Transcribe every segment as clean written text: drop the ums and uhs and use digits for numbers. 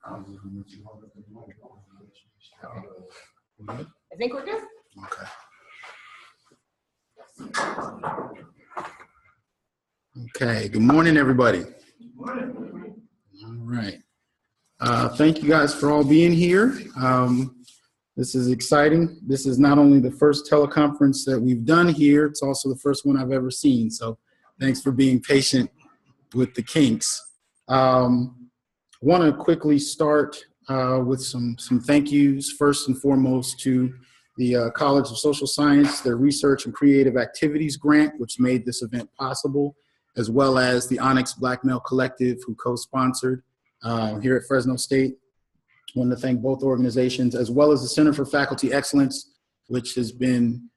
I think we're good. Okay. Okay, good morning, everybody. Good morning. All right. Thank you guys for all being here. This is exciting. This is not only the first teleconference that we've done here, it's also the first one I've ever seen. So thanks for being patient with the kinks. I want to quickly start with some thank yous. First and foremost to the College of Social Science, their Research and Creative Activities grant, which made this event possible, as well as the Onyx Black Male Collective, who co-sponsored here at Fresno State. I want to thank both organizations, as well as the Center for Faculty Excellence, which has been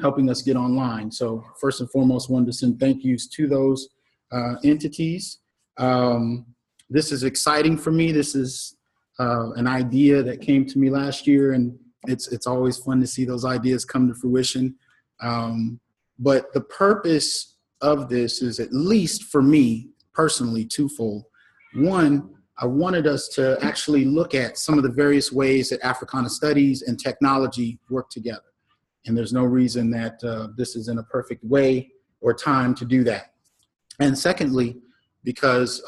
helping us get online. So first and foremost, wanted to send thank yous to those entities. This is exciting for me. This is an idea that came to me last year, and it's always fun to see those ideas come to fruition. But the purpose of this is, at least for me personally, twofold. One, I wanted us to actually look at some of the various ways that Africana studies and technology work together. And there's no reason that this isn't a perfect way or time to do that. And secondly, because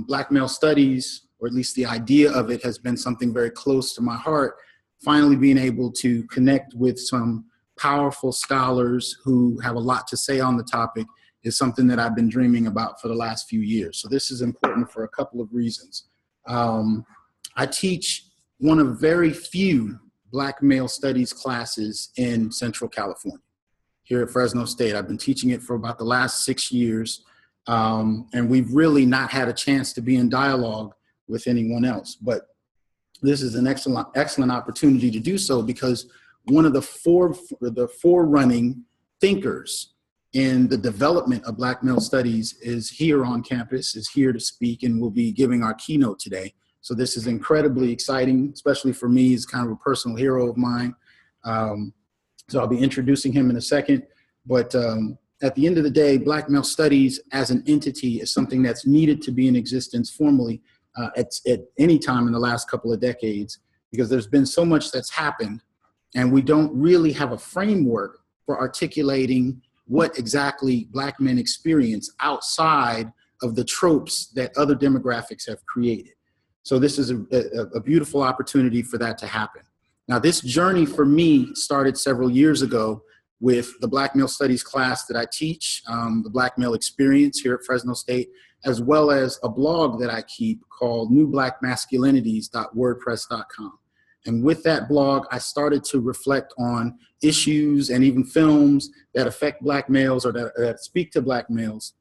Black male studies, or at least the idea of it, has been something very close to my heart, finally being able to connect with some powerful scholars who have a lot to say on the topic is something that I've been dreaming about for the last few years. So this is important for a couple of reasons. I teach one of very few Black male studies classes in Central California here at Fresno State. I've been teaching it for about the last 6 years, and we've really not had a chance to be in dialogue with anyone else. But this is an excellent opportunity to do so, because one of the forerunning thinkers in the development of Black male studies is here on campus, is here to speak, and will be giving our keynote today. So this is incredibly exciting, especially for me. He's kind of a personal hero of mine. So I'll be introducing him in a second. But at the end of the day, Black male studies as an entity is something that's needed to be in existence formally at any time in the last couple of decades, because there's been so much that's happened, and we don't really have a framework for articulating what exactly Black men experience outside of the tropes that other demographics have created. So this is a beautiful opportunity for that to happen. Now, this journey for me started several years ago with the Black male studies class that I teach, the Black male experience here at Fresno State, as well as a blog that I keep called newblackmasculinities.wordpress.com. And with that blog, I started to reflect on issues and even films that affect Black males, or that speak to Black males,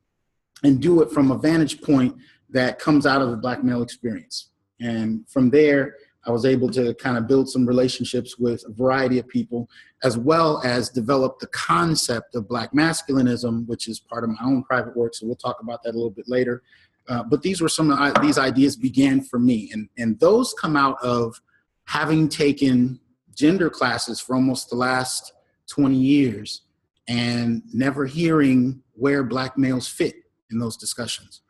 and do it from a vantage point that comes out of the Black male experience. And from there, I was able to kind of build some relationships with a variety of people, as well as develop the concept of Black masculinism, which is part of my own private work. So we'll talk about that a little bit later. But these were some of these ideas began for me. And those come out of having taken gender classes for almost the last 20 years and never hearing where Black males fit in those discussions.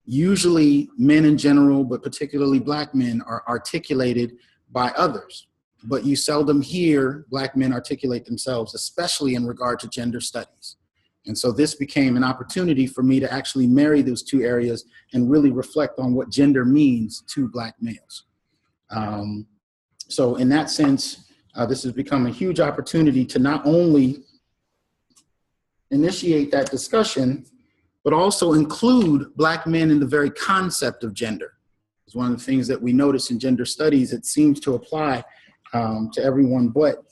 Usually men in general, but particularly Black men, are articulated by others, but you seldom hear Black men articulate themselves, especially in regard to gender studies. And so this became an opportunity for me to actually marry those two areas and really reflect on what gender means to Black males. So in that sense, this has become a huge opportunity to not only initiate that discussion, but also include Black men in the very concept of gender. It's one of the things that we notice in gender studies. It seems to apply to everyone but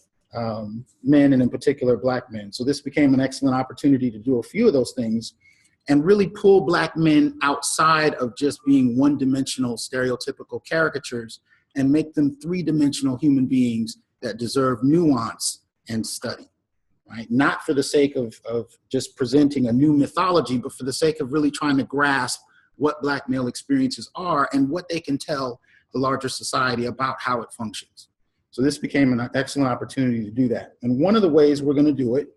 men, and in particular Black men. So this became an excellent opportunity to do a few of those things and really pull Black men outside of just being one-dimensional stereotypical caricatures and make them three-dimensional human beings that deserve nuance and study. Right? Not for the sake of just presenting a new mythology, but for the sake of really trying to grasp what Black male experiences are and what they can tell the larger society about how it functions. So this became an excellent opportunity to do that. And one of the ways we're going to do it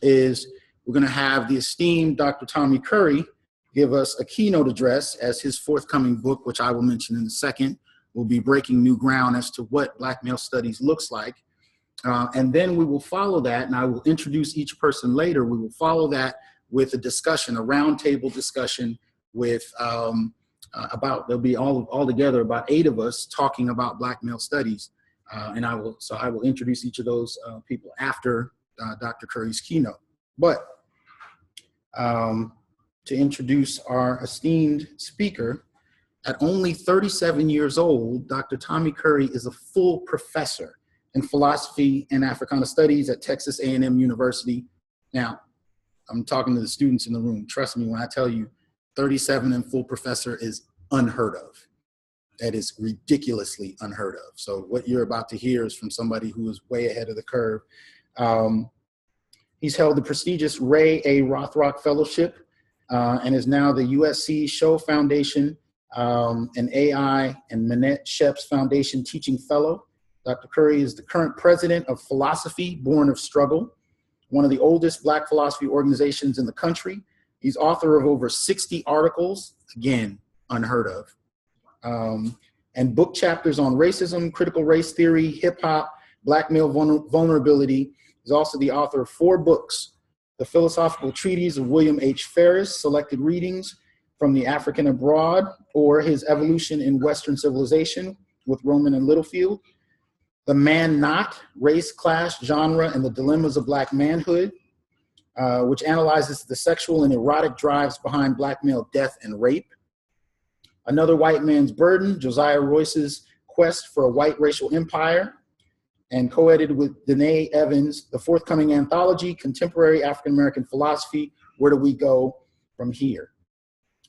is we're going to have the esteemed Dr. Tommy Curry give us a keynote address as his forthcoming book, which I will mention in a second, we'll be breaking new ground as to what Black male studies looks like. And then we will follow that, and I will introduce each person later. We will follow that with a discussion, a roundtable discussion with there'll be all together about 8 of us talking about Black male studies. And I will introduce each of those people after Dr. Curry's keynote. But to introduce our esteemed speaker, at only 37 years old, Dr. Tommy Curry is a full professor in philosophy and Africana studies at Texas A&M University. Now, I'm talking to the students in the room. Trust me when I tell you 37 and full professor is unheard of. That is ridiculously unheard of. So what you're about to hear is from somebody who is way ahead of the curve. He's held the prestigious Ray A. Rothrock Fellowship and is now the USC Show Foundation and AI and Manette Sheps Foundation Teaching Fellow. Dr. Curry is the current president of Philosophy Born of Struggle, one of the oldest Black philosophy organizations in the country. He's author of over 60 articles, again, unheard of, and book chapters on racism, critical race theory, hip hop, Black male vulnerability. He's also the author of 4 books: The Philosophical Treatise of William H. Ferris, Selected Readings from the African Abroad, or His Evolution in Western Civilization with Rowman and Littlefield. The Man Not, Race, Class, Genre, and the Dilemmas of Black Manhood, which analyzes the sexual and erotic drives behind Black male death and rape. Another White Man's Burden, Josiah Royce's Quest for a White Racial Empire, and co-edited with Danae Evans, the forthcoming anthology, Contemporary African-American Philosophy, Where Do We Go From Here?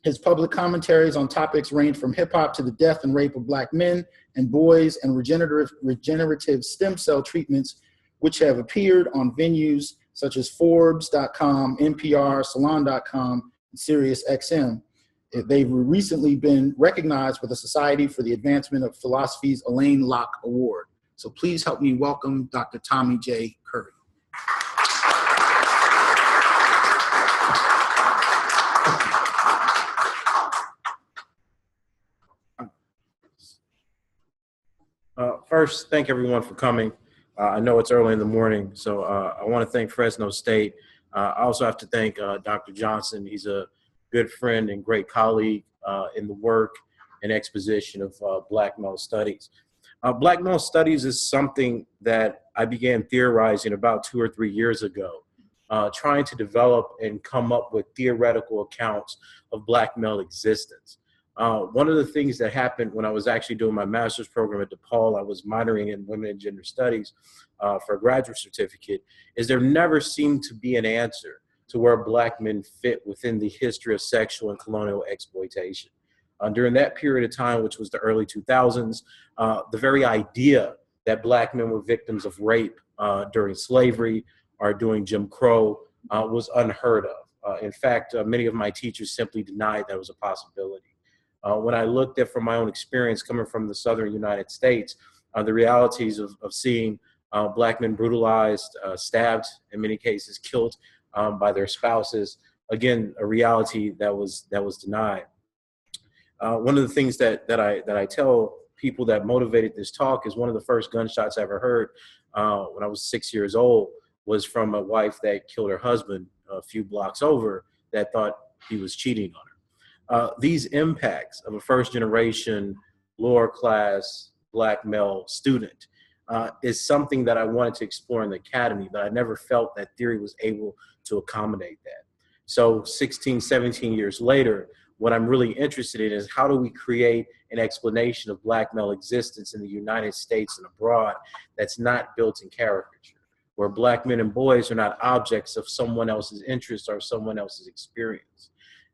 His public commentaries on topics range from hip-hop to the death and rape of Black men and boys, and regenerative stem cell treatments, which have appeared on venues such as Forbes.com, NPR, Salon.com, and SiriusXM. They've recently been recognized with the Society for the Advancement of Philosophy's Elaine Locke Award. So please help me welcome Dr. Tommy J. Curry. First, thank everyone for coming. I know it's early in the morning, so I want to thank Fresno State. I also have to thank Dr. Johnson. He's a good friend and great colleague in the work and exposition of Black male studies. Black male studies is something that I began theorizing about 2 or 3 years ago, trying to develop and come up with theoretical accounts of Black male existence. One of the things that happened when I was actually doing my master's program at DePaul, I was minoring in women and gender studies for a graduate certificate, is there never seemed to be an answer to where Black men fit within the history of sexual and colonial exploitation. During that period of time, which was the early 2000s, the very idea that Black men were victims of rape during slavery or during Jim Crow was unheard of. In fact, many of my teachers simply denied that was a possibility. When I looked at from my own experience coming from the Southern United States, the realities of seeing Black men brutalized, stabbed, in many cases killed by their spouses, again, a reality that was denied. One of the things that I tell people that motivated this talk is one of the first gunshots I ever heard when I was 6 years old was from a wife that killed her husband a few blocks over that thought he was cheating on her. These impacts of a first generation, lower class, Black male student is something that I wanted to explore in the academy, but I never felt that theory was able to accommodate that. So 16, 17 years later, what I'm really interested in is how do we create an explanation of Black male existence in the United States and abroad that's not built in caricature, where Black men and boys are not objects of someone else's interest or someone else's experience.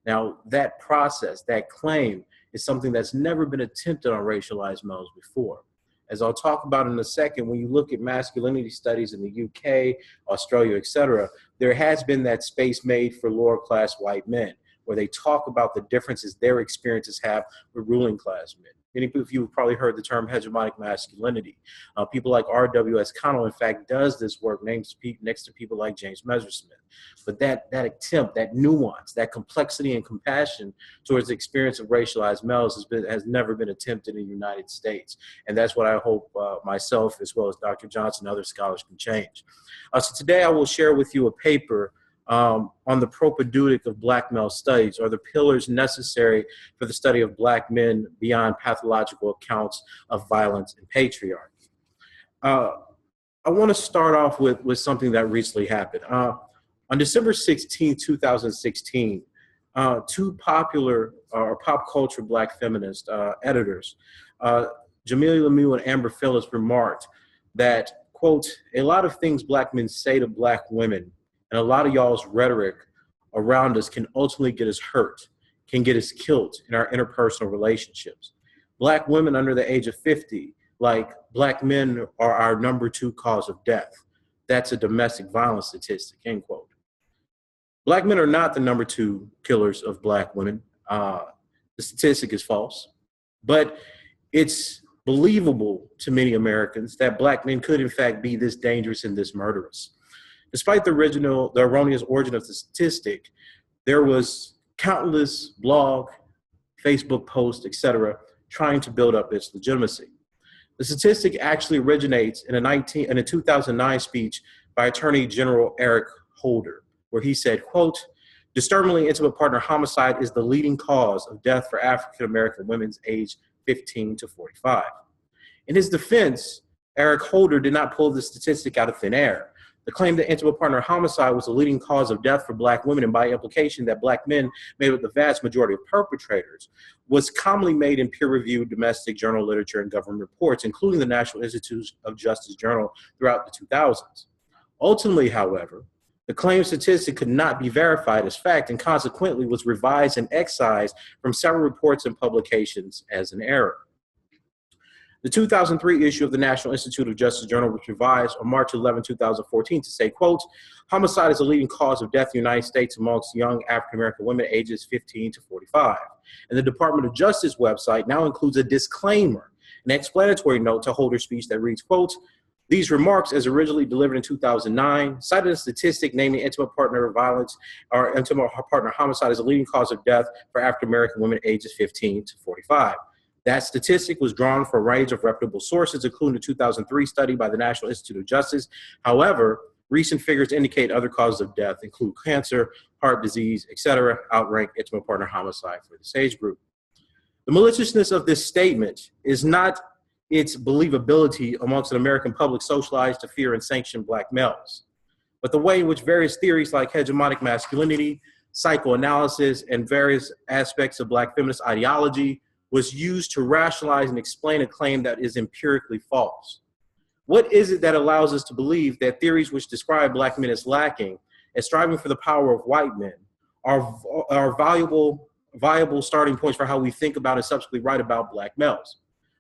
Now, that process, that claim, is something that's never been attempted on racialized males before. As I'll talk about in a second, when you look at masculinity studies in the UK, Australia, et cetera, there has been that space made for lower class white men, or they talk about the differences their experiences have with ruling class men. Many of you have probably heard the term hegemonic masculinity. People like R.W.S. Connell, in fact, does this work next to people like James Messersmith. But that attempt, that nuance, that complexity and compassion towards the experience of racialized males has never been attempted in the United States. And that's what I hope myself, as well as Dr. Johnson and other scholars, can change. So today I will share with you a paper on the propedeutic of Black male studies, or the pillars necessary for the study of Black men beyond pathological accounts of violence and patriarchy. I want to start off with something that recently happened. On December 16, 2016, two popular pop culture Black feminist editors, Jamelia Lemieux and Amber Phillips, remarked that, quote, "A lot of things Black men say to Black women and a lot of y'all's rhetoric around us can ultimately get us hurt, can get us killed in our interpersonal relationships. Black women under the age of 50, like Black men, are our #2 cause of death. That's a domestic violence statistic," end quote. Black men are not the #2 killers of Black women. The statistic is false, but it's believable to many Americans that Black men could in fact be this dangerous and this murderous. Despite the erroneous origin of the statistic, there was countless blog, Facebook posts, etc., trying to build up its legitimacy. The statistic actually originates in a 2009 speech by Attorney General Eric Holder, where he said, quote, "Disturbingly, intimate partner homicide is the leading cause of death for African-American women aged 15 to 45. In his defense, Eric Holder did not pull the statistic out of thin air. The claim that intimate partner homicide was the leading cause of death for Black women, and by implication that Black men made up the vast majority of perpetrators, was commonly made in peer-reviewed domestic journal literature and government reports, including the National Institute of Justice Journal throughout the 2000s. Ultimately, however, the claimed statistic could not be verified as fact and consequently was revised and excised from several reports and publications as an error. The 2003 issue of the National Institute of Justice Journal was revised on March 11, 2014 to say, quote, "Homicide is the leading cause of death in the United States amongst young African-American women ages 15 to 45. And the Department of Justice website now includes a disclaimer, an explanatory note to Holder's speech that reads, quote, "These remarks, as originally delivered in 2009, cited a statistic naming intimate partner violence or intimate partner homicide as the leading cause of death for African-American women ages 15 to 45. That statistic was drawn from a range of reputable sources, including the 2003 study by the National Institute of Justice. However, recent figures indicate other causes of death include cancer, heart disease, etc., outrank intimate partner homicide for this age group." The maliciousness of this statement is not its believability amongst an American public socialized to fear and sanction Black males, but the way in which various theories like hegemonic masculinity, psychoanalysis, and various aspects of Black feminist ideology was used to rationalize and explain a claim that is empirically false. What is it that allows us to believe that theories which describe Black men as lacking and striving for the power of white men are viable starting points for how we think about and subsequently write about Black males?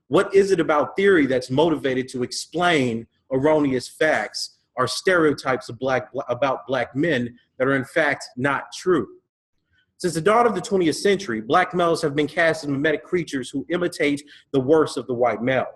What is it about theory that's motivated to explain erroneous facts or stereotypes about Black men that are in fact not true? Since the dawn of the 20th century, Black males have been cast as mimetic creatures who imitate the worst of the white male.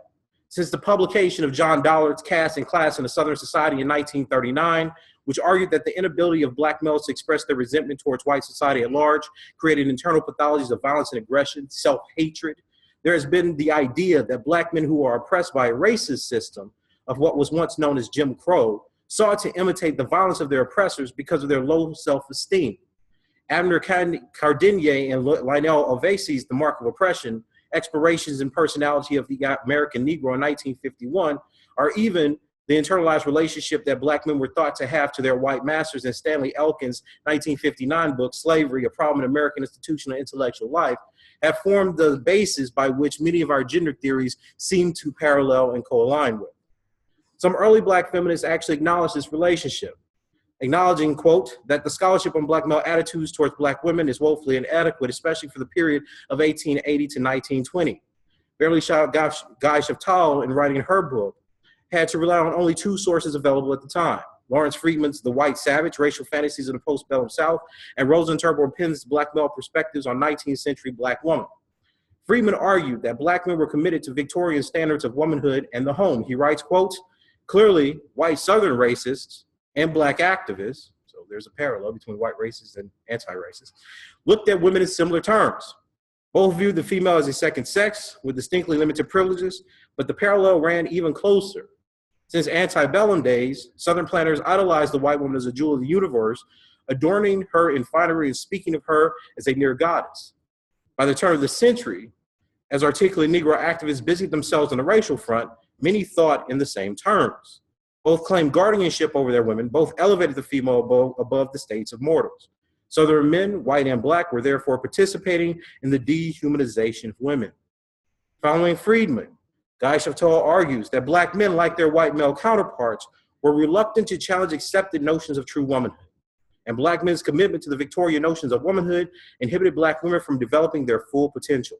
Since the publication of John Dollard's Caste and Class in a Southern Society in 1939, which argued that the inability of Black males to express their resentment towards white society at large created internal pathologies of violence and aggression, self-hatred, there has been the idea that Black men who are oppressed by a racist system of what was once known as Jim Crow sought to imitate the violence of their oppressors because of their low self-esteem. Abner Cardinier and Lionel Ovesey's The Mark of Oppression, Explorations in Personality of the American Negro in 1951, or even the internalized relationship that Black men were thought to have to their white masters in Stanley Elkin's 1959 book, Slavery, A Problem in American Institutional Intellectual Life, have formed the basis by which many of our gender theories seem to parallel and co-align with. Some early Black feminists actually acknowledge this relationship, acknowledging, quote, that the scholarship on Black male attitudes towards Black women is woefully inadequate, especially for the period of 1880 to 1920. Beverly Guy Shaftal, in writing her book, had to rely on only two sources available at the time: Lawrence Freedman's The White Savage, Racial Fantasies of the Postbellum South, and Rosenthal Penn's Black Male Perspectives on 19th Century Black Woman. Freedman argued that Black men were committed to Victorian standards of womanhood and the home. He writes, quote, clearly, white Southern racists and Black activists, so there's a parallel between white racists and anti-racists, looked at women in similar terms. Both viewed the female as a second sex with distinctly limited privileges, but the parallel ran even closer. Since antebellum days, Southern planners idolized the white woman as a jewel of the universe, adorning her in finery and speaking of her as a near goddess. By the turn of the century, as articulate Negro activists busied themselves on the racial front, many thought in the same terms. Both claimed guardianship over their women, both elevated the female above the states of mortals. Southern men, white and Black, were therefore participating in the dehumanization of women. Following Freedman, Guy Chevtal argues that Black men, like their white male counterparts, were reluctant to challenge accepted notions of true womanhood. And Black men's commitment to the Victorian notions of womanhood inhibited Black women from developing their full potential.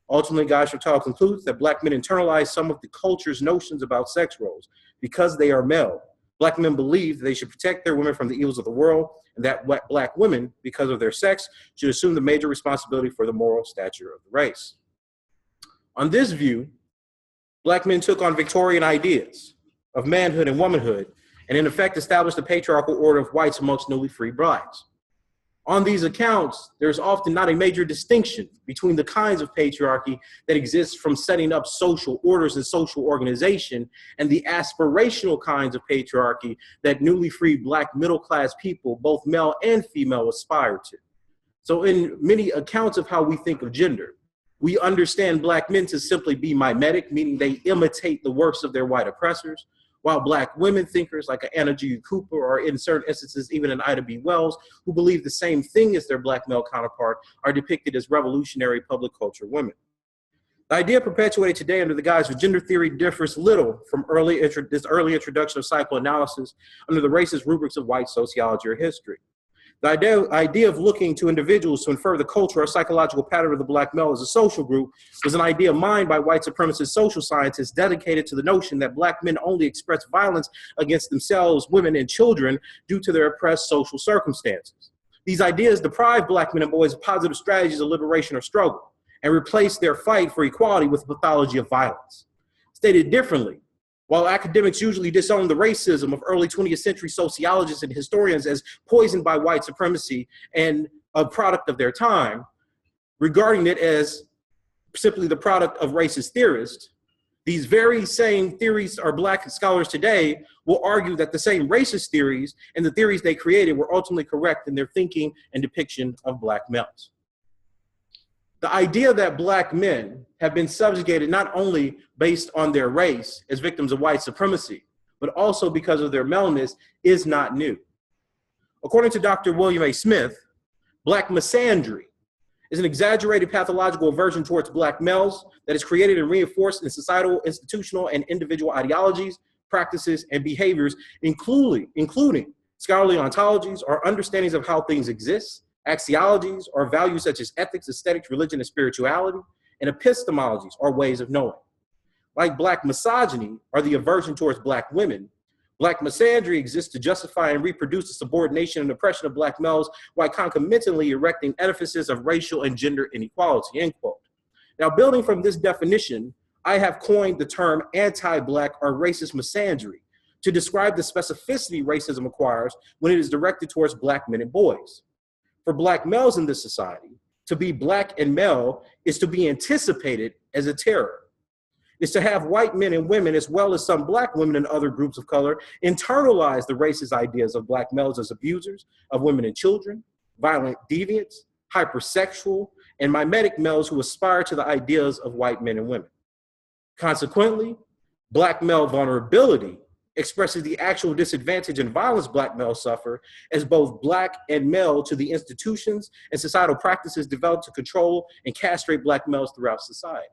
Ultimately, Guy Chevtal concludes that Black men internalized some of the culture's notions about sex roles. Because they are male, Black men believe they should protect their women from the evils of the world, and that Black women, because of their sex, should assume the major responsibility for the moral stature of the race. On this view, Black men took on Victorian ideas of manhood and womanhood, and in effect established the patriarchal order of whites amongst newly freed Blacks. On these accounts, there's often not a major distinction between the kinds of patriarchy that exists from setting up social orders and social organization and the aspirational kinds of patriarchy that newly freed Black middle-class people, both male and female, aspire to. So in many accounts of how we think of gender, we understand Black men to simply be mimetic, meaning they imitate the works of their white oppressors, while Black women thinkers like Anna G. Cooper, or in certain instances even an Ida B. Wells, who believe the same thing as their Black male counterpart, are depicted as revolutionary public culture women. The idea perpetuated today under the guise of gender theory differs little from this early introduction of psychoanalysis under the racist rubrics of white sociology or history. The idea of looking to individuals to infer the cultural or psychological pattern of the Black male as a social group was an idea mined by white supremacist social scientists dedicated to the notion that Black men only express violence against themselves, women, and children due to their oppressed social circumstances. These ideas deprive Black men and boys of positive strategies of liberation or struggle and replace their fight for equality with a pathology of violence. Stated differently, while academics usually disown the racism of early 20th century sociologists and historians as poisoned by white supremacy and a product of their time, regarding it as simply the product of racist theorists, these very same theories or Black scholars today will argue that the same racist theories and the theories they created were ultimately correct in their thinking and depiction of Black males. The idea that Black men have been subjugated not only based on their race as victims of white supremacy, but also because of their maleness is not new. According to Dr. William A. Smith, Black misandry is an exaggerated pathological aversion towards Black males that is created and reinforced in societal, institutional, and individual ideologies, practices, and behaviors, including scholarly ontologies or understandings of how things exist, axiologies or values such as ethics, aesthetics, religion, and spirituality, and epistemologies or ways of knowing. Like Black misogyny or the aversion towards Black women, Black misandry exists to justify and reproduce the subordination and oppression of Black males while concomitantly erecting edifices of racial and gender inequality, end quote. Now, building from this definition, I have coined the term anti-Black or racist misandry to describe the specificity racism acquires when it is directed towards Black men and boys. For Black males in this society, to be Black and male is to be anticipated as a terror. It's to have white men and women, as well as some Black women and other groups of color, internalize the racist ideas of Black males as abusers of women and children, violent deviants, hypersexual, and mimetic males who aspire to the ideas of white men and women. Consequently, Black male vulnerability expresses the actual disadvantage and violence Black males suffer as both Black and male to the institutions and societal practices developed to control and castrate Black males throughout society.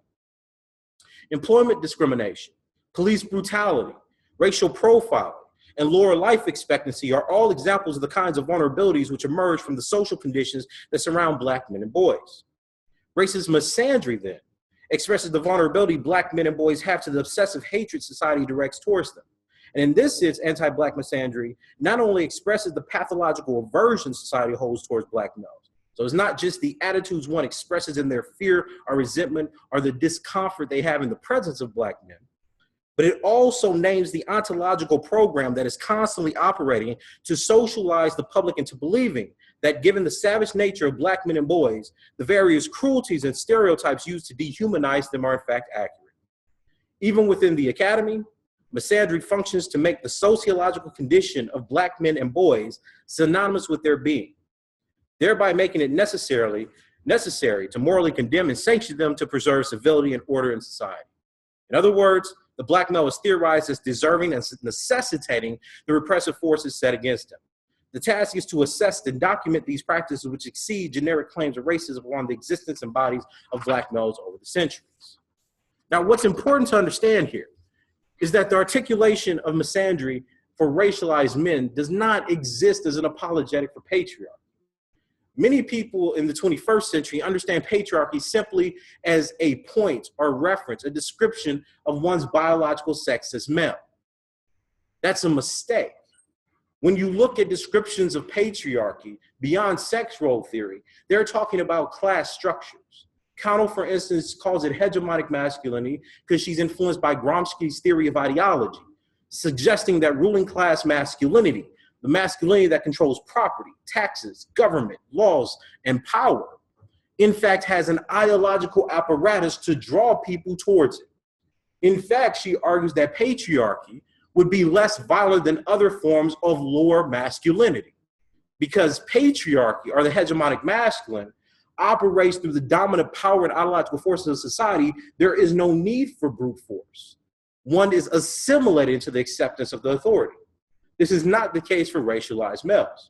Employment discrimination, police brutality, racial profiling, and lower life expectancy are all examples of the kinds of vulnerabilities which emerge from the social conditions that surround Black men and boys. Racist misandry, then, expresses the vulnerability Black men and boys have to the obsessive hatred society directs towards them, And in this sense, anti-Black misandry not only expresses the pathological aversion society holds towards Black males. So it's not just the attitudes one expresses in their fear or resentment or the discomfort they have in the presence of Black men, but it also names the ontological program that is constantly operating to socialize the public into believing that given the savage nature of Black men and boys, the various cruelties and stereotypes used to dehumanize them are in fact accurate. Even within the academy, misandry functions to make the sociological condition of Black men and boys synonymous with their being, thereby making it necessary to morally condemn and sanction them to preserve civility and order in society. In other words, the Black male is theorized as deserving and necessitating the repressive forces set against him. The task is to assess and document these practices which exceed generic claims of racism on the existence and bodies of Black males over the centuries. Now, what's important to understand here is that the articulation of misandry for racialized men does not exist as an apologetic for patriarchy. Many people in the 21st century understand patriarchy simply as a point or reference, a description of one's biological sex as male. That's a mistake. When you look at descriptions of patriarchy beyond sex role theory, they're talking about class structures. Connell, for instance, calls it hegemonic masculinity because she's influenced by Gramsci's theory of ideology, suggesting that ruling class masculinity, the masculinity that controls property, taxes, government, laws, and power, in fact, has an ideological apparatus to draw people towards it. In fact, she argues that patriarchy would be less violent than other forms of lower masculinity because patriarchy, or the hegemonic masculine, operates through the dominant power and ideological forces of society. There is no need for brute force. One is assimilated into the acceptance of the authority. This is not the case for racialized males.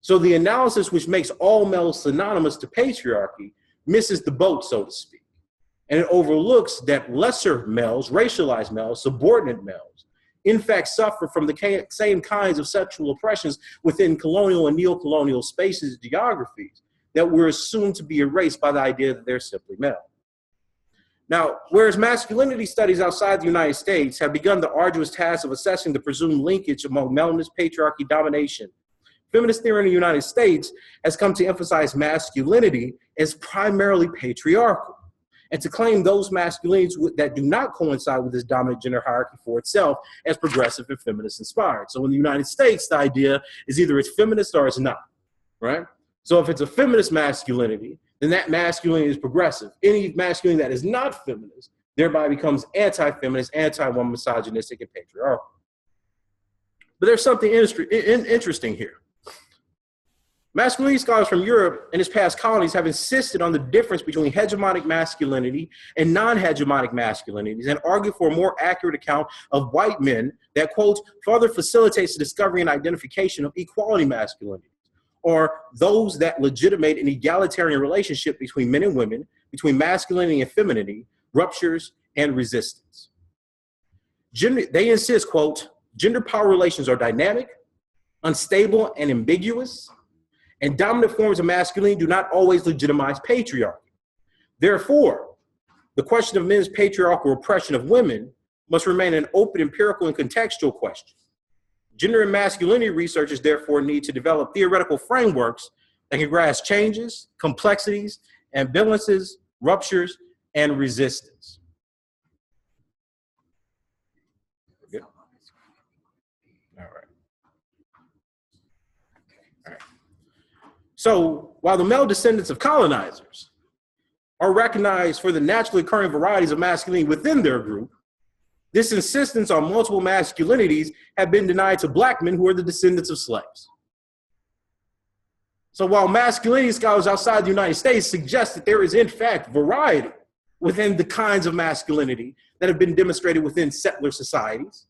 So the analysis which makes all males synonymous to patriarchy misses the boat, so to speak. And it overlooks that lesser males, racialized males, subordinate males, in fact suffer from the same kinds of sexual oppressions within colonial and neo-colonial spaces and geographies that were assumed to be erased by the idea that they're simply male. Now, whereas masculinity studies outside the United States have begun the arduous task of assessing the presumed linkage among maleness, patriarchy, domination, feminist theory in the United States has come to emphasize masculinity as primarily patriarchal, and to claim those masculinities that do not coincide with this dominant gender hierarchy for itself as progressive and feminist inspired. So in the United States, the idea is either it's feminist or it's not, right? So if it's a feminist masculinity, then that masculinity is progressive. Any masculinity that is not feminist thereby becomes anti-feminist, anti-woman, misogynistic, and patriarchal. But there's something interesting here. Masculinity scholars from Europe and its past colonies have insisted on the difference between hegemonic masculinity and non-hegemonic masculinities and argue for a more accurate account of white men that, quote, further facilitates the discovery and identification of equality masculinity, or those that legitimate an egalitarian relationship between men and women, between masculinity and femininity, ruptures and resistance. They insist, quote, gender power relations are dynamic, unstable, and ambiguous, and dominant forms of masculinity do not always legitimize patriarchy. Therefore, the question of men's patriarchal oppression of women must remain an open, empirical, and contextual question. Gender and masculinity researchers therefore need to develop theoretical frameworks that can grasp changes, complexities, ambivalences, ruptures, and resistance. Good. All right. So while the male descendants of colonizers are recognized for the naturally occurring varieties of masculinity within their group, this insistence on multiple masculinities have been denied to Black men who are the descendants of slaves. So while masculinity scholars outside the United States suggest that there is in fact variety within the kinds of masculinity that have been demonstrated within settler societies,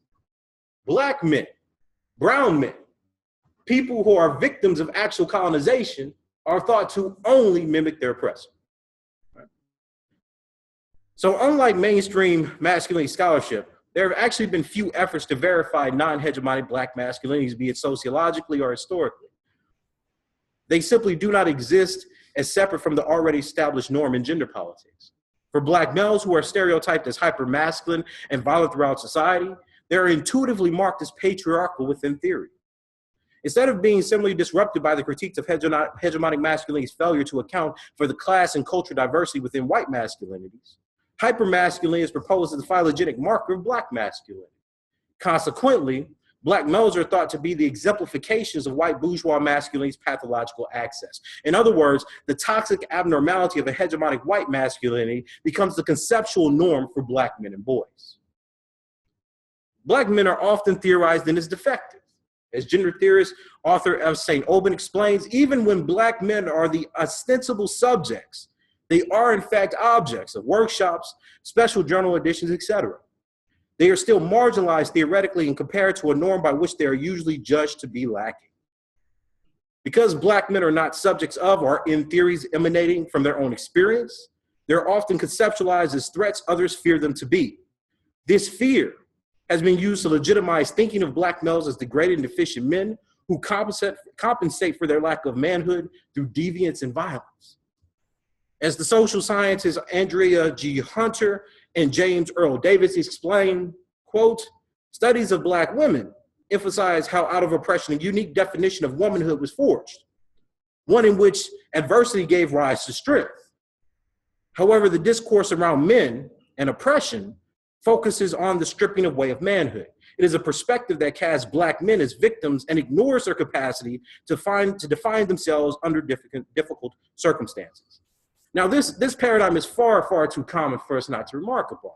Black men, brown men, people who are victims of actual colonization are thought to only mimic their oppressor. So unlike mainstream masculinity scholarship, there have actually been few efforts to verify non-hegemonic Black masculinities, be it sociologically or historically. They simply do not exist as separate from the already established norm in gender politics. For Black males who are stereotyped as hyper-masculine and violent throughout society, they are intuitively marked as patriarchal within theory. Instead of being similarly disrupted by the critiques of hegemonic masculinity's failure to account for the class and cultural diversity within white masculinities, hypermasculinity is proposed as the phylogenetic marker of black masculinity. Consequently, black males are thought to be the exemplifications of white bourgeois masculinity's pathological access. In other words, the toxic abnormality of a hegemonic white masculinity becomes the conceptual norm for black men and boys. Black men are often theorized in as defective. As gender theorist, author F. St. Aubin explains, even when black men are the ostensible subjects, they are in fact objects of workshops, special journal editions, etc. They are still marginalized theoretically and compared to a norm by which they are usually judged to be lacking. Because black men are not subjects of or in theories emanating from their own experience, they're often conceptualized as threats others fear them to be. This fear has been used to legitimize thinking of black males as degraded and deficient men who compensate for their lack of manhood through deviance and violence. As the social scientists Andrea G. Hunter and James Earl Davis explain, quote, studies of black women emphasize how out of oppression a unique definition of womanhood was forged, one in which adversity gave rise to strength. However, the discourse around men and oppression focuses on the stripping away of manhood. It is a perspective that casts black men as victims and ignores their capacity to define themselves under difficult circumstances. Now, this paradigm is far, far too common for us not to remark upon.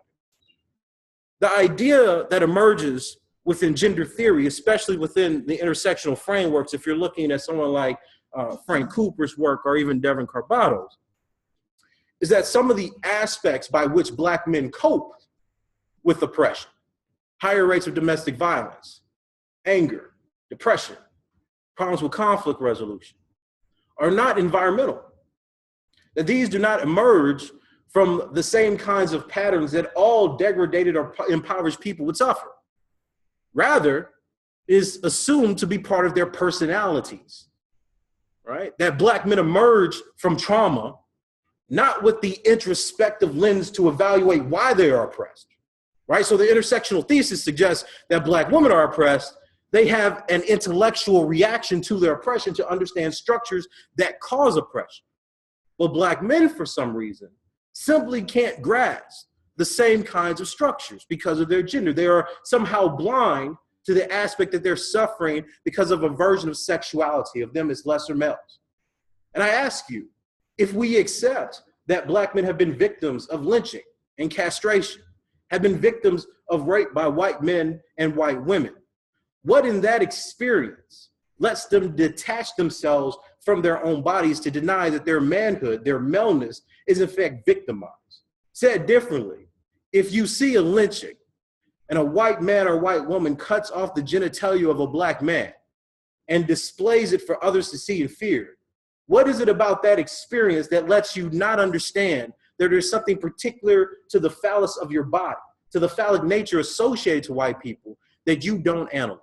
The idea that emerges within gender theory, especially within the intersectional frameworks, if you're looking at someone like Frank Cooper's work or even Devin Carbato's, is that some of the aspects by which black men cope with oppression, higher rates of domestic violence, anger, depression, problems with conflict resolution, are not environmental. That these do not emerge from the same kinds of patterns that all degraded or impoverished people would suffer. Rather, is assumed to be part of their personalities, right? That black men emerge from trauma, not with the introspective lens to evaluate why they are oppressed, right? So the intersectional thesis suggests that black women are oppressed. They have an intellectual reaction to their oppression to understand structures that cause oppression. But black men, for some reason, simply can't grasp the same kinds of structures because of their gender. They are somehow blind to the aspect that they're suffering because of a version of sexuality, of them as lesser males. And I ask you, if we accept that black men have been victims of lynching and castration, have been victims of rape by white men and white women, what in that experience lets them detach themselves from their own bodies to deny that their manhood, their maleness, is in fact victimized? Said differently, if you see a lynching and a white man or white woman cuts off the genitalia of a black man and displays it for others to see and fear, what is it about that experience that lets you not understand that there's something particular to the phallus of your body, to the phallic nature associated to white people that you don't analyze?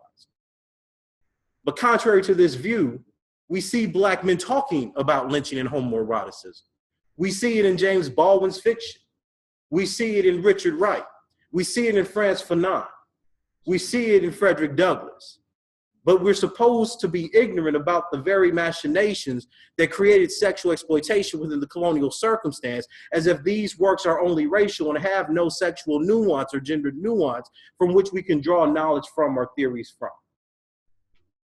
But contrary to this view, we see black men talking about lynching and homoeroticism. We see it in James Baldwin's fiction. We see it in Richard Wright. We see it in Frantz Fanon. We see it in Frederick Douglass. But we're supposed to be ignorant about the very machinations that created sexual exploitation within the colonial circumstance, as if these works are only racial and have no sexual nuance or gender nuance from which we can draw knowledge from or theories from.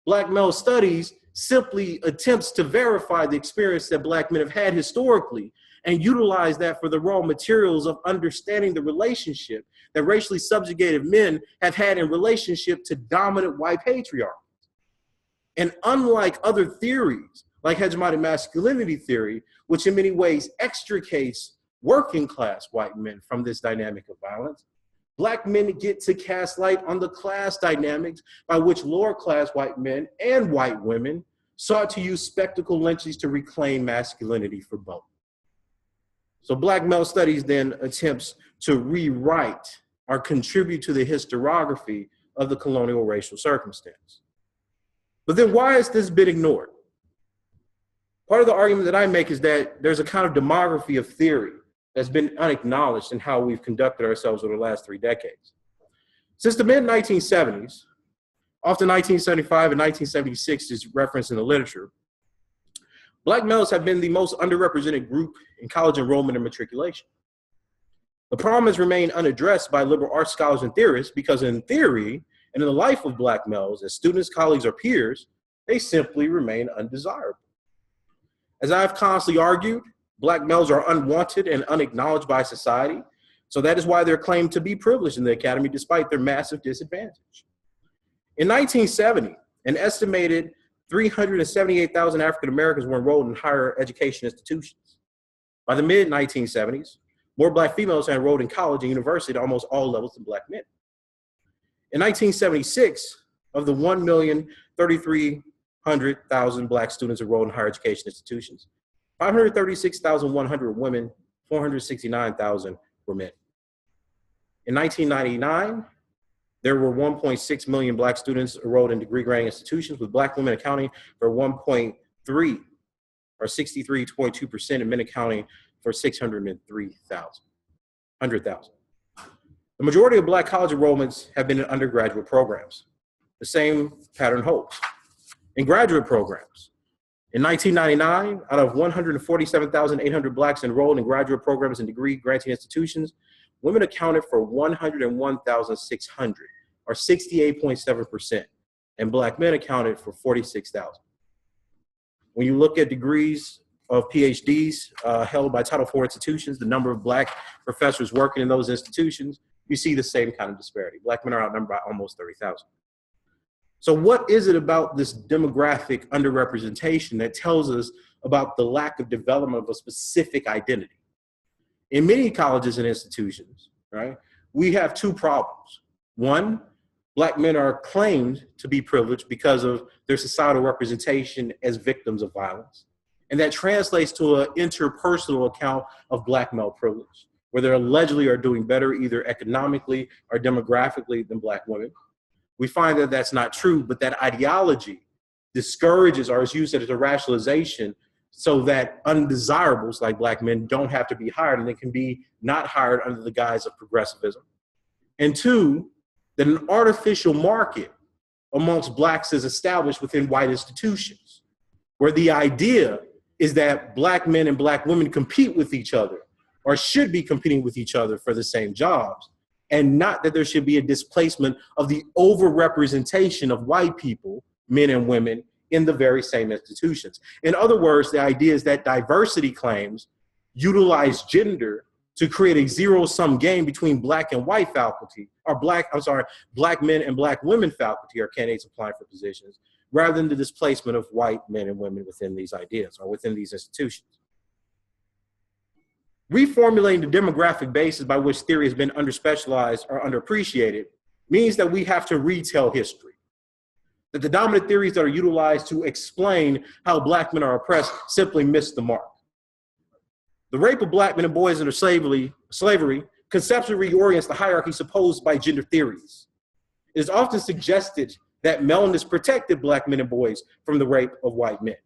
Black male studies simply attempts to verify the experience that black men have had historically and utilize that for the raw materials of understanding the relationship that racially subjugated men have had in relationship to dominant white patriarchy. And unlike other theories, like hegemonic masculinity theory, which in many ways extricates working class white men from this dynamic of violence, black men get to cast light on the class dynamics by which lower class white men and white women sought to use spectacle lynchings to reclaim masculinity for both. So black male studies then attempts to rewrite or contribute to the historiography of the colonial racial circumstance. But then why has this been ignored? Part of the argument that I make is that there's a kind of demography of theory that's been unacknowledged in how we've conducted ourselves over the last 3 decades. Since the mid-1970s, often 1975 and 1976 is referenced in the literature, Black males have been the most underrepresented group in college enrollment and matriculation. The problem has remained unaddressed by liberal arts scholars and theorists because in theory and in the life of Black males as students, colleagues, or peers, they simply remain undesirable. As I've constantly argued, Black males are unwanted and unacknowledged by society, so that is why they're claimed to be privileged in the academy despite their massive disadvantage. In 1970, an estimated 378,000 African Americans were enrolled in higher education institutions. By the mid-1970s, more Black females had enrolled in college and university at almost all levels than Black men. In 1976, of the 1,033,000 Black students enrolled in higher education institutions, 536,100 were women, 469,000 were men. In 1999, there were 1.6 million Black students enrolled in degree granting institutions, with Black women accounting for 1.3 or 63.2%, and men accounting for 603,000. The majority of Black college enrollments have been in undergraduate programs. The same pattern holds. In graduate programs, in 1999, out of 147,800 Blacks enrolled in graduate programs and degree granting institutions, women accounted for 101,600, or 68.7%, and Black men accounted for 46,000. When you look at degrees of PhDs held by Title IV institutions, the number of Black professors working in those institutions, you see the same kind of disparity. Black men are outnumbered by almost 30,000. So what is it about this demographic underrepresentation that tells us about the lack of development of a specific identity? In many colleges and institutions, right, we have two problems. One, Black men are claimed to be privileged because of their societal representation as victims of violence. And that translates to an interpersonal account of Black male privilege, where they allegedly are doing better either economically or demographically than Black women. We find that that's not true, but that ideology discourages or is used as a rationalization so that undesirables like Black men don't have to be hired and they can be not hired under the guise of progressivism. And two, that an artificial market amongst Blacks is established within white institutions, where the idea is that Black men and Black women compete with each other or should be competing with each other for the same jobs, and not that there should be a displacement of the overrepresentation of white people, men and women, in the very same institutions. In other words, the idea is that diversity claims utilize gender to create a zero-sum game between Black and white faculty, or Black men and Black women faculty or candidates applying for positions, rather than the displacement of white men and women within these ideas or within these institutions. Reformulating the demographic basis by which theory has been underspecialized or underappreciated means that we have to retell history. That the dominant theories that are utilized to explain how Black men are oppressed simply miss the mark. The rape of Black men and boys under slavery conceptually reorients the hierarchy supposed by gender theories. It is often suggested that melanin protected Black men and boys from the rape of white men.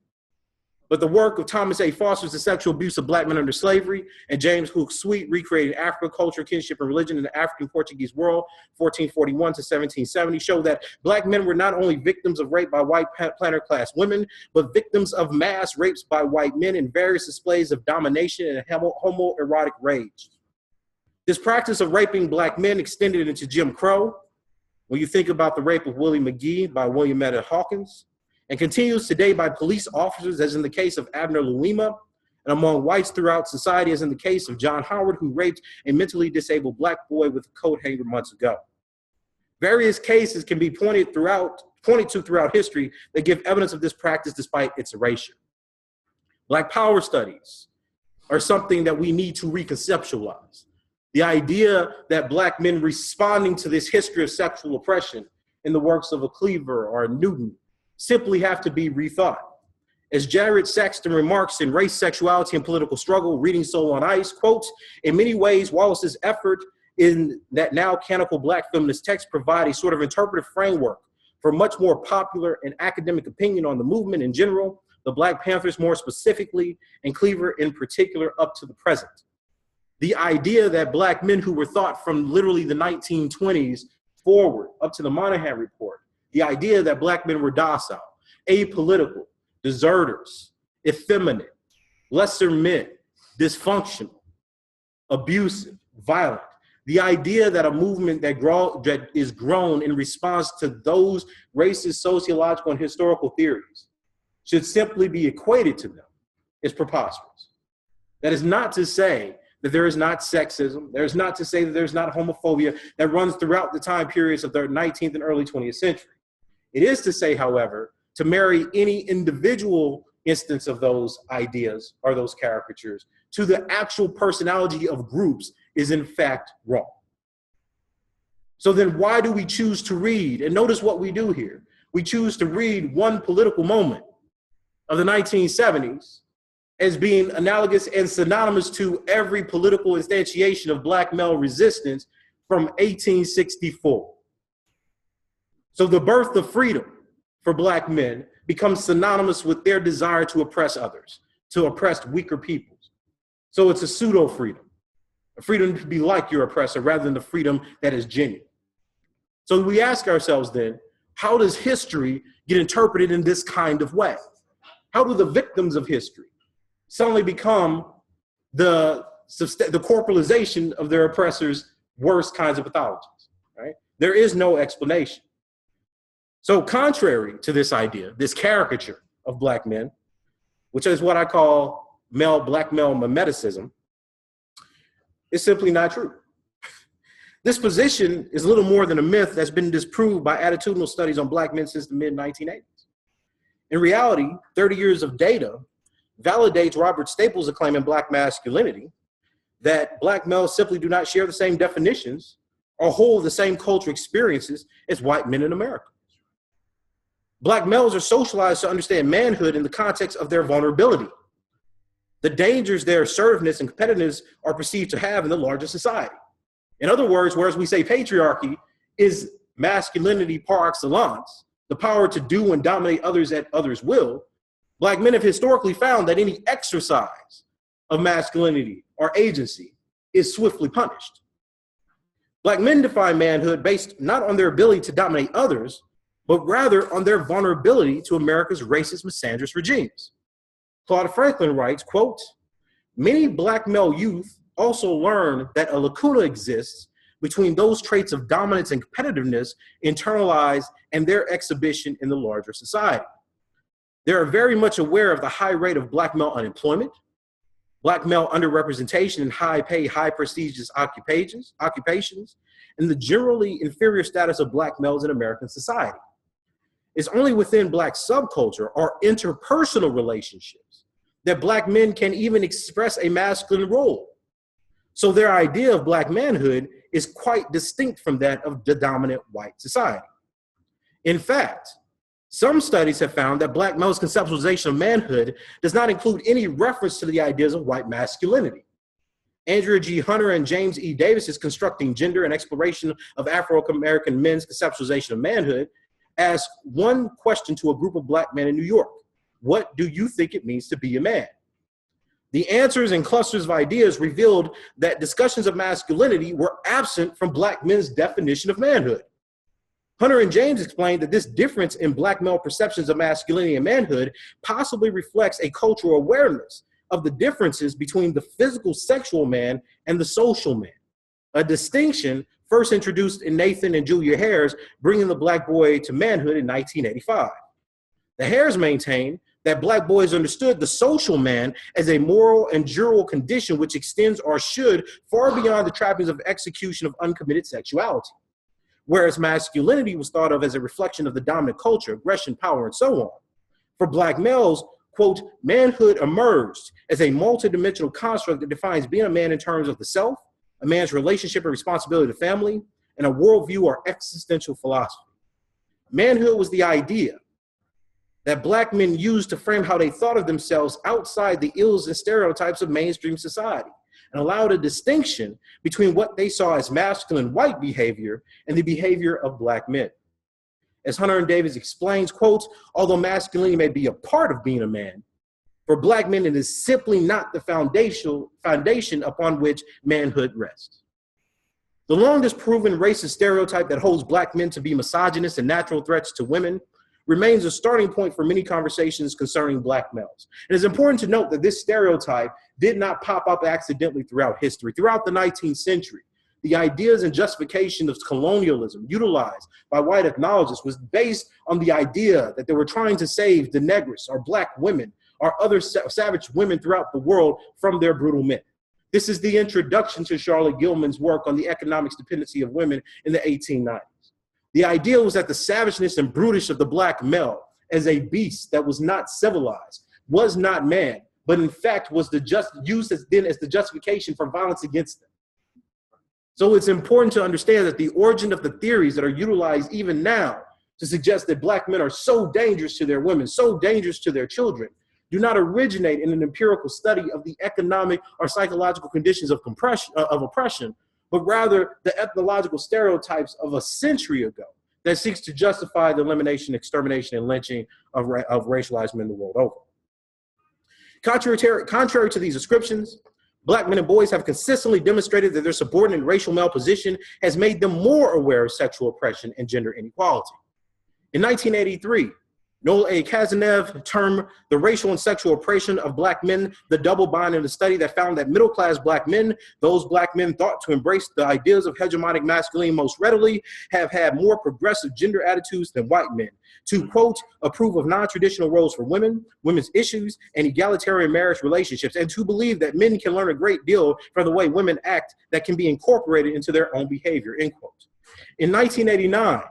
But the work of Thomas A. Foster's The Sexual Abuse of Black Men Under Slavery and James Hook's Sweet Recreating Africa, Culture, Kinship, and Religion in the African Portuguese World, 1441 to 1770, show that Black men were not only victims of rape by white planter class women, but victims of mass rapes by white men in various displays of domination and homoerotic rage. This practice of raping Black men extended into Jim Crow, when you think about the rape of Willie McGee by William Meta Hawkins, and continues today by police officers, as in the case of Abner Louima, and among whites throughout society, as in the case of John Howard, who raped a mentally disabled Black boy with a coat hanger months ago. Various cases can be pointed to throughout history that give evidence of this practice despite its erasure. Black power studies are something that we need to reconceptualize. The idea that Black men responding to this history of sexual oppression in the works of a Cleaver or a Newton simply have to be rethought. As Jared Saxton remarks in Race, Sexuality, and Political Struggle, Reading Soul on Ice, quotes, in many ways, Wallace's effort in that now canonical Black feminist text provide a sort of interpretive framework for much more popular and academic opinion on the movement in general, the Black Panthers more specifically, and Cleaver in particular up to the present. The idea that Black men who were thought from literally the 1920s forward up to the Moynihan Report, the idea that black men were docile, apolitical, deserters, effeminate, lesser men, dysfunctional, abusive, violent. The idea that a movement that is grown in response to those racist, sociological, and historical theories should simply be equated to them is preposterous. That is not to say that there is not sexism. That is not to say that there's not homophobia that runs throughout the time periods of the 19th and early 20th century. It is to say, however, to marry any individual instance of those ideas or those caricatures to the actual personality of groups is in fact wrong. So then why do we choose to read? And notice what we do here. We choose to read one political moment of the 1970s as being analogous and synonymous to every political instantiation of black male resistance from 1864. So the birth of freedom for black men becomes synonymous with their desire to oppress others, to oppress weaker peoples. So it's a pseudo-freedom, a freedom to be like your oppressor rather than the freedom that is genuine. So we ask ourselves then, how does history get interpreted in this kind of way? How do the victims of history suddenly become the corporalization of their oppressors' worst kinds of pathologies, right? There is no explanation. So contrary to this idea, this caricature of black men, which is what I call black male mimeticism, is simply not true. This position is little more than a myth that's been disproved by attitudinal studies on black men since the mid-1980s. In reality, 30 years of data validates Robert Staples' claim in Black Masculinity that black males simply do not share the same definitions or hold the same cultural experiences as white men in America. Black males are socialized to understand manhood in the context of their vulnerability, the dangers their assertiveness and competitiveness are perceived to have in the larger society. In other words, whereas we say patriarchy is masculinity par excellence, the power to do and dominate others at others' will, black men have historically found that any exercise of masculinity or agency is swiftly punished. Black men define manhood based not on their ability to dominate others, but rather on their vulnerability to America's racist, misandrous regimes. Claude Franklin writes, quote, "Many black male youth also learn that a lacuna exists between those traits of dominance and competitiveness internalized and their exhibition in the larger society. They are very much aware of the high rate of black male unemployment, black male underrepresentation in high pay, high prestigious occupations, and the generally inferior status of black males in American society. It's only within black subculture or interpersonal relationships that black men can even express a masculine role. So their idea of black manhood is quite distinct from that of the dominant white society. In fact, some studies have found that black males' conceptualization of manhood does not include any reference to the ideas of white masculinity. Andrea G. Hunter and James E. Davis's Constructing Gender and Exploration of Afro-American Men's Conceptualization of Manhood asked one question to a group of black men in New York: what do you think it means to be a man? The answers and clusters of ideas revealed that discussions of masculinity were absent from black men's definition of manhood. Hunter and James explained that this difference in black male perceptions of masculinity and manhood possibly reflects a cultural awareness of the differences between the physical sexual man and the social man, a distinction first introduced in Nathan and Julia Hare's Bringing the Black Boy to Manhood in 1985. The Hares maintain that black boys understood the social man as a moral and jural condition which extends or should far beyond the trappings of execution of uncommitted sexuality, whereas masculinity was thought of as a reflection of the dominant culture, aggression, power, and so on. For black males, quote, manhood emerged as a multidimensional construct that defines being a man in terms of the self, a man's relationship and responsibility to family, and a worldview or existential philosophy. Manhood was the idea that black men used to frame how they thought of themselves outside the ills and stereotypes of mainstream society, and allowed a distinction between what they saw as masculine white behavior and the behavior of black men. As Hunter and Davis explains, quote, although masculinity may be a part of being a man, for black men it is simply not the foundation upon which manhood rests. The longest proven racist stereotype that holds black men to be misogynist and natural threats to women remains a starting point for many conversations concerning black males. It is important to note that this stereotype did not pop up accidentally throughout history. Throughout the 19th century, the ideas and justification of colonialism utilized by white ethnologists was based on the idea that they were trying to save the Negrists or black women or other savage women throughout the world from their brutal men. This is the introduction to Charlotte Gilman's work on the economic dependency of women in the 1890s. The idea was that the savageness and brutish of the black male as a beast that was not civilized, was not man, but in fact was used as the justification for violence against them. So it's important to understand that the origin of the theories that are utilized even now to suggest that black men are so dangerous to their women, so dangerous to their children, do not originate in an empirical study of the economic or psychological conditions of oppression, but rather the ethnological stereotypes of a century ago that seeks to justify the elimination, extermination, and lynching of racialized men the world over. Contrary to these descriptions, black men and boys have consistently demonstrated that their subordinate racial male position has made them more aware of sexual oppression and gender inequality. In 1983, Noel A. Kazanev termed the racial and sexual oppression of black men the double bind in a study that found that middle-class black men, those black men thought to embrace the ideas of hegemonic masculinity most readily, have had more progressive gender attitudes than white men, to, quote, approve of non-traditional roles for women, women's issues, and egalitarian marriage relationships, and to believe that men can learn a great deal from the way women act that can be incorporated into their own behavior, end quote. In 1989,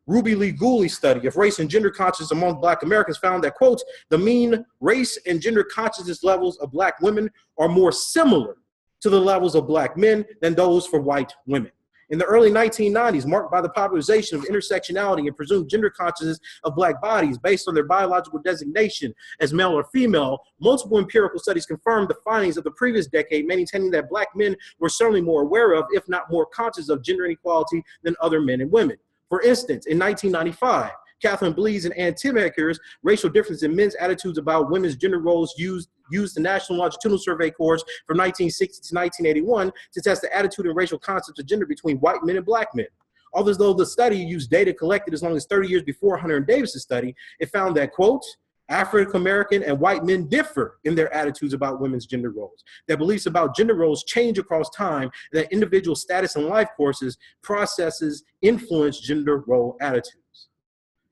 Ruby Lee Gooley's study of race and gender consciousness among black Americans found that, quote, the mean race and gender consciousness levels of black women are more similar to the levels of black men than those for white women. In the early 1990s, marked by the popularization of intersectionality and presumed gender consciousness of black bodies based on their biological designation as male or female, multiple empirical studies confirmed the findings of the previous decade, maintaining that black men were certainly more aware of, if not more conscious of, gender inequality than other men and women. For instance, in 1995, Catherine Blees and Ann Timaker's racial difference in men's attitudes about women's gender roles used the National Longitudinal Survey cohorts from 1960 to 1981 to test the attitude and racial concepts of gender between white men and black men. Although the study used data collected as long as 30 years before Hunter and Davis's study, it found that, quote, African-American and white men differ in their attitudes about women's gender roles. Their beliefs about gender roles change across time, and that individual status and life courses, processes, influence gender role attitudes.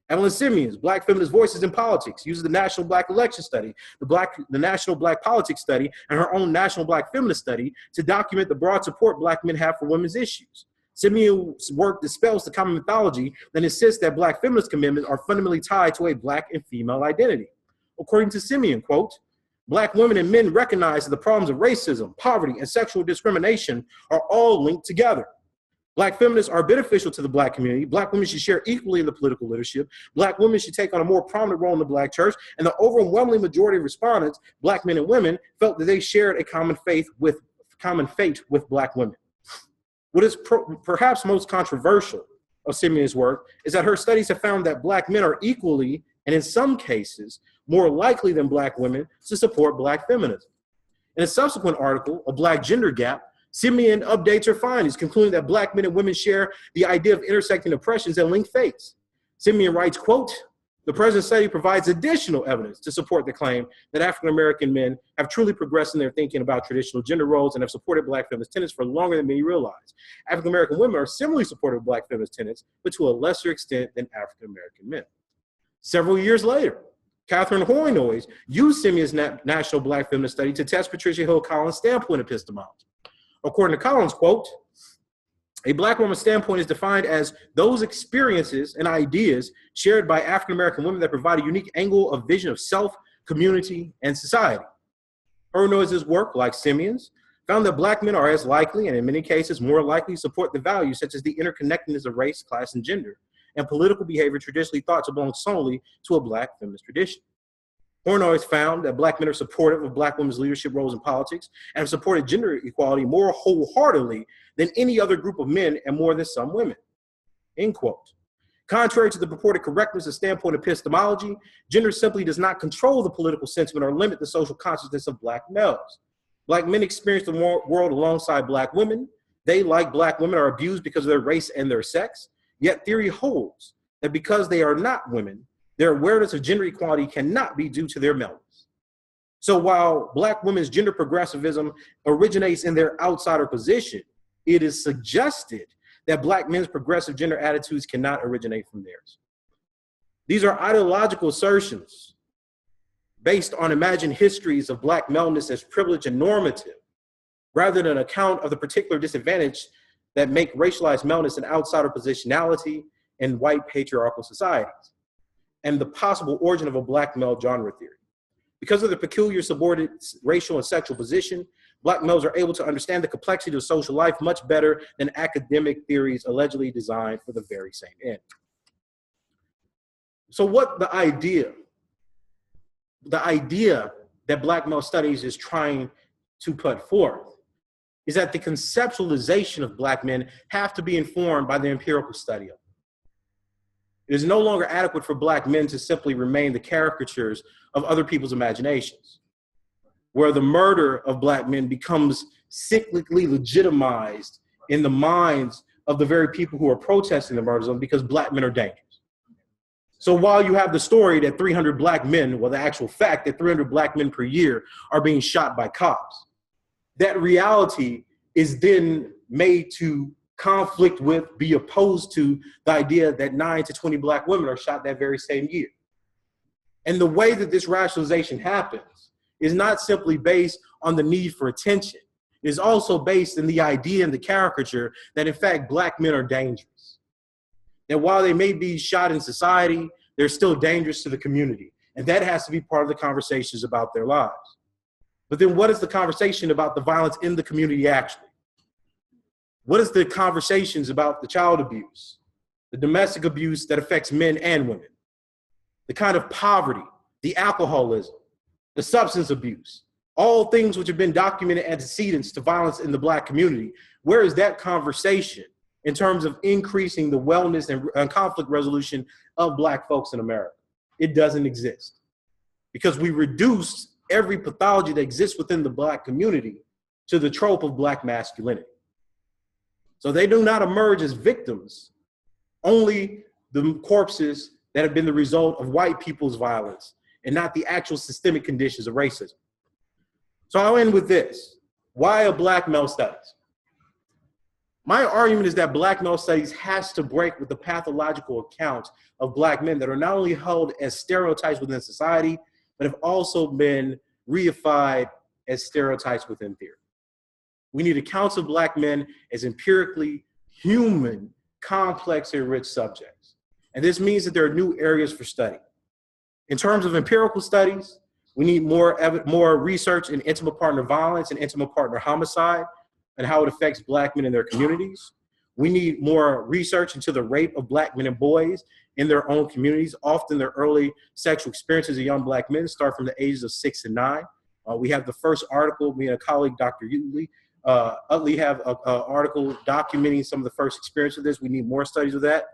Evelyn Simeon's Black Feminist Voices in Politics uses the National Black Election Study, the National Black Politics Study, and her own National Black Feminist Study to document the broad support black men have for women's issues. Simeon's work dispels the common mythology that insists that black feminist commitments are fundamentally tied to a black and female identity. According to Simeon, quote, black women and men recognize that the problems of racism, poverty, and sexual discrimination are all linked together. Black feminists are beneficial to the black community. Black women should share equally in the political leadership. Black women should take on a more prominent role in the black church. And the overwhelming majority of respondents, black men and women, felt that they shared a common fate with black women. What is perhaps most controversial of Simeon's work is that her studies have found that black men are equally, and in some cases, more likely than black women to support black feminism. In a subsequent article, A Black Gender Gap, Simeon updates her findings, concluding that black men and women share the idea of intersecting oppressions and linked fates. Simeon writes, quote, the present study provides additional evidence to support the claim that African-American men have truly progressed in their thinking about traditional gender roles and have supported black feminist tenets for longer than many realize. African-American women are similarly supportive of black feminist tenets, but to a lesser extent than African-American men. Several years later, Catherine Hoynoy used Simeon's National Black Feminist Study to test Patricia Hill Collins' standpoint epistemology. According to Collins, quote, a black woman's standpoint is defined as those experiences and ideas shared by African-American women that provide a unique angle of vision of self, community, and society. Hoynoy's work, like Simeon's, found that black men are as likely, and in many cases more likely, to support the values such as the interconnectedness of race, class, and gender, and political behavior traditionally thought to belong solely to a black feminist tradition. Hoynoy found that black men are supportive of black women's leadership roles in politics and have supported gender equality more wholeheartedly than any other group of men and more than some women, end quote. Contrary to the purported correctness of standpoint epistemology, gender simply does not control the political sentiment or limit the social consciousness of black males. Black men experience the world alongside black women. they, like black women, are abused because of their race and their sex. Yet theory holds that because they are not women, their awareness of gender equality cannot be due to their maleness. So while black women's gender progressivism originates in their outsider position, it is suggested that black men's progressive gender attitudes cannot originate from theirs. These are ideological assertions based on imagined histories of black maleness as privileged and normative, rather than an account of the particular disadvantage that make racialized maleness an outsider positionality in white patriarchal societies, and the possible origin of a black male genre theory. Because of the peculiar subordinate racial and sexual position, black males are able to understand the complexity of social life much better than academic theories allegedly designed for the very same end. So what the idea that black male studies is trying to put forth is that the conceptualization of black men have to be informed by the empirical study of them. It is no longer adequate for black men to simply remain the caricatures of other people's imaginations, where the murder of black men becomes cyclically legitimized in the minds of the very people who are protesting the murders of them because black men are dangerous. So while you have the story that 300 black men, well, the actual fact that 300 black men per year are being shot by cops, that reality is then made to conflict with, be opposed to the idea that 9 to 20 black women are shot that very same year. And the way that this rationalization happens is not simply based on the need for attention. It is also based in the idea and the caricature that in fact black men are dangerous. That while they may be shot in society, they're still dangerous to the community. And that has to be part of the conversations about their lives. But then what is the conversation about the violence in the community actually? What is the conversations about the child abuse, the domestic abuse that affects men and women, the kind of poverty, the alcoholism, the substance abuse, all things which have been documented antecedents to violence in the black community? Where is that conversation in terms of increasing the wellness and conflict resolution of black folks in America? It doesn't exist because we reduced every pathology that exists within the black community to the trope of black masculinity. So they do not emerge as victims, only the corpses that have been the result of white people's violence and not the actual systemic conditions of racism. So I'll end with this. Why a black male studies? My argument is that black male studies has to break with the pathological accounts of black men that are not only held as stereotypes within society, but have also been reified as stereotypes within theory. We need accounts of black men as empirically human, complex, and rich subjects. And this means that there are new areas for study. In terms of empirical studies, we need more research in intimate partner violence and intimate partner homicide and how it affects black men in their communities. We need more research into the rape of black men and boys in their own communities. Often their early sexual experiences of young black men start from the ages of 6 and 9. We have the first article, me and a colleague, Dr. Utley have an article documenting some of the first experience of this. We need more studies of that.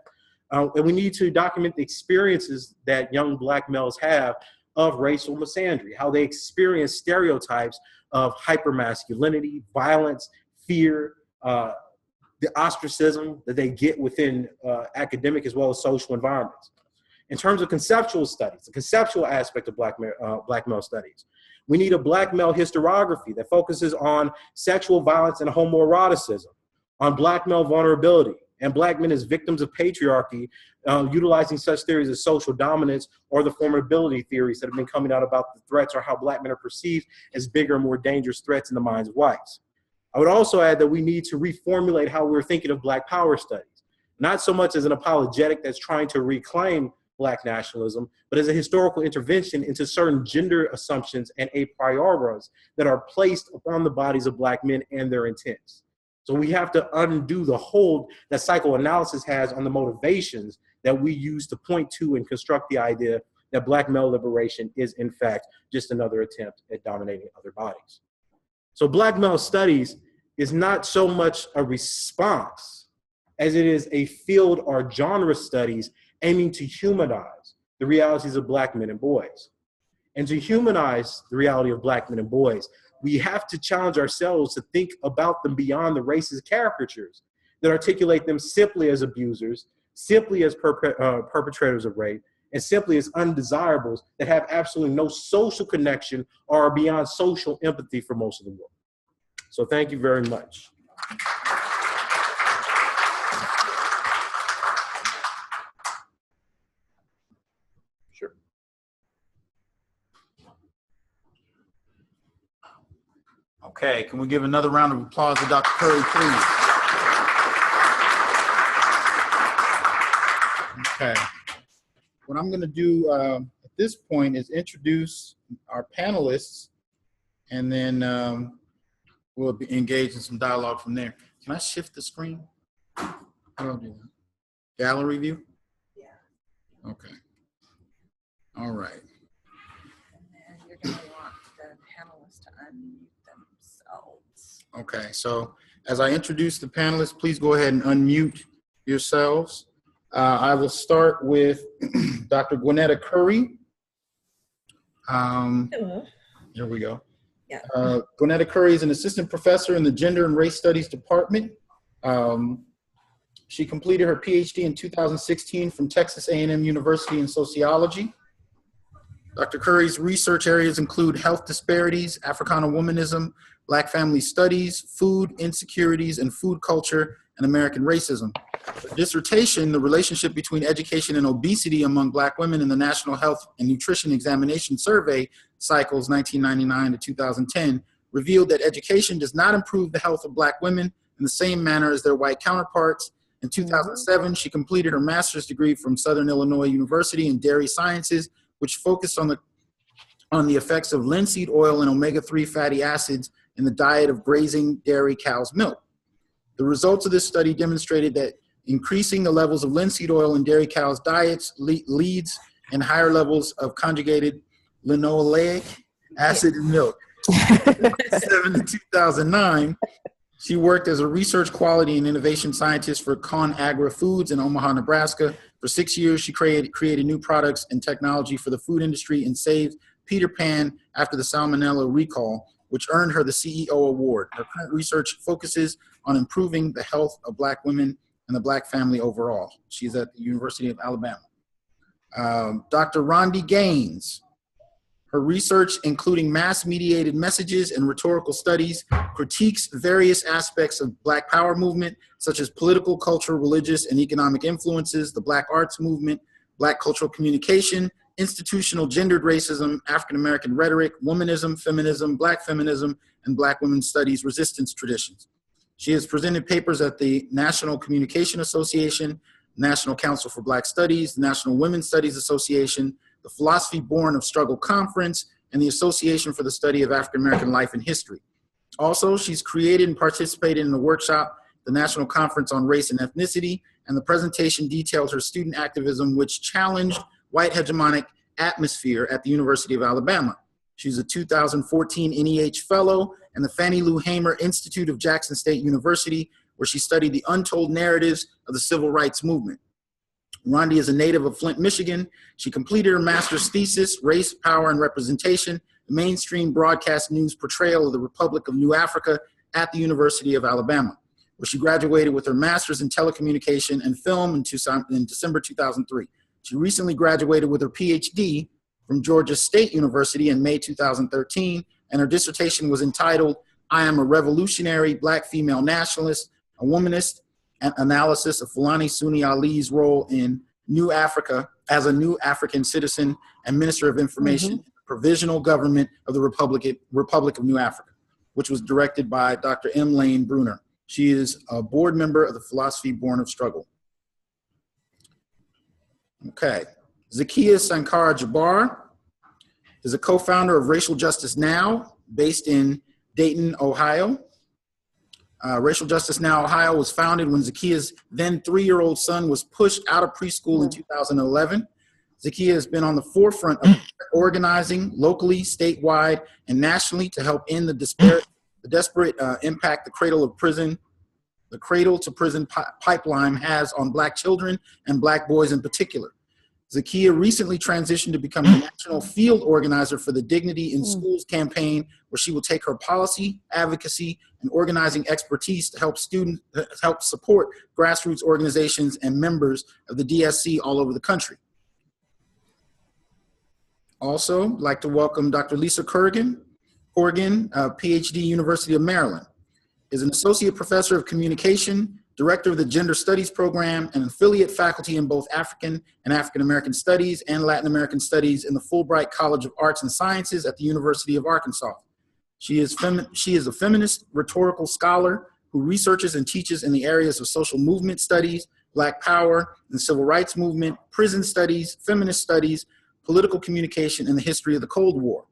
And we need to document the experiences that young black males have of racial misandry, how they experience stereotypes of hypermasculinity, violence, fear, the ostracism that they get within academic as well as social environments. In terms of conceptual studies, the conceptual aspect of black male studies, we need a black male historiography that focuses on sexual violence and homoeroticism, on black male vulnerability, and black men as victims of patriarchy, utilizing such theories as social dominance or the formidability theories that have been coming out about the threats or how black men are perceived as bigger and more dangerous threats in the minds of whites. I would also add that we need to reformulate how we're thinking of black power studies, not so much as an apologetic that's trying to reclaim black nationalism, but as a historical intervention into certain gender assumptions and a prioris that are placed upon the bodies of black men and their intents. So we have to undo the hold that psychoanalysis has on the motivations that we use to point to and construct the idea that black male liberation is in fact just another attempt at dominating other bodies. So black male studies is not so much a response as it is a field or genre studies aiming to humanize the realities of black men and boys. And to humanize the reality of black men and boys, we have to challenge ourselves to think about them beyond the racist caricatures that articulate them simply as abusers, simply as perpetrators of rape, and simply as undesirables that have absolutely no social connection or are beyond social empathy for most of the world. So thank you very much. Sure. Okay, can we give another round of applause to Dr. Curry, please? Okay. What I'm going to do at this point is introduce our panelists, and then we'll be engaged in some dialogue from there. Can I shift the screen? How do I do that? Gallery view? Yeah. Okay. All right. And then you're going to want the panelists to unmute themselves. Okay, so as I introduce the panelists, please go ahead and unmute yourselves. I will start with Dr. Gwinnetta Curry. Hello. Here we go. Yeah. Gwinnetta Curry is an assistant professor in the Gender and Race Studies Department. She completed her PhD in 2016 from Texas A&M University in sociology. Dr. Curry's research areas include health disparities, Africana womanism, Black family studies, food insecurities, and food culture, and American racism. Her dissertation, The Relationship Between Education and Obesity Among Black Women in the National Health and Nutrition Examination Survey cycles 1999 to 2010, revealed that education does not improve the health of Black women in the same manner as their white counterparts. In 2007, she completed her master's degree from Southern Illinois University in dairy sciences, which focused on the effects of linseed oil and omega-3 fatty acids in the diet of grazing dairy cows' milk. The results of this study demonstrated that increasing the levels of linseed oil in dairy cows' diets leads in higher levels of conjugated linoleic acid in milk. In 2009, she worked as a research quality and innovation scientist for ConAgra Foods in Omaha, Nebraska. For 6 years, she created new products and technology for the food industry and saved Peter Pan after the salmonella recall, which earned her the CEO award. Her current research focuses on improving the health of Black women and the Black family overall. She's at the University of Alabama. Dr. Rondi Gaines. Her research, including mass-mediated messages and rhetorical studies, critiques various aspects of Black power movement, such as political, cultural, religious, and economic influences, the Black arts movement, Black cultural communication, institutional gendered racism, African-American rhetoric, womanism, feminism, Black feminism, and Black women's studies resistance traditions. She has presented papers at the National Communication Association, National Council for Black Studies, the National Women's Studies Association, the Philosophy Born of Struggle Conference, and the Association for the Study of African American Life and History. Also, she's created and participated in the workshop, the National Conference on Race and Ethnicity, and the presentation details her student activism, which challenged white hegemonic atmosphere at the University of Alabama. She's a 2014 NEH Fellow and the Fannie Lou Hamer Institute of Jackson State University, where she studied the untold narratives of the civil rights movement. Rondi is a native of Flint, Michigan. She completed her master's thesis, Race, Power, and Representation, the mainstream broadcast news portrayal of the Republic of New Africa at the University of Alabama, where she graduated with her master's in telecommunication and film in December 2003. She recently graduated with her PhD from Georgia State University in May 2013, and her dissertation was entitled, I Am a Revolutionary Black Female Nationalist, a Womanist, an Analysis of Fulani Sunni Ali's Role in New Africa as a New African Citizen and Minister of Information in the Provisional Government of the Republic of New Africa, which was directed by Dr. M. Lane Bruner. She is a board member of the Philosophy Born of Struggle. Okay. Zakiya Sankara Jabbar is a co-founder of Racial Justice Now, based in Dayton, Ohio. Racial Justice Now Ohio was founded when Zakiya's then 3-year-old son was pushed out of preschool in 2011. Zakiya has been on the forefront of organizing locally, statewide, and nationally to help end the desperate impact the cradle to prison pipeline has on Black children and Black boys in particular. Zakia recently transitioned to become the national field organizer for the Dignity in Schools campaign, where she will take her policy, advocacy, and organizing expertise to help support grassroots organizations and members of the DSC all over the country. Also, I'd like to welcome Dr. Lisa Corrigan, PhD, University of Maryland, is an associate professor of communication, director of the Gender Studies program, and affiliate faculty in both African and African American Studies and Latin American Studies in the Fulbright College of Arts and Sciences at the University of Arkansas. She is a feminist rhetorical scholar who researches and teaches in the areas of social movement studies, Black power and civil rights movement, prison studies, feminist studies, political communication, and the history of the Cold War.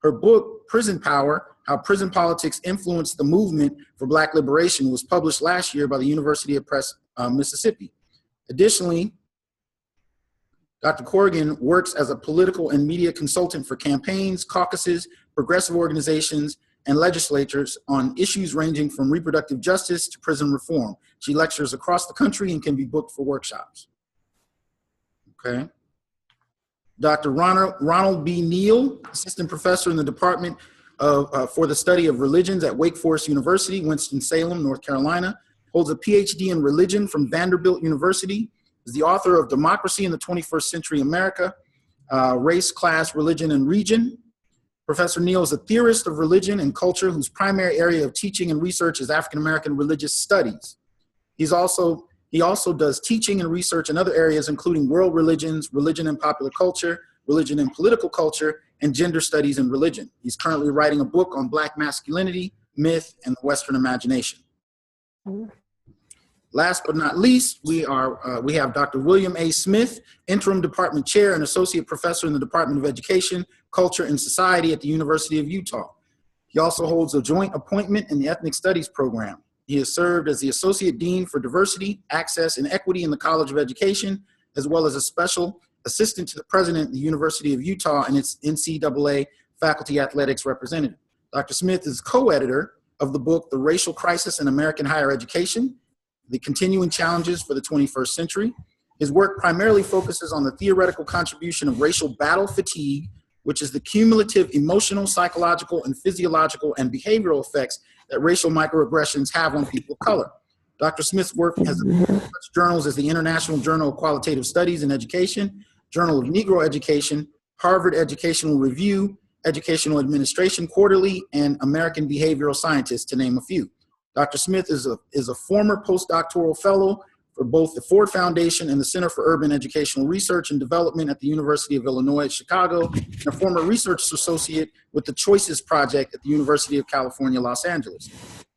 Her book, Prison Power: How Prison Politics Influenced the Movement for Black Liberation, was published last year by the University of Mississippi. Additionally, Dr. Corrigan works as a political and media consultant for campaigns, caucuses, progressive organizations, and legislatures on issues ranging from reproductive justice to prison reform. She lectures across the country and can be booked for workshops. Okay. Dr. Ronald B. Neal, assistant professor in the Department for the Study of Religions at Wake Forest University, Winston-Salem, North Carolina, holds a PhD in religion from Vanderbilt University, is the author of Democracy in the 21st Century America, Race, Class, Religion, and Region. Professor Neal is a theorist of religion and culture whose primary area of teaching and research is African American religious studies. He also does teaching and research in other areas, including world religions, religion and popular culture, religion and political culture, and gender studies and religion. He's currently writing a book on Black masculinity, myth, and the Western imagination. Last but not least, we have Dr. William A. Smith, interim department chair and associate professor in the Department of Education, Culture, and Society at the University of Utah. He also holds a joint appointment in the Ethnic Studies program. He has served as the Associate Dean for Diversity, Access, and Equity in the College of Education, as well as a special assistant to the president of the University of Utah and its NCAA faculty athletics representative. Dr. Smith is co-editor of the book, The Racial Crisis in American Higher Education: The Continuing Challenges for the 21st Century. His work primarily focuses on the theoretical contribution of racial battle fatigue, which is the cumulative emotional, psychological, and physiological and behavioral effects that racial microaggressions have on people of color. Dr. Smith's work has such journals as the International Journal of Qualitative Studies in Education, Journal of Negro Education, Harvard Educational Review, Educational Administration Quarterly, and American Behavioral Scientist, to name a few. Dr. Smith is a former postdoctoral fellow for both the Ford Foundation and the Center for Urban Educational Research and Development at the University of Illinois at Chicago, and a former research associate with the Choices Project at the University of California, Los Angeles.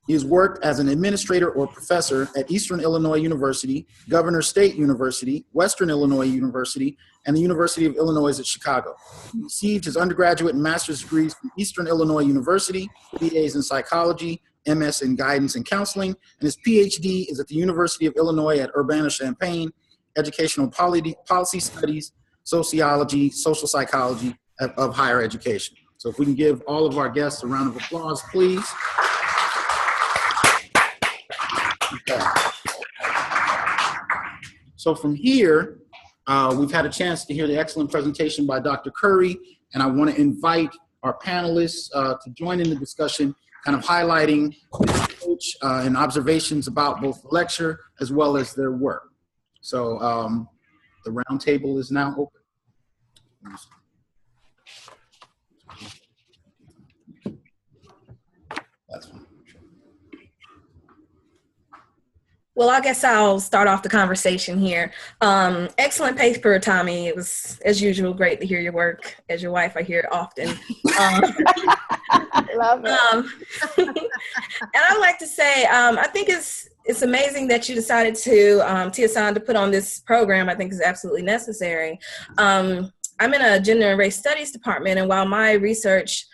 He has worked as an administrator or professor at Eastern Illinois University, Governor State University, Western Illinois University, and the University of Illinois at Chicago. He received his undergraduate and master's degrees from Eastern Illinois University, BAs in psychology, MS in guidance and counseling, and his PhD is at the University of Illinois at Urbana-Champaign, educational policy studies, sociology, social psychology of higher education. So if we can give all of our guests a round of applause, please. Okay. So from here, we've had a chance to hear the excellent presentation by Dr. Curry, and I want to invite our panelists to join in the discussion, kind of highlighting the approach and observations about both the lecture as well as their work. So the round table is now open. That's fine. Well, I guess I'll start off the conversation here. Excellent paper, Tommy. It was, as usual, great to hear your work. As your wife, I hear it often. Love it. And I'd like to say, I think it's amazing that you decided to, Tia San, to put on this program. I think is absolutely necessary. I'm in a gender and race studies department, and while my research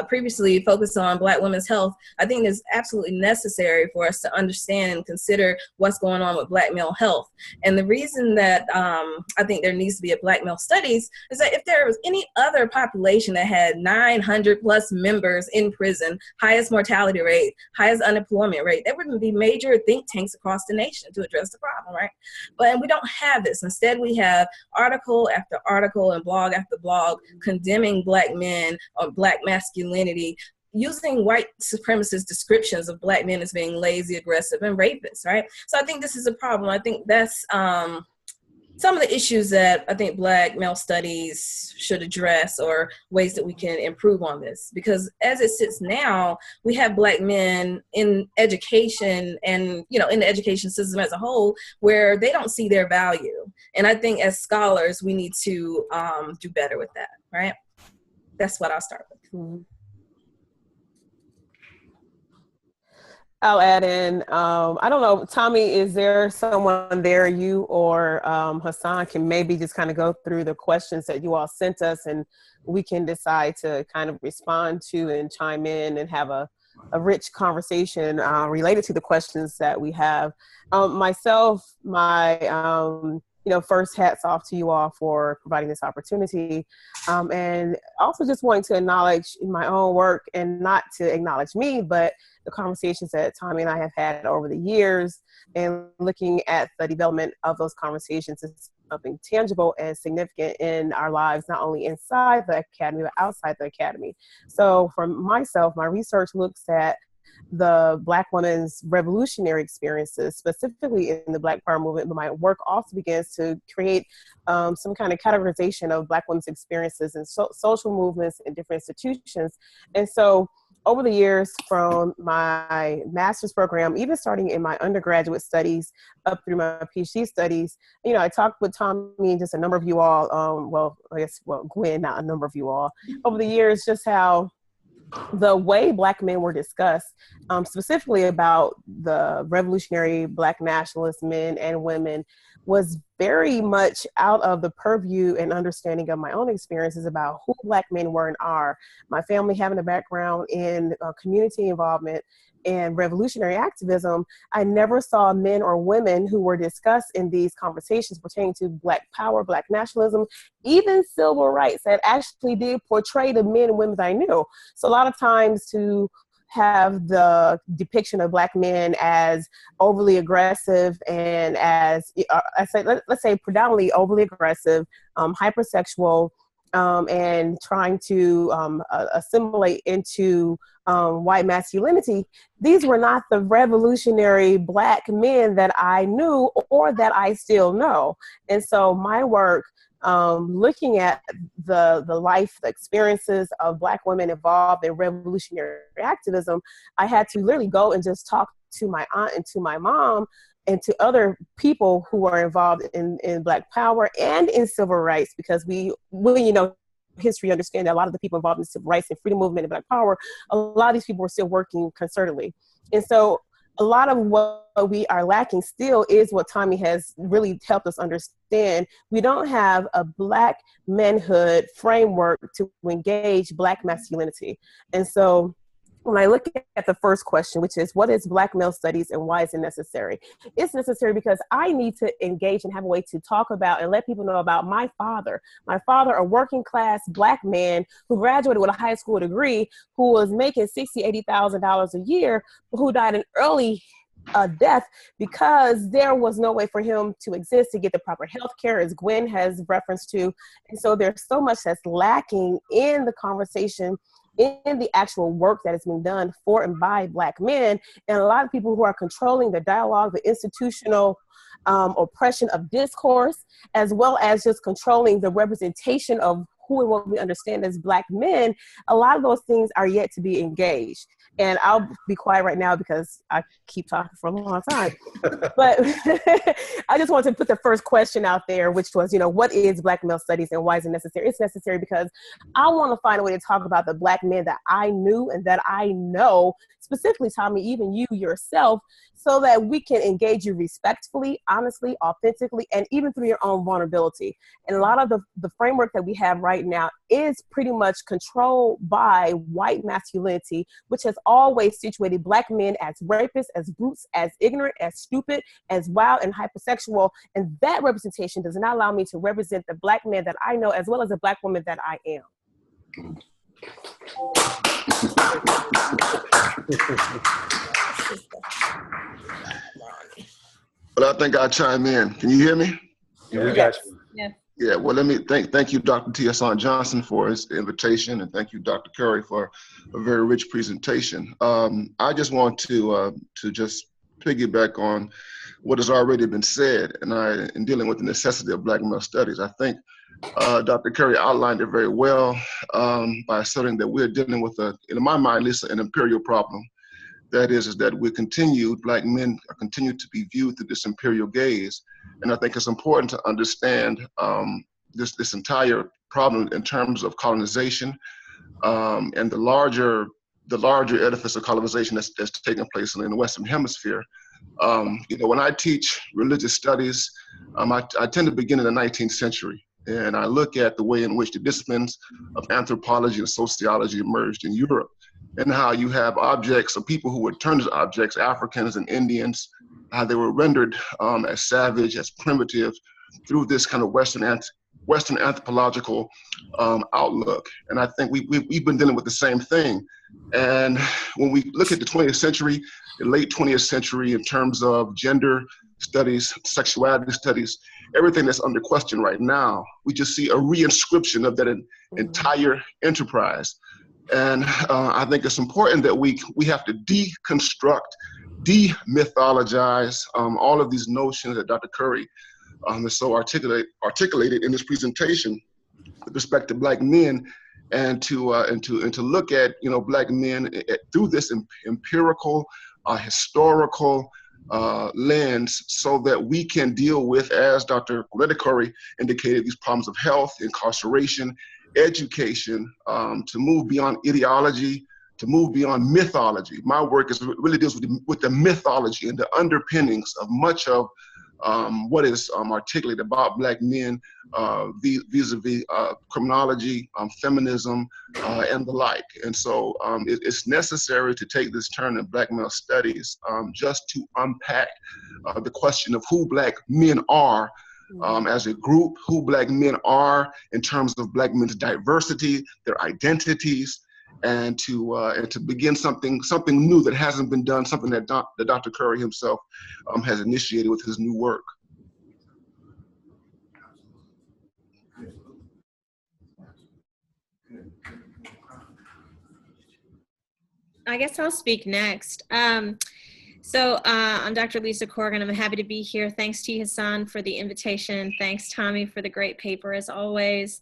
previously focused on Black women's health, I think it's absolutely necessary for us to understand and consider what's going on with Black male health. And the reason that I think there needs to be a Black male studies is that if there was any other population that had 900 plus members in prison, highest mortality rate, highest unemployment rate, there wouldn't be major think tanks across the nation to address the problem, right? But we don't have this. Instead, we have article after article and blog after blog condemning Black men or Black masculinity, using white supremacist descriptions of Black men as being lazy, aggressive, and rapists, right? So I think this is a problem. I think that's some of the issues that I think Black male studies should address, or ways that we can improve on this. Because as it sits now, we have Black men in education and, in the education system as a whole, where they don't see their value. And I think as scholars, we need to do better with that, right? That's what I'll start with. Mm-hmm. I'll add in, I don't know, Tommy, is there someone there, you or Hassan, can maybe just kind of go through the questions that you all sent us, and we can decide to kind of respond to and chime in and have a rich conversation related to the questions that we have. Myself, first hats off to you all for providing this opportunity. And also just wanting to acknowledge my own work, and not to acknowledge me, but the conversations that Tommy and I have had over the years, and looking at the development of those conversations is something tangible and significant in our lives, not only inside the academy, but outside the academy. So for myself, my research looks at the Black women's revolutionary experiences, specifically in the Black Power movement, but my work also begins to create some kind of categorization of Black women's experiences in social movements in different institutions. And so over the years, from my master's program, even starting in my undergraduate studies up through my PhD studies, I talked with Tommy and just a number of you all, Gwen, not a number of you all, over the years, just how the way Black men were discussed, specifically about the revolutionary Black nationalist men and women, was very much out of the purview and understanding of my own experiences about who Black men were and are. My family having a background in community involvement and revolutionary activism, I never saw men or women who were discussed in these conversations pertaining to Black power, Black nationalism, even civil rights, that actually did portray the men and women I knew. So a lot of times to have the depiction of Black men as overly aggressive and as, let's say predominantly overly aggressive, hypersexual, and trying to assimilate into white masculinity. These were not the revolutionary Black men that I knew or that I still know. And so my work, looking at the life, the experiences of Black women involved in revolutionary activism, I had to literally go and just talk to my aunt and to my mom and to other people who are involved in Black power and in civil rights, because we history, understand that a lot of the people involved in the civil rights and freedom movement and Black power, a lot of these people were still working concertedly. And so a lot of what we are lacking still is what Tommy has really helped us understand. We don't have a Black manhood framework to engage Black masculinity. And so when I look at the first question, which is, what is Black male studies and why is it necessary? It's necessary because I need to engage and have a way to talk about and let people know about my father. My father, a working class Black man who graduated with a high school degree, who was making $60,000, $80,000 a year, who died an early death because there was no way for him to exist, to get the proper health care, as Gwen has referenced to. And so there's so much that's lacking in the conversation, in the actual work that is being done for and by Black men, and a lot of people who are controlling the dialogue, the institutional oppression of discourse, as well as just controlling the representation of who and what we understand as Black men. A lot of those things are yet to be engaged. And I'll be quiet right now because I keep talking for a long time. But I just wanted to put the first question out there, which was, what is Black male studies and why is it necessary? It's necessary because I want to find a way to talk about the Black men that I knew and that I know specifically, Tommy, even you yourself, so that we can engage you respectfully, honestly, authentically, and even through your own vulnerability. And a lot of the framework that we have right now is pretty much controlled by white masculinity, which has always situated Black men as rapists, as brutes, as ignorant, as stupid, as wild and hypersexual. And that representation does not allow me to represent the Black man that I know, as well as the Black woman that I am. Well, I think I'll chime in. Can you hear me? Yeah, we got you. Yeah, well, let me thank you, Dr. T. Hassan Johnson, for his invitation, and thank you, Dr. Curry, for a very rich presentation. I just want to just piggyback on what has already been said, and in dealing with the necessity of Black male studies. I think Dr. Curry outlined it very well by asserting that we're dealing with, in my mind, at least an imperial problem. That is that Black men continue to be viewed through this imperial gaze. And I think it's important to understand this entire problem in terms of colonization and the larger edifice of colonization that's taking place in the Western Hemisphere. When I teach religious studies, I tend to begin in the 19th century. And I look at the way in which the disciplines of anthropology and sociology emerged in Europe, and how you have objects or people who were turned as objects, Africans and Indians, how they were rendered as savage, as primitive, through this kind of Western anthropological outlook. And I think we've been dealing with the same thing. And when we look at the 20th century, the late 20th century, in terms of gender studies, sexuality studies, everything that's under question right now, we just see a reinscription of that entire enterprise. And I think it's important that we have to deconstruct, demythologize all of these notions that Dr. Curry has so articulated in this presentation with respect to Black men, and to look at Black men through this empirical, historical lens, so that we can deal with, as Dr. Coretta Curry indicated, these problems of health, incarceration, education, to move beyond ideology, to move beyond mythology. My work really deals with the mythology and the underpinnings of much of what is articulated about Black men vis-a-vis criminology, feminism, and the like. And so it's necessary to take this turn in Black male studies just to unpack the question of who Black men are as a group, who Black men are in terms of Black men's diversity, their identities, and to begin something new that hasn't been done, something that Dr. Curry himself has initiated with his new work. I guess I'll speak next. I'm Dr. Lisa Corrigan. I'm happy to be here. Thanks T. Hassan for the invitation. Thanks Tommy for the great paper as always.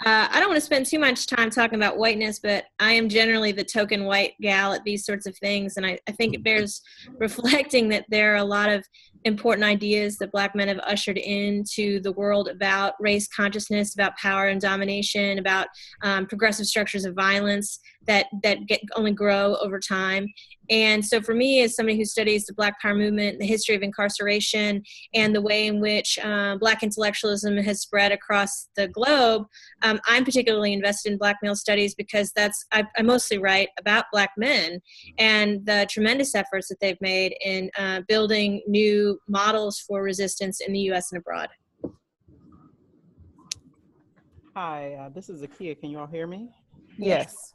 I don't want to spend too much time talking about whiteness, but I am generally the token white gal at these sorts of things. And I think it bears reflecting that there are a lot of important ideas that Black men have ushered into the world about race consciousness, about power and domination, about progressive structures of violence that only grow over time. And so for me, as somebody who studies the Black Power movement, the history of incarceration, and the way in which Black intellectualism has spread across the globe, I'm particularly invested in Black male studies because I mostly write about Black men and the tremendous efforts that they've made in building new models for resistance in the U.S. and abroad. Hi, this is Akia. Can you all hear me? Yes.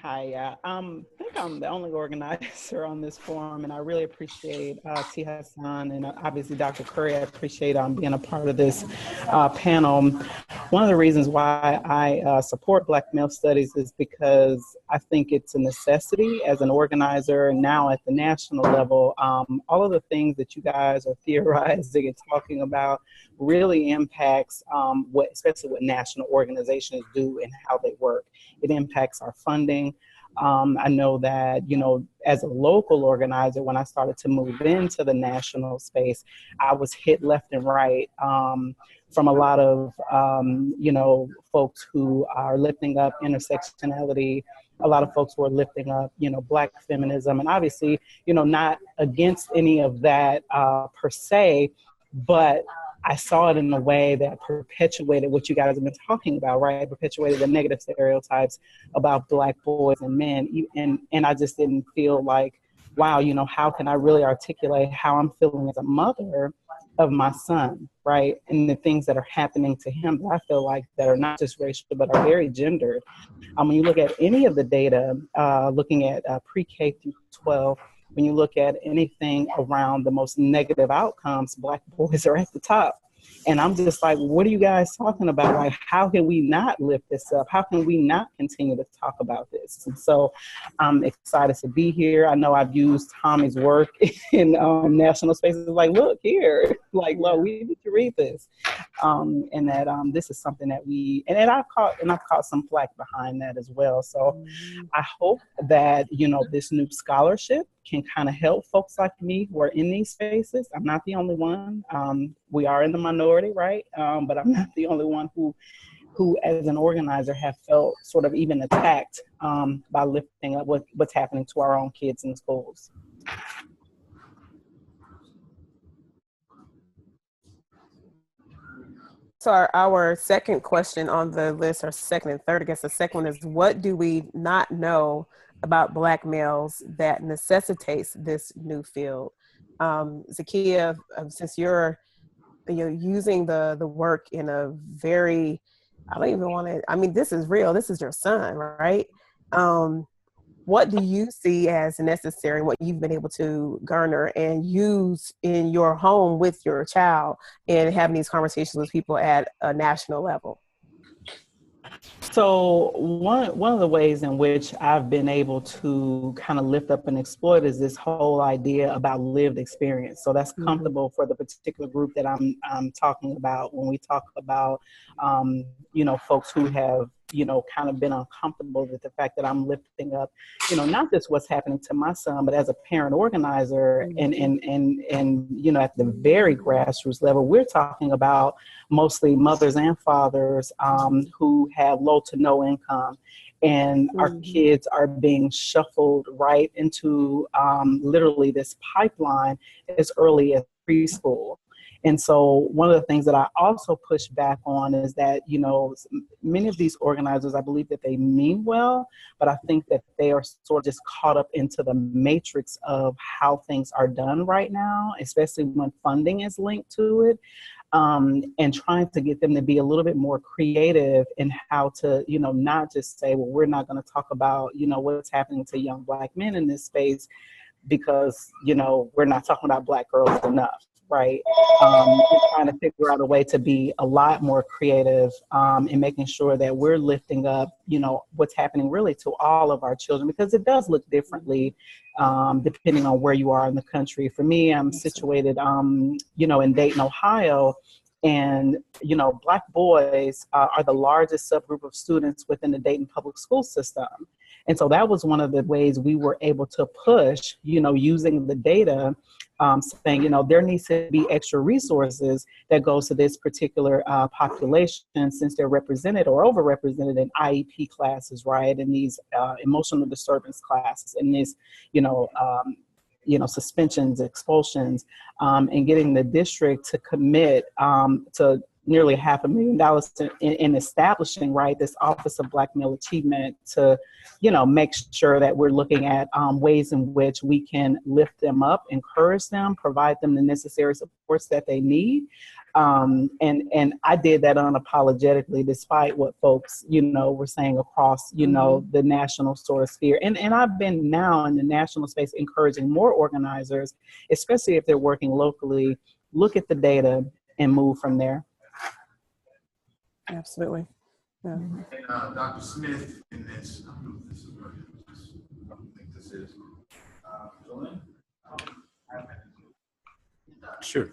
Hi, I think I'm the only organizer on this forum, and I really appreciate T. Hassan and obviously Dr. Curry. I appreciate being a part of this panel. One of the reasons why I support Black male studies is because I think it's a necessity as an organizer, and now at the national level, all of the things that you guys are theorizing and talking about really impacts especially what national organizations do and how they work. It impacts our funding. I know that, as a local organizer, when I started to move into the national space, I was hit left and right from a lot of, folks who are lifting up intersectionality a lot of folks who are lifting up, Black feminism, and obviously, not against any of that per se, but I saw it in a way that perpetuated what you guys have been talking about, right? Perpetuated the negative stereotypes about Black boys and men. And I just didn't feel like, wow, how can I really articulate how I'm feeling as a mother of my son, right? And the things that are happening to him that I feel like that are not just racial, but are very gendered. When you look at any of the data, looking at pre-K through 12, when you look at anything around the most negative outcomes, Black boys are at the top. And I'm just like, what are you guys talking about? Like, how can we not lift this up? How can we not continue to talk about this? And so I'm excited to be here. I know I've used Tommy's work in national spaces. Like, look here, like, look, we need to read this. And that this is something that I've caught some flack behind that as well. So I hope that, this new scholarship can kind of help folks like me who are in these spaces. I'm not the only one. We are in the minority, right? But I'm not the only one who as an organizer have felt sort of even attacked by lifting up what's happening to our own kids in schools. So our second question on the list, or second and third, I guess the second one is, what do we not know about Black males that necessitates this new field? Zakia, since you're using the work in a very, I don't even want to, I mean, this is real, this is your son, right? What do you see as necessary, what you've been able to garner and use in your home with your child and having these conversations with people at a national level? So one of the ways in which I've been able to kind of lift up and exploit is this whole idea about lived experience. So that's comfortable for the particular group that I'm talking about when we talk about, folks who have, kind of been uncomfortable with the fact that I'm lifting up, not just what's happening to my son, but as a parent organizer and at the very grassroots level, we're talking about mostly mothers and fathers who have low to no income. And our kids are being shuffled right into literally this pipeline as early as preschool. And so one of the things that I also push back on is that, many of these organizers, I believe that they mean well, but I think that they are sort of just caught up into the matrix of how things are done right now, especially when funding is linked to it. And trying to get them to be a little bit more creative in how to, not just say, well, we're not going to talk about, what's happening to young Black men in this space because, we're not talking about Black girls enough. Right. We're trying to figure out a way to be a lot more creative in making sure that we're lifting up, what's happening really to all of our children, because it does look differently depending on where you are in the country. For me, I'm situated, in Dayton, Ohio. And, Black boys are the largest subgroup of students within the Dayton public school system. And so that was one of the ways we were able to push, using the data, saying, there needs to be extra resources that goes to this particular population since they're represented or overrepresented in IEP classes, right? And these emotional disturbance classes and these, suspensions, expulsions, and getting the district to commit to nearly $500,000 in establishing, right, this Office of Black Male Achievement to, make sure that we're looking at ways in which we can lift them up, encourage them, provide them the necessary supports that they need. And I did that unapologetically, despite what folks, were saying across, the national sort of sphere. And I've been now in the national space encouraging more organizers, especially if they're working locally, look at the data and move from there. Absolutely. Yeah. And Dr. Smith in this, I don't know if this is working. I don't think this is. Jolene? Sure.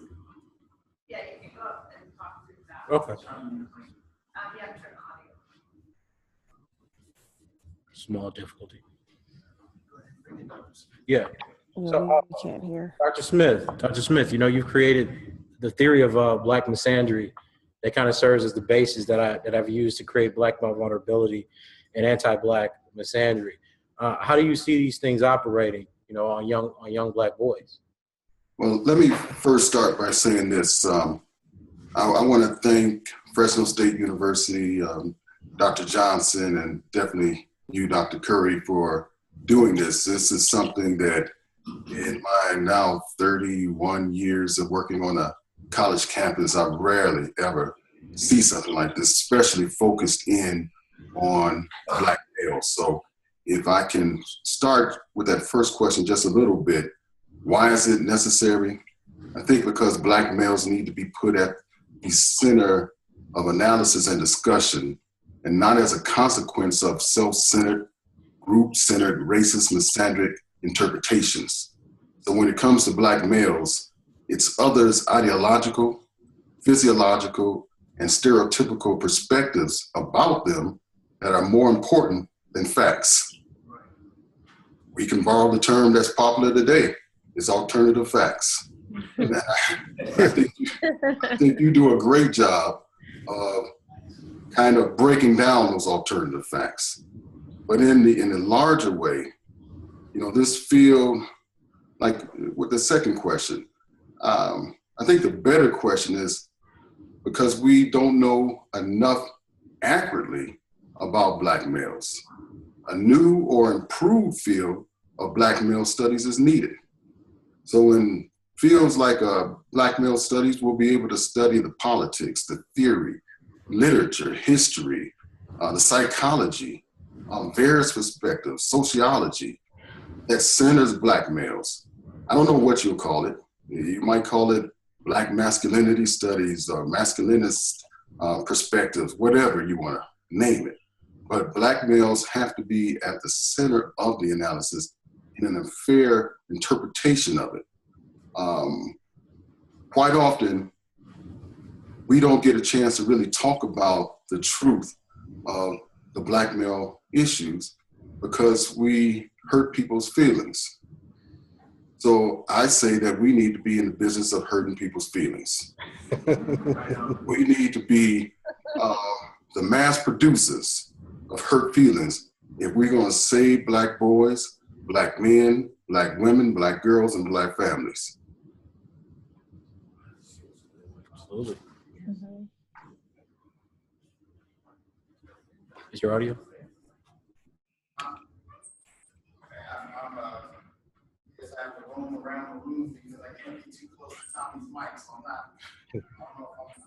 Yeah, you can go up and talk through that. Okay. Yeah, turn audio. Small difficulty. Yeah. So, we can't hear. Dr. Smith, you've created the theory of Black misandry that kind of serves as the basis that I've used to create Black male vulnerability. and anti-black misandry. How do you see these things operating, on young Black boys? Well, let me first start by saying this. I want to thank Fresno State University, Dr. Johnson, and definitely you, Dr. Curry, for doing this. This is something that in my now 31 years of working on a college campus, I rarely ever see something like this, especially focused in on Black males. So if I can start with that first question just a little bit, why is it necessary? I think because Black males need to be put at the center of analysis and discussion, and not as a consequence of self-centered, group-centered, racist, misandric interpretations. So when it comes to Black males, it's others' ideological, physiological, and stereotypical perspectives about them that are more important than facts. We can borrow the term that's popular today. It's alternative facts. I think you do a great job of kind of breaking down those alternative facts. But in the larger way, this field, like with the second question, I think the better question is, because we don't know enough accurately about Black males, a new or improved field of Black male studies is needed. So in fields like Black male studies, we'll be able to study the politics, the theory, literature, history, the psychology, various perspectives, sociology that centers Black males. I don't know what you'll call it. You might call it Black masculinity studies or masculinist perspectives, whatever you want to name it. But Black males have to be at the center of the analysis in a fair interpretation of it. Quite often, we don't get a chance to really talk about the truth of the Black male issues because we hurt people's feelings. So I say that we need to be in the business of hurting people's feelings. We need to be the mass producers of hurt feelings if we're going to save Black boys, Black men, Black women, Black girls, and Black families. Absolutely. Is your audio? I have to roam around the room because I can't get too close to Tommy's mic, so I'm not. I don't know if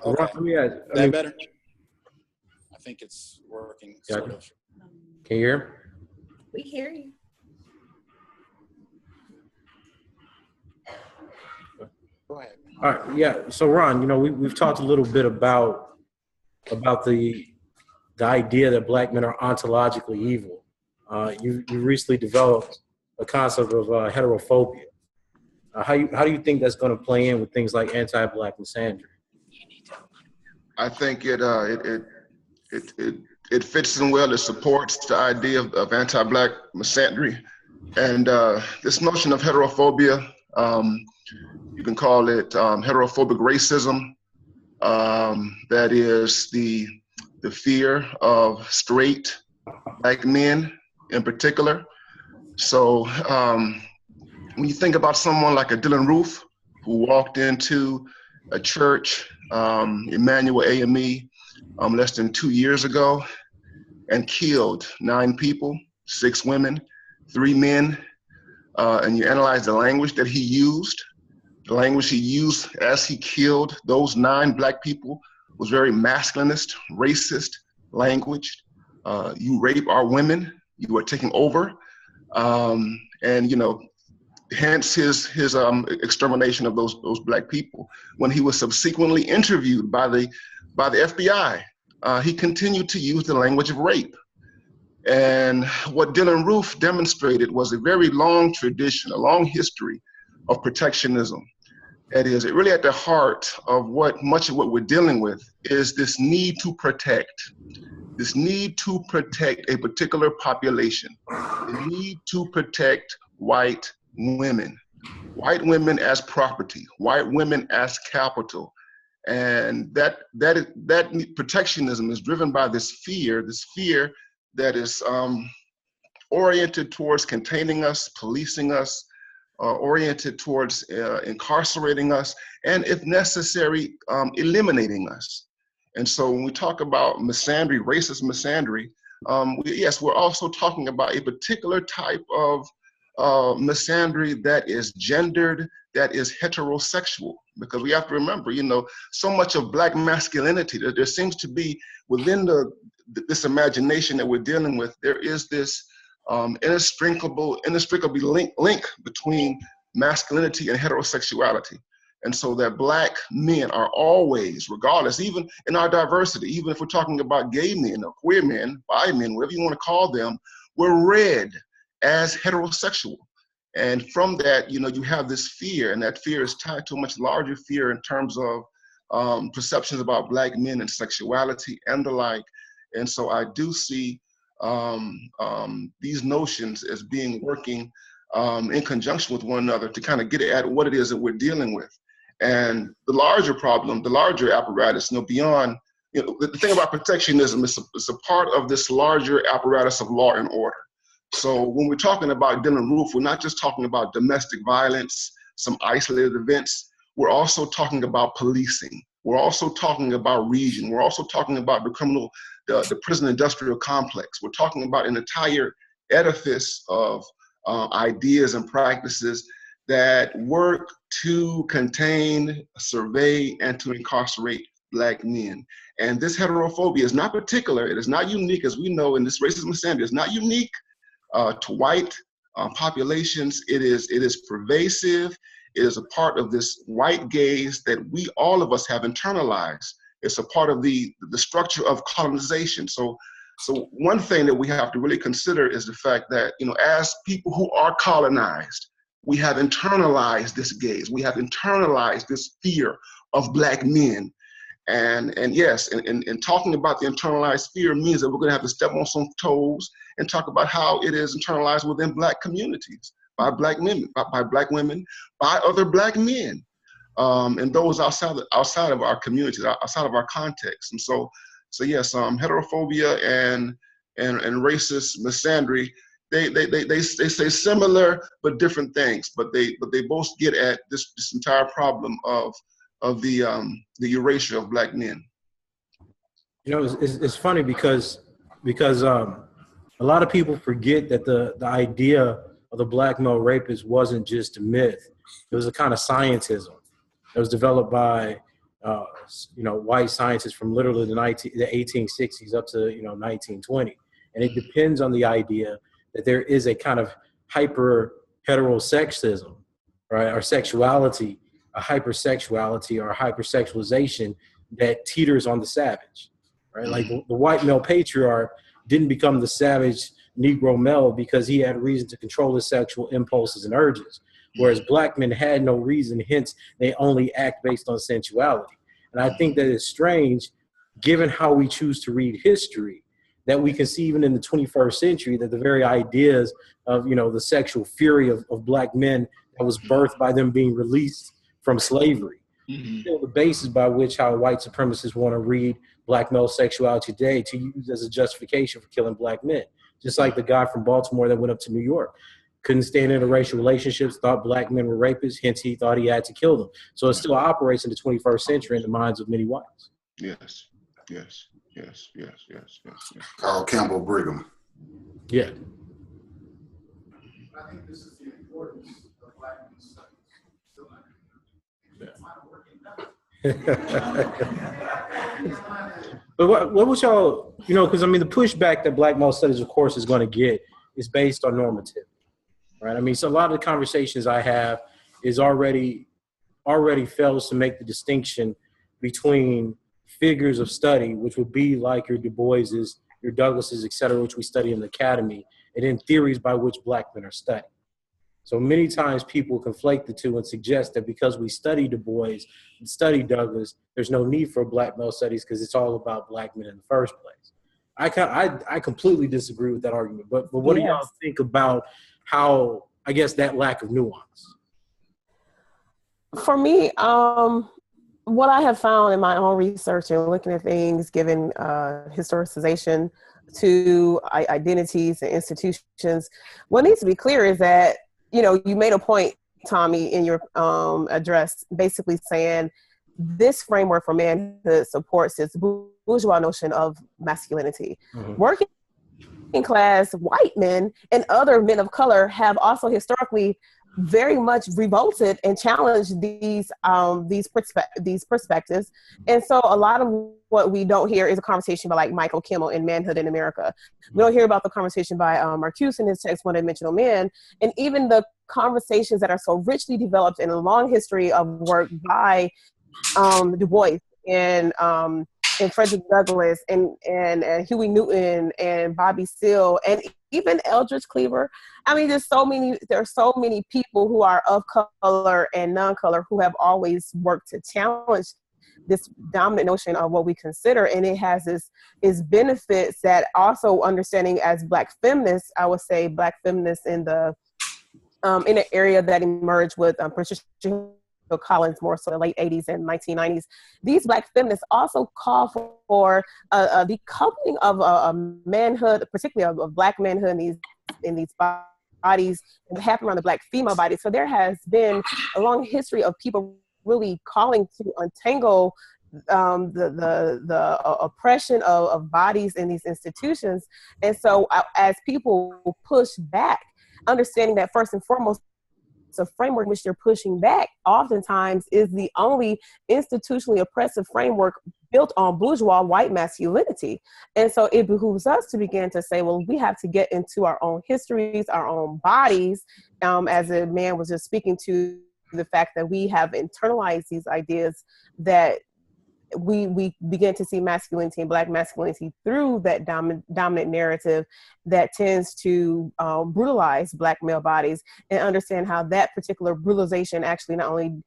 I'm Ron, let me ask. Is that better? I think it's working. Yeah. Sort of. Can you hear? We hear you. Go ahead. All right. Yeah. So Ron, we've talked a little bit about the idea that Black men are ontologically evil. You recently developed a concept of heterophobia. How do you think that's going to play in with things like anti-Black misandry? I think it fits in well. It supports the idea of anti-Black misandry, and this notion of heterophobia. You can call it heterophobic racism. That is the fear of straight Black men in particular. So when you think about someone like a Dylann Roof, who walked into a church, Emmanuel AME, less than 2 years ago, and killed 9 people, 6 women, 3 men, and you analyze the language that he used, the language he used as he killed those 9 Black people was very masculinist, racist language. You rape our women, you are taking over. And hence his extermination of those Black people. When he was subsequently interviewed by the FBI, he continued to use the language of rape. And what Dylann Roof demonstrated was a very long tradition, a long history of protectionism. That is, it really at the heart of much of what we're dealing with is this need to protect a particular population, the need to protect white women as property, white women as capital. And that protectionism is driven by this fear that is oriented towards containing us, policing us, oriented towards incarcerating us, and if necessary, eliminating us. And so when we talk about misandry, racist misandry, yes, we're also talking about a particular type of misandry that is gendered, that is heterosexual. Because we have to remember, so much of Black masculinity, there seems to be within this imagination that we're dealing with, there is this inextricably link between masculinity and heterosexuality. And so that Black men are always, regardless, even in our diversity, even if we're talking about gay men or queer men, bi men, whatever you want to call them, we're read as heterosexual. And from that, you have this fear, and that fear is tied to a much larger fear in terms of perceptions about Black men and sexuality and the like. And so I do see these notions as being working in conjunction with one another to kind of get at what it is that we're dealing with. And the larger problem, the larger apparatus, beyond, the thing about protectionism is it's a part of this larger apparatus of law and order. So when we're talking about Dylann Roof, we're not just talking about domestic violence, some isolated events. We're also talking about policing. We're also talking about region. We're also talking about the prison industrial complex. We're talking about an entire edifice of ideas and practices that work to contain, survey, and to incarcerate Black men. And this heterophobia is not particular. It is not unique, as we know in this racism standard. It's not unique to white populations. It is pervasive. It is a part of this white gaze that all of us have internalized. It's a part of the structure of colonization. So one thing that we have to really consider is the fact that, as people who are colonized, we have internalized this gaze. We have internalized this fear of Black men. And yes, and talking about the internalized fear means that we're going to have to step on some toes and talk about how it is internalized within Black communities, by Black women, by other Black men, and those outside of our communities, outside of our context. And so yes, heterophobia and racist misandry, they say similar but different things, but they both get at this entire problem of the erasure of Black men. It's funny because a lot of people forget that the idea of the Black male rapist wasn't just a myth. It was a kind of scientism that was developed by white scientists from literally the 1860s up to 1920, and it depends on the idea that there is a kind of hyper heterosexism, right, or sexuality, a hypersexuality or hypersexualization that teeters on the savage, right? Like the white male patriarch didn't become the savage Negro male because he had reason to control his sexual impulses and urges, whereas Black men had no reason, hence they only act based on sensuality. And I think that it's strange, given how we choose to read history, that we can see even in the 21st century that the very ideas of, the sexual fury of Black men that was birthed by them being released from slavery, still the basis by which how white supremacists want to read Black male sexuality today to use as a justification for killing Black men. Just like the guy from Baltimore that went up to New York, couldn't stand interracial relationships, thought Black men were rapists, hence he thought he had to kill them. So it still operates in the 21st century in the minds of many whites. Yes. Carl Campbell Brigham. Yeah. I think this is the importance of Black men's studies. But what was y'all, because the pushback that Black male studies, of course, is going to get is based on normativity, right? So a lot of the conversations I have is already fails to make the distinction between figures of study, which would be like your Du Bois's, your Douglas's, et cetera, which we study in the academy, and then theories by which Black men are studied. So many times people conflate the two and suggest that because we study Du Bois and study Douglas, there's no need for Black male studies because it's all about Black men in the first place. I completely disagree with that argument. But what do y'all think about how, I guess, that lack of nuance? For me, what I have found in my own research and looking at things, given historicization to identities and institutions, what needs to be clear is that, you know, you made a point, Tommy, in your address, basically saying this framework for manhood supports this bourgeois notion of masculinity. Mm-hmm. Working class white men and other men of color have also historically very much revolted and challenged these perspectives. And so a lot of what we don't hear is a conversation by like Michael Kimmel in Manhood in America. We don't hear about the conversation by Marcuse in his text, One-Dimensional Man, and even the conversations that are so richly developed in a long history of work by Du Bois and Frederick Douglass and Huey Newton and Bobby Seale and even Eldridge Cleaver. I mean, there are so many people who are of color and non-color who have always worked to challenge this dominant notion of what we consider, and it has its benefits that also understanding as Black feminists, I would say Black feminists in an area that emerged with Patricia Collins more so the late 80s and 1990s. These Black feminists also call for the decoupling of manhood, particularly of Black manhood in these bodies, and happen around the Black female body. So there has been a long history of people really calling to untangle the oppression of bodies in these institutions. And so as people push back, understanding that first and foremost, the framework which they're pushing back oftentimes is the only institutionally oppressive framework built on bourgeois white masculinity. And so it behooves us to begin to say, well, we have to get into our own histories, our own bodies, as a man was just speaking to the fact that we have internalized these ideas that we begin to see masculinity and Black masculinity through that dominant narrative that tends to brutalize Black male bodies, and understand how that particular brutalization actually not only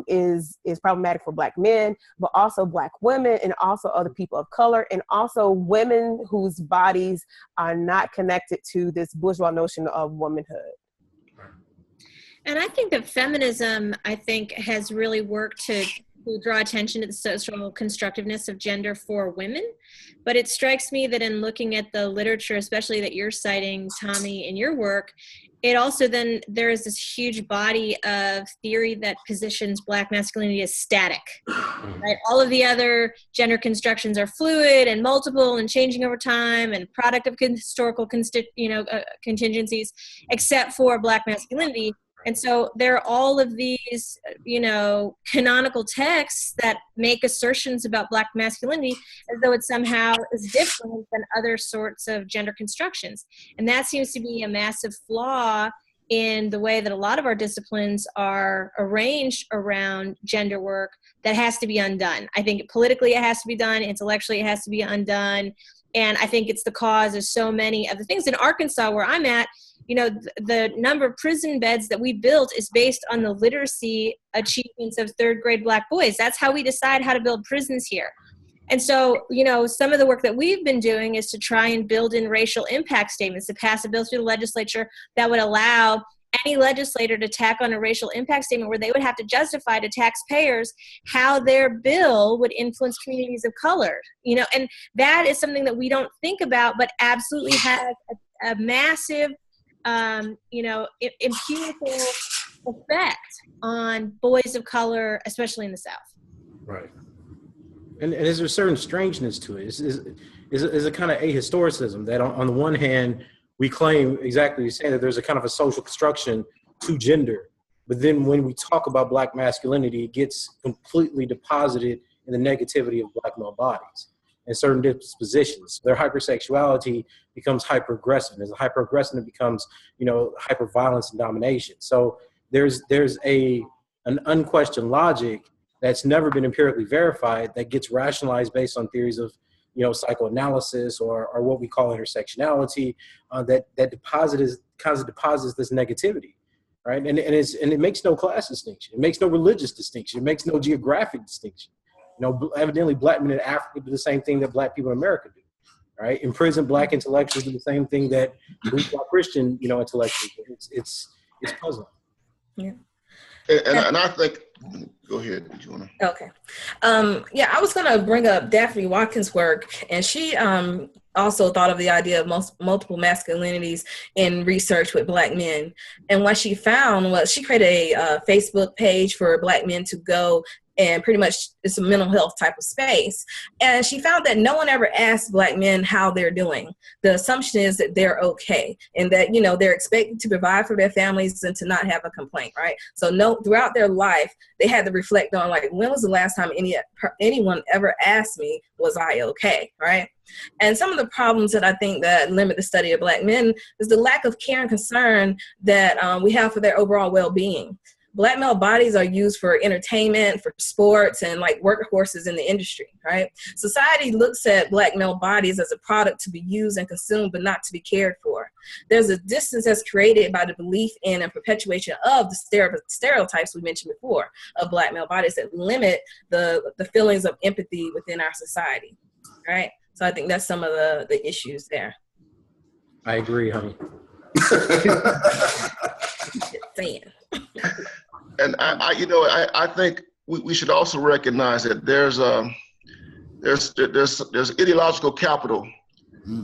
is problematic for Black men, but also Black women and also other people of color, and also women whose bodies are not connected to this bourgeois notion of womanhood. And I think that feminism, has really worked to draw attention to the social constructiveness of gender for women. But it strikes me that in looking at the literature, especially that you're citing, Tommy, in your work, it also then there is this huge body of theory that positions Black masculinity as static, right? All of the other gender constructions are fluid and multiple and changing over time and product of historical contingencies, except for Black masculinity. And so there are all of these, canonical texts that make assertions about Black masculinity as though it somehow is different than other sorts of gender constructions. And that seems to be a massive flaw in the way that a lot of our disciplines are arranged around gender work that has to be undone. I think politically it has to be done, intellectually it has to be undone. And I think it's the cause of so many of the things. In Arkansas, where I'm at, the number of prison beds that we built is based on the literacy achievements of third grade Black boys. That's how we decide how to build prisons here. And so, some of the work that we've been doing is to try and build in racial impact statements, to pass a bill through the legislature that would allow any legislator to tack on a racial impact statement where they would have to justify to taxpayers how their bill would influence communities of color, and that is something that we don't think about, but absolutely has a massive empirical effect on boys of color, especially in the South. Right. And is there a certain strangeness to it? Is a kind of ahistoricism that on the one hand, we claim exactly saying that there's a kind of a social construction to gender, but then when we talk about Black masculinity, it gets completely deposited in the negativity of Black male bodies and certain dispositions. Their hypersexuality becomes hyper-aggressive. As a hyper-aggressive, it becomes, hyper-violence and domination. So there's an unquestioned logic that's never been empirically verified that gets rationalized based on theories of, psychoanalysis or what we call intersectionality that deposits this negativity, right? And it makes no class distinction. It makes no religious distinction. It makes no geographic distinction. Evidently Black men in Africa do the same thing that Black people in America do, right? In prison, Black intellectuals do the same thing that Christian, intellectuals do. It's puzzling. Yeah. And I think, Go ahead. Did you want to? Okay. Yeah, I was going to bring up Daphne Watkins' work, and she also thought of the idea of multiple masculinities in research with Black men. And what she found was she created a Facebook page for Black men to go, and pretty much it's a mental health type of space. And she found that no one ever asked Black men how they're doing. The assumption is that they're okay and that, you know, they're expected to provide for their families and to not have a complaint, right? So throughout their life, they had to reflect on, like, when was the last time anyone ever asked me, was I okay, right? And some of the problems that I think that limit the study of Black men is the lack of care and concern that we have for their overall well-being. Black male bodies are used for entertainment, for sports, and like workhorses in the industry, right? Society looks at Black male bodies as a product to be used and consumed, but not to be cared for. There's a distance that's created by the belief in and perpetuation of the stereotypes we mentioned before of Black male bodies that limit the feelings of empathy within our society, right? So I think that's some of the issues there. I agree, honey. Just saying. And I think we should also recognize that there's ideological capital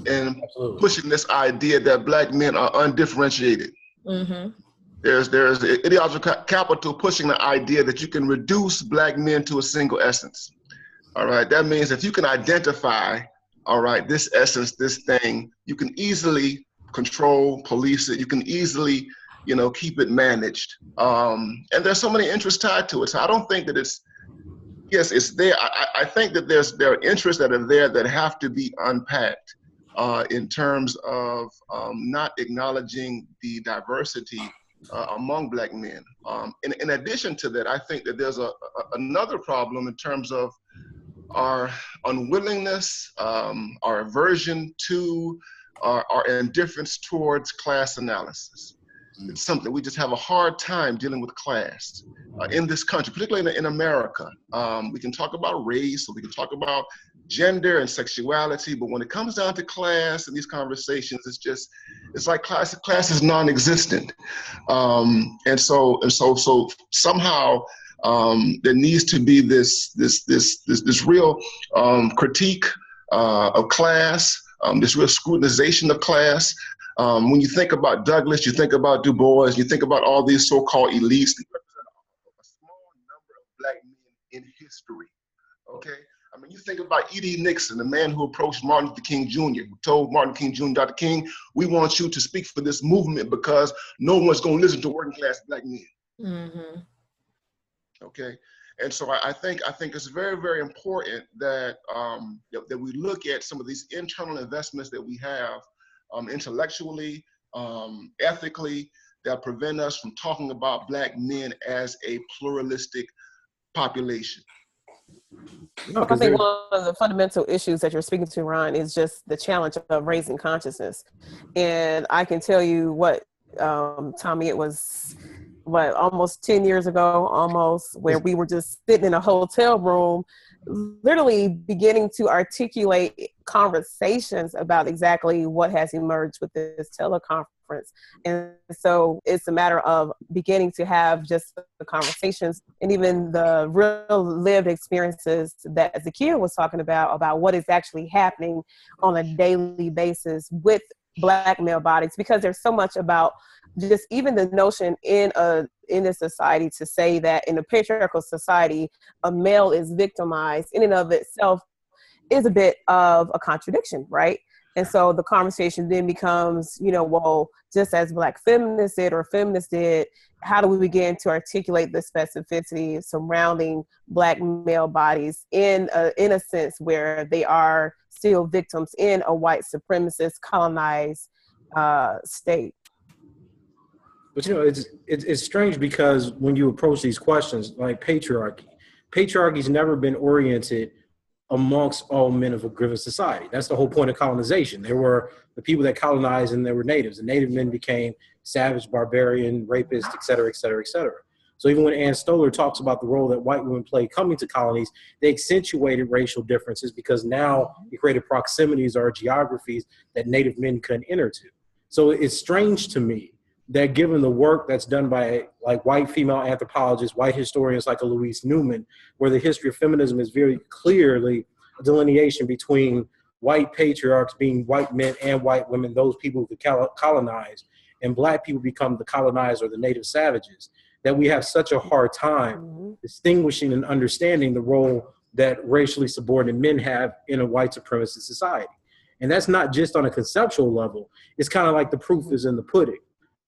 in pushing this idea that Black men are undifferentiated. Mm-hmm. There's ideological capital pushing the idea that you can reduce Black men to a single essence. All right, that means if you can identify, all right, this essence, this thing, you can easily control, police it. You can easily, keep it managed. And there's so many interests tied to it. So I don't think that it's there. I think that there are interests that are there that have to be unpacked in terms of not acknowledging the diversity among Black men. In addition to that, I think that there's another problem in terms of our unwillingness, our aversion to, our indifference towards class analysis. It's something we just have a hard time dealing with class in this country, particularly in America. We can talk about race, or we can talk about gender and sexuality, but when it comes down to class and these conversations, it's like class is non-existent. And so somehow there needs to be this real critique of class, this real scrutinization of class. When you think about Douglass, you think about Du Bois, you think about all these so-called elites, they represent a small number of Black men in history, okay? I mean, you think about E.D. Nixon, the man who approached Martin Luther King Jr., who told Martin King Jr., Dr. King, we want you to speak for this movement because no one's gonna listen to working class Black men. Mm-hmm. Okay? And so I think it's very, very important that, that we look at some of these internal investments that we have intellectually, ethically, that prevent us from talking about Black men as a pluralistic population. No, I think one of the fundamental issues that you're speaking to, Ron, is just the challenge of raising consciousness. And I can tell you what, Tommy, it was almost 10 years ago, where we were just sitting in a hotel room, literally beginning to articulate conversations about exactly what has emerged with this teleconference. And so it's a matter of beginning to have just the conversations and even the real lived experiences that Zakia was talking about what is actually happening on a daily basis with Black male bodies, because there's so much about just even the notion in a society to say that in a patriarchal society, a male is victimized in and of itself is a bit of a contradiction, right? And so the conversation then becomes, well, just as Black feminists did or feminists did, how do we begin to articulate the specificity surrounding Black male bodies in a sense where they are still victims in a white supremacist colonized state? But it's strange because when you approach these questions like patriarchy's never been oriented amongst all men of a given society. That's the whole point of colonization. There were the people that colonized and there were natives. The native men became savage, barbarian, rapist, et cetera, et cetera, et cetera. So even when Ann Stoler talks about the role that white women played coming to colonies, they accentuated racial differences because now it created proximities or geographies that native men couldn't enter to. So it's strange to me that given the work that's done by like white female anthropologists, white historians like a Louise Newman, where the history of feminism is very clearly a delineation between white patriarchs being white men and white women, those people who could colonize, and black people become the colonized or the native savages, that we have such a hard time distinguishing and understanding the role that racially subordinate men have in a white supremacist society. And that's not just on a conceptual level. It's kind of like the proof is in the pudding.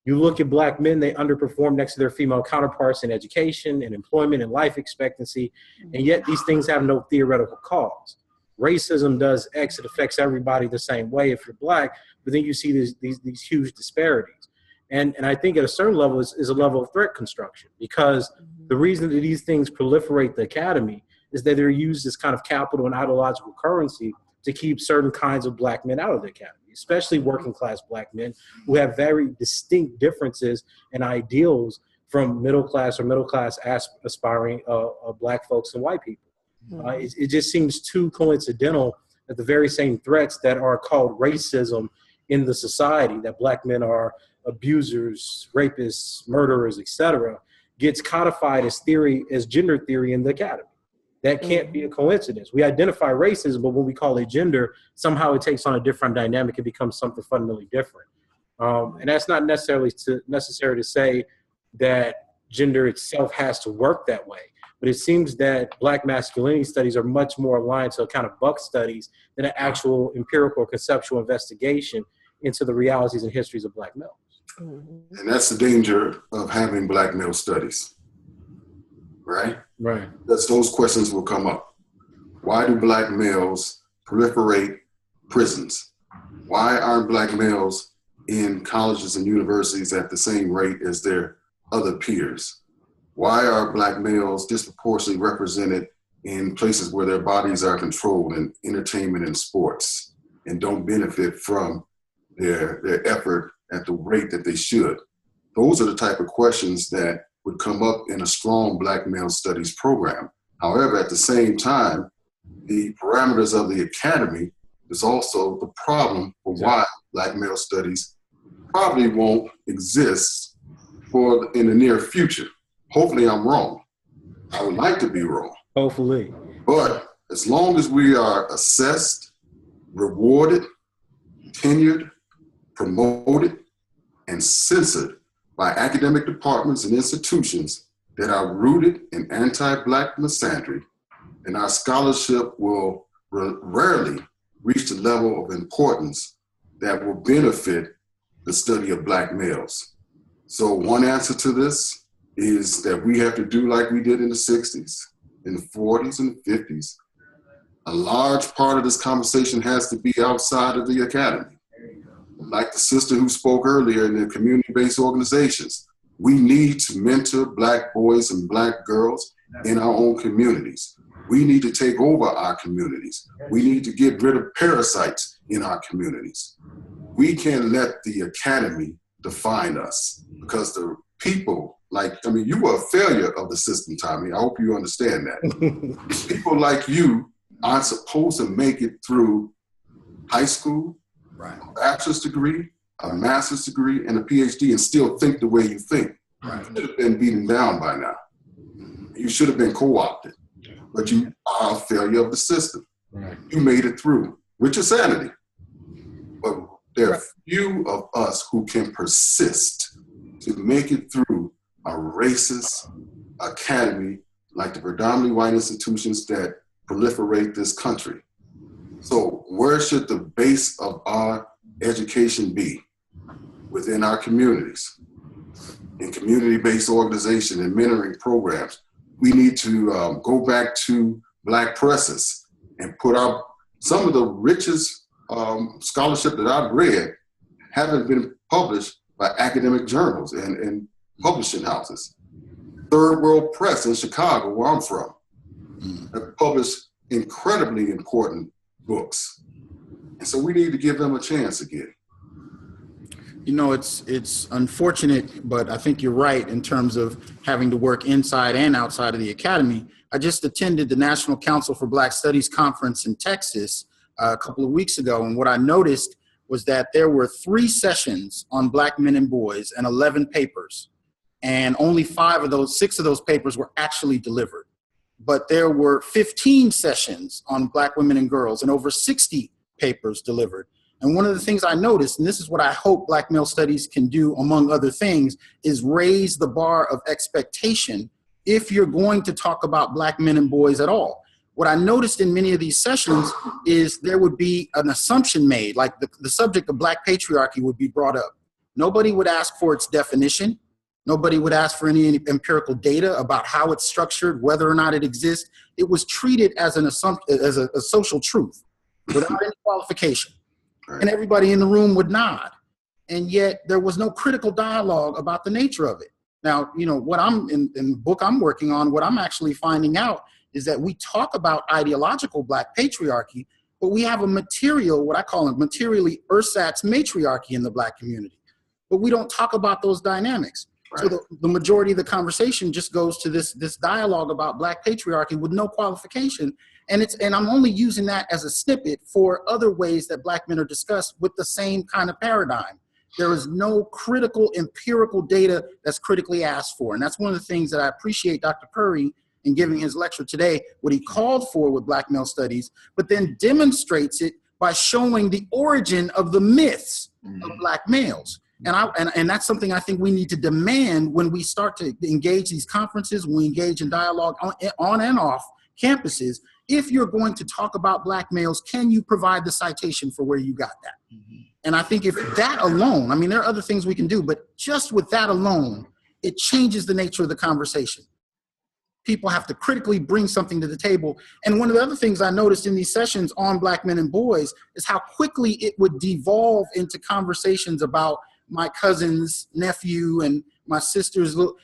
You look at black men, they underperform next to their female counterparts in education and employment and life expectancy, and yet these things have no theoretical cause. Racism does X, it affects everybody the same way if you're black, but then you see these huge disparities. And I think at a certain level is a level of threat construction, because the reason that these things proliferate the academy is that they're used as kind of capital and ideological currency to keep certain kinds of black men out of the academy, especially working class black men who have very distinct differences and ideals from middle class aspiring black folks and white people. It just seems too coincidental that the very same threats that are called racism in the society, that black men are abusers, rapists, murderers, etc., gets codified as gender theory in the academy. That can't be a coincidence. We identify racism, but when we call it gender, somehow it takes on a different dynamic. It becomes something fundamentally different. And that's not necessary to say that gender itself has to work that way. But it seems that black masculinity studies are much more aligned to a kind of buck studies than an actual empirical or conceptual investigation into the realities and histories of black males. And that's the danger of having black male studies, right? Right. Because those questions will come up. Why do black males proliferate prisons? Why aren't black males in colleges and universities at the same rate as their other peers? Why are black males disproportionately represented in places where their bodies are controlled in entertainment and sports and don't benefit from their effort at the rate that they should? Those are the type of questions that would come up in a strong black male studies program. However, at the same time, the parameters of the academy is also the problem for why black male studies probably won't exist in the near future. Hopefully I'm wrong. I would like to be wrong. Hopefully. But as long as we are assessed, rewarded, tenured, promoted, and censored by academic departments and institutions that are rooted in anti-black misandry, and our scholarship will rarely reach the level of importance that will benefit the study of black males. So one answer to this is that we have to do like we did in the 60s, in the 40s and the 50s. A large part of this conversation has to be outside of the academy. Like the sister who spoke earlier in the community-based organizations, we need to mentor black boys and black girls in our own communities. We need to take over our communities. We need to get rid of parasites in our communities. We can't let the academy define us, because the people you were a failure of the system, Tommy. I hope you understand that. People like you aren't supposed to make it through high school, right, a bachelor's degree, a master's degree, and a PhD and still think the way you think. Right. You should have been beaten down by now. You should have been co-opted, but you are a failure of the system. Right. You made it through with your sanity. But there are few of us who can persist to make it through a racist academy like the predominantly white institutions that proliferate this country. So where should the base of our education be? Within our communities, in community-based organization and mentoring programs. We need to go back to black presses and put out some of the richest scholarship that I've read haven't been published by academic journals and publishing houses. Third World Press in Chicago, where I'm from, have published incredibly important books. And so we need to give them a chance again. You know, it's unfortunate, but I think you're right in terms of having to work inside and outside of the academy. I just attended the National Council for Black Studies conference in Texas a couple of weeks ago, and what I noticed was that there were 3 sessions on Black men and boys and 11 papers. And only 6 of those papers were actually delivered. But there were 15 sessions on Black women and girls and over 60 papers delivered. And one of the things I noticed, and this is what I hope Black male studies can do, among other things, is raise the bar of expectation if you're going to talk about Black men and boys at all. What I noticed in many of these sessions is there would be an assumption made, like the subject of Black patriarchy would be brought up. Nobody would ask for its definition. Nobody would ask for any empirical data about how it's structured, whether or not it exists. It was treated as an assumption, as a social truth, without any qualification. And everybody in the room would nod. And yet there was no critical dialogue about the nature of it. Now, you know, what I'm in the book I'm working on, what I'm actually finding out is that we talk about ideological Black patriarchy, but we have a material, what I call a materially ersatz matriarchy in the Black community. But we don't talk about those dynamics. Right. So the majority of the conversation just goes to this dialogue about Black patriarchy with no qualification. And I'm only using that as a snippet for other ways that Black men are discussed with the same kind of paradigm. There is no critical empirical data that's critically asked for. And that's one of the things that I appreciate Dr. Curry in giving his lecture today, what he called for with Black male studies, but then demonstrates it by showing the origin of the myths of Black males. And that's something I think we need to demand when we start to engage these conferences, when we engage in dialogue on and off campuses. If you're going to talk about Black males, can you provide the citation for where you got that? And I think if that alone, I mean, there are other things we can do, but just with that alone, it changes the nature of the conversation. People have to critically bring something to the table. And one of the other things I noticed in these sessions on Black men and boys is how quickly it would devolve into conversations about my cousin's nephew and my sister's little,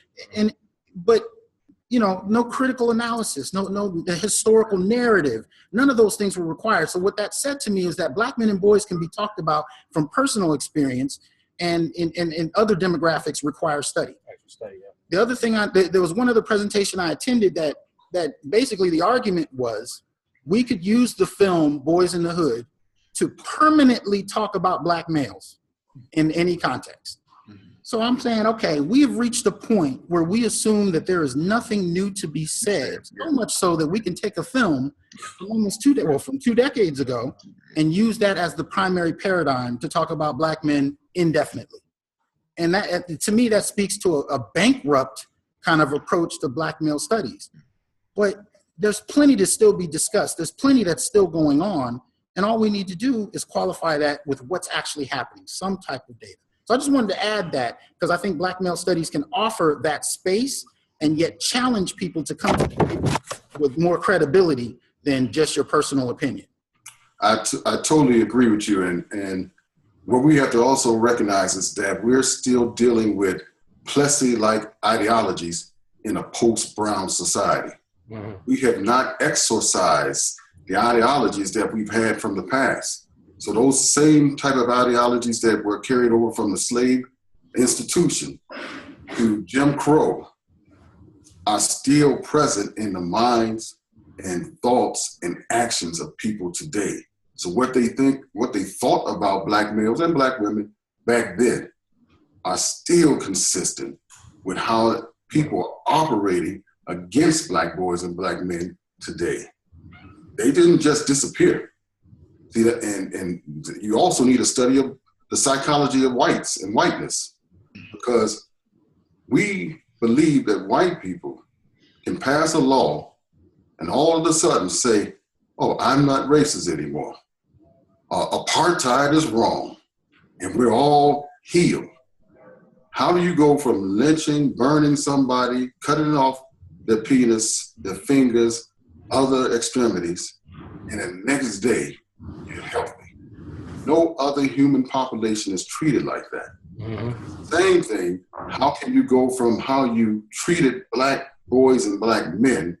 but you know, no critical analysis, no historical narrative. None of those things were required. So what that said to me is that Black men and boys can be talked about from personal experience, and in other demographics require study. The other thing, there was one other presentation I attended that basically the argument was we could use the film Boys in the Hood to permanently talk about Black males in any context. So I'm saying, okay, we have reached a point where we assume that there is nothing new to be said, so much so that we can take a film from 2 decades ago and use that as the primary paradigm to talk about Black men indefinitely. And that, to me, that speaks to a bankrupt kind of approach to Black male studies. But there's plenty to still be discussed. There's plenty that's still going on. And all we need to do is qualify that with what's actually happening, some type of data. So I just wanted to add that because I think Black male studies can offer that space and yet challenge people to come to the table with more credibility than just your personal opinion. I totally agree with you. And what we have to also recognize is that we're still dealing with Plessy-like ideologies in a post-Brown society. Mm-hmm. We have not exorcised the ideologies that we've had from the past. So those same type of ideologies that were carried over from the slave institution to Jim Crow are still present in the minds and thoughts and actions of people today. So what they thought about Black males and Black women back then are still consistent with how people are operating against Black boys and Black men today. They didn't just disappear. See that, and you also need a study of the psychology of whites and whiteness, because we believe that white people can pass a law and all of a sudden say, oh, I'm not racist anymore. Apartheid is wrong, and we're all healed. How do you go from lynching, burning somebody, cutting off their penis, their fingers, other extremities, and the next day you're healthy? No other human population is treated like that. Mm-hmm. Same thing, how can you go from how you treated Black boys and Black men,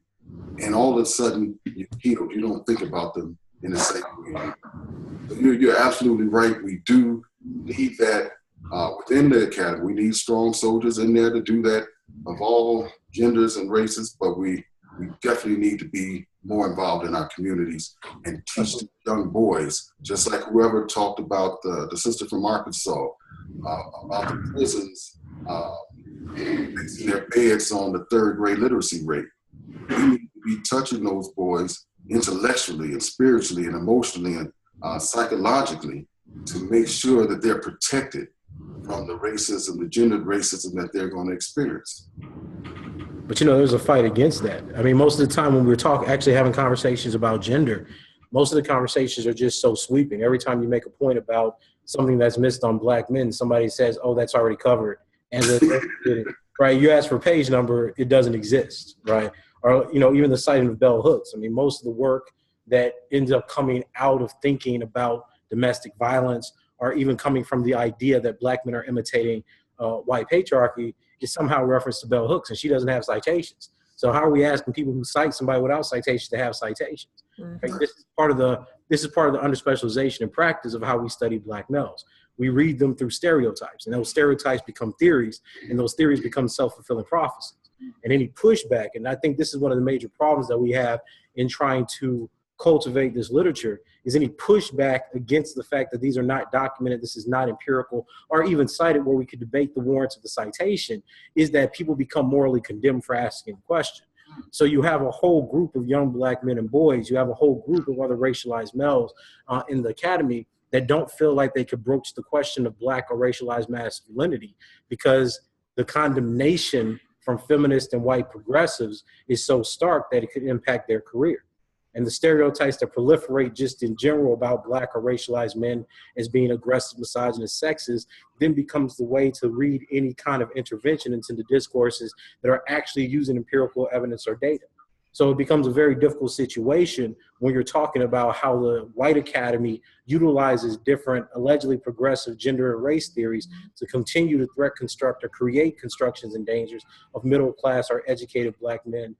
and all of a sudden you're healed? You don't think about them in the same way. So you're absolutely right. We do need that within the academy. We need strong soldiers in there to do that of all genders and races, but we definitely need to be more involved in our communities and teach the young boys, just like whoever talked about the sister from Arkansas, about the prisons fixing their beds on the 3rd grade literacy rate. We need to be touching those boys intellectually and spiritually and emotionally and psychologically to make sure that they're protected from the racism, the gendered racism that they're going to experience. But there's a fight against that. I mean, most of the time when we're actually having conversations about gender, most of the conversations are just so sweeping. Every time you make a point about something that's missed on Black men, somebody says, "Oh, that's already covered." And right, you ask for page number, it doesn't exist, right? Or even the citing of bell hooks. I mean, most of the work that ends up coming out of thinking about domestic violence, or even coming from the idea that Black men are imitating white patriarchy, is somehow reference to bell hooks, and she doesn't have citations. So how are we asking people who cite somebody without citations to have citations? Mhm. Right? This is part of the underspecialization in practice of how we study Black males. We read them through stereotypes, and those stereotypes become theories, and those theories become self-fulfilling prophecies. And any pushback, and I think this is one of the major problems that we have in trying to cultivate this literature, is any pushback against the fact that these are not documented, this is not empirical, or even cited where we could debate the warrants of the citation, is that people become morally condemned for asking a question. So you have a whole group of young Black men and boys, you have a whole group of other racialized males in the academy that don't feel like they could broach the question of Black or racialized masculinity, because the condemnation from feminists and white progressives is so stark that it could impact their career. And the stereotypes that proliferate just in general about Black or racialized men as being aggressive, misogynist, sexist, then becomes the way to read any kind of intervention into the discourses that are actually using empirical evidence or data. So it becomes a very difficult situation when you're talking about how the white academy utilizes different allegedly progressive gender and race theories to continue to threat construct or create constructions and dangers of middle class or educated Black men,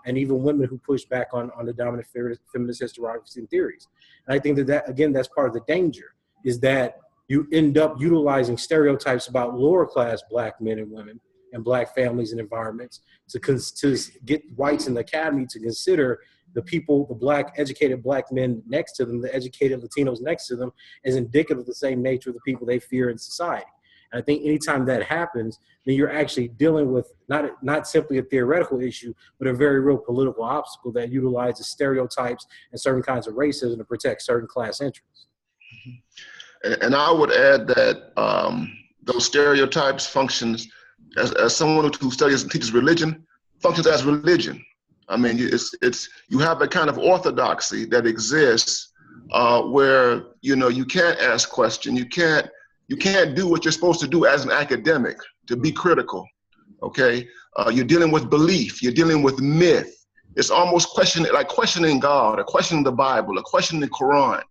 and even women who push back on the dominant feminist historiography and theories. And I think that, again, that's part of the danger, is that you end up utilizing stereotypes about lower class Black men and women and Black families and environments to get whites in the academy to consider the people, the Black, educated Black men next to them, the educated Latinos next to them, as indicative of the same nature of the people they fear in society. And I think anytime that happens, then you're actually dealing with not simply a theoretical issue, but a very real political obstacle that utilizes stereotypes and certain kinds of racism to protect certain class interests. And I would add that those stereotypes functions as someone who studies and teaches religion, functions as religion. I mean, you have a kind of orthodoxy that exists where you can't ask questions, you can't do what you're supposed to do as an academic, to be critical. Okay, you're dealing with belief, you're dealing with myth. It's almost questioning God, or questioning the Bible, or questioning the Quran.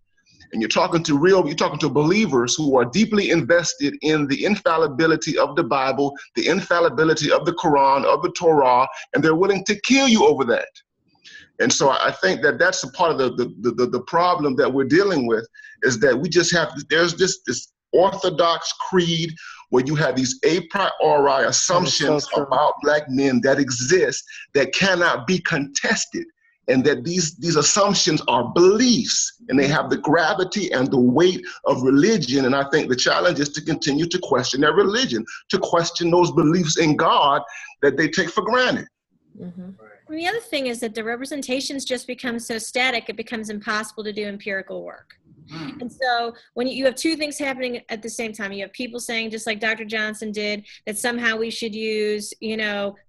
And you're talking to believers who are deeply invested in the infallibility of the Bible, the infallibility of the Quran, of the Torah, and they're willing to kill you over that. And so I think that that's a part of the problem that we're dealing with, is that we just have, there's this orthodox creed where you have these a priori assumptions about Black men that exist that cannot be contested. And that these assumptions are beliefs, and they have the gravity and the weight of religion. And I think the challenge is to continue to question their religion, to question those beliefs in God that they take for granted. Mm-hmm. And the other thing is that the representations just become so static, it becomes impossible to do empirical work. And so when you have two things happening at the same time, you have people saying, just like Dr. Johnson did, that somehow we should use,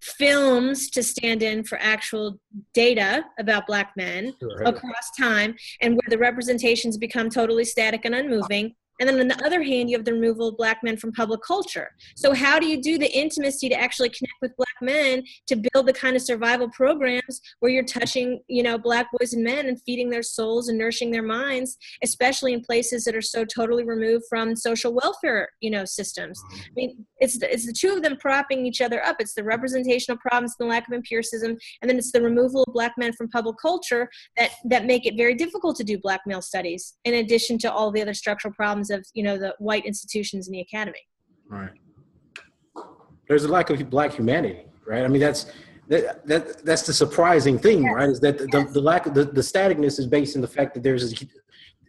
films to stand in for actual data about Black men across time, and where the representations become totally static and unmoving. And then on the other hand, you have the removal of Black men from public culture. So how do you do the intimacy to actually connect with Black men to build the kind of survival programs where you're touching, Black boys and men and feeding their souls and nourishing their minds, especially in places that are so totally removed from social welfare, systems? I mean, it's the two of them propping each other up. It's the representational problems, the lack of empiricism, and then it's the removal of Black men from public culture that make it very difficult to do Black male studies, in addition to all the other structural problems of the white institutions in the academy. Right. There's a lack of Black humanity, right? I mean, that's the surprising thing, right? Is that the lack of the staticness is based in the fact that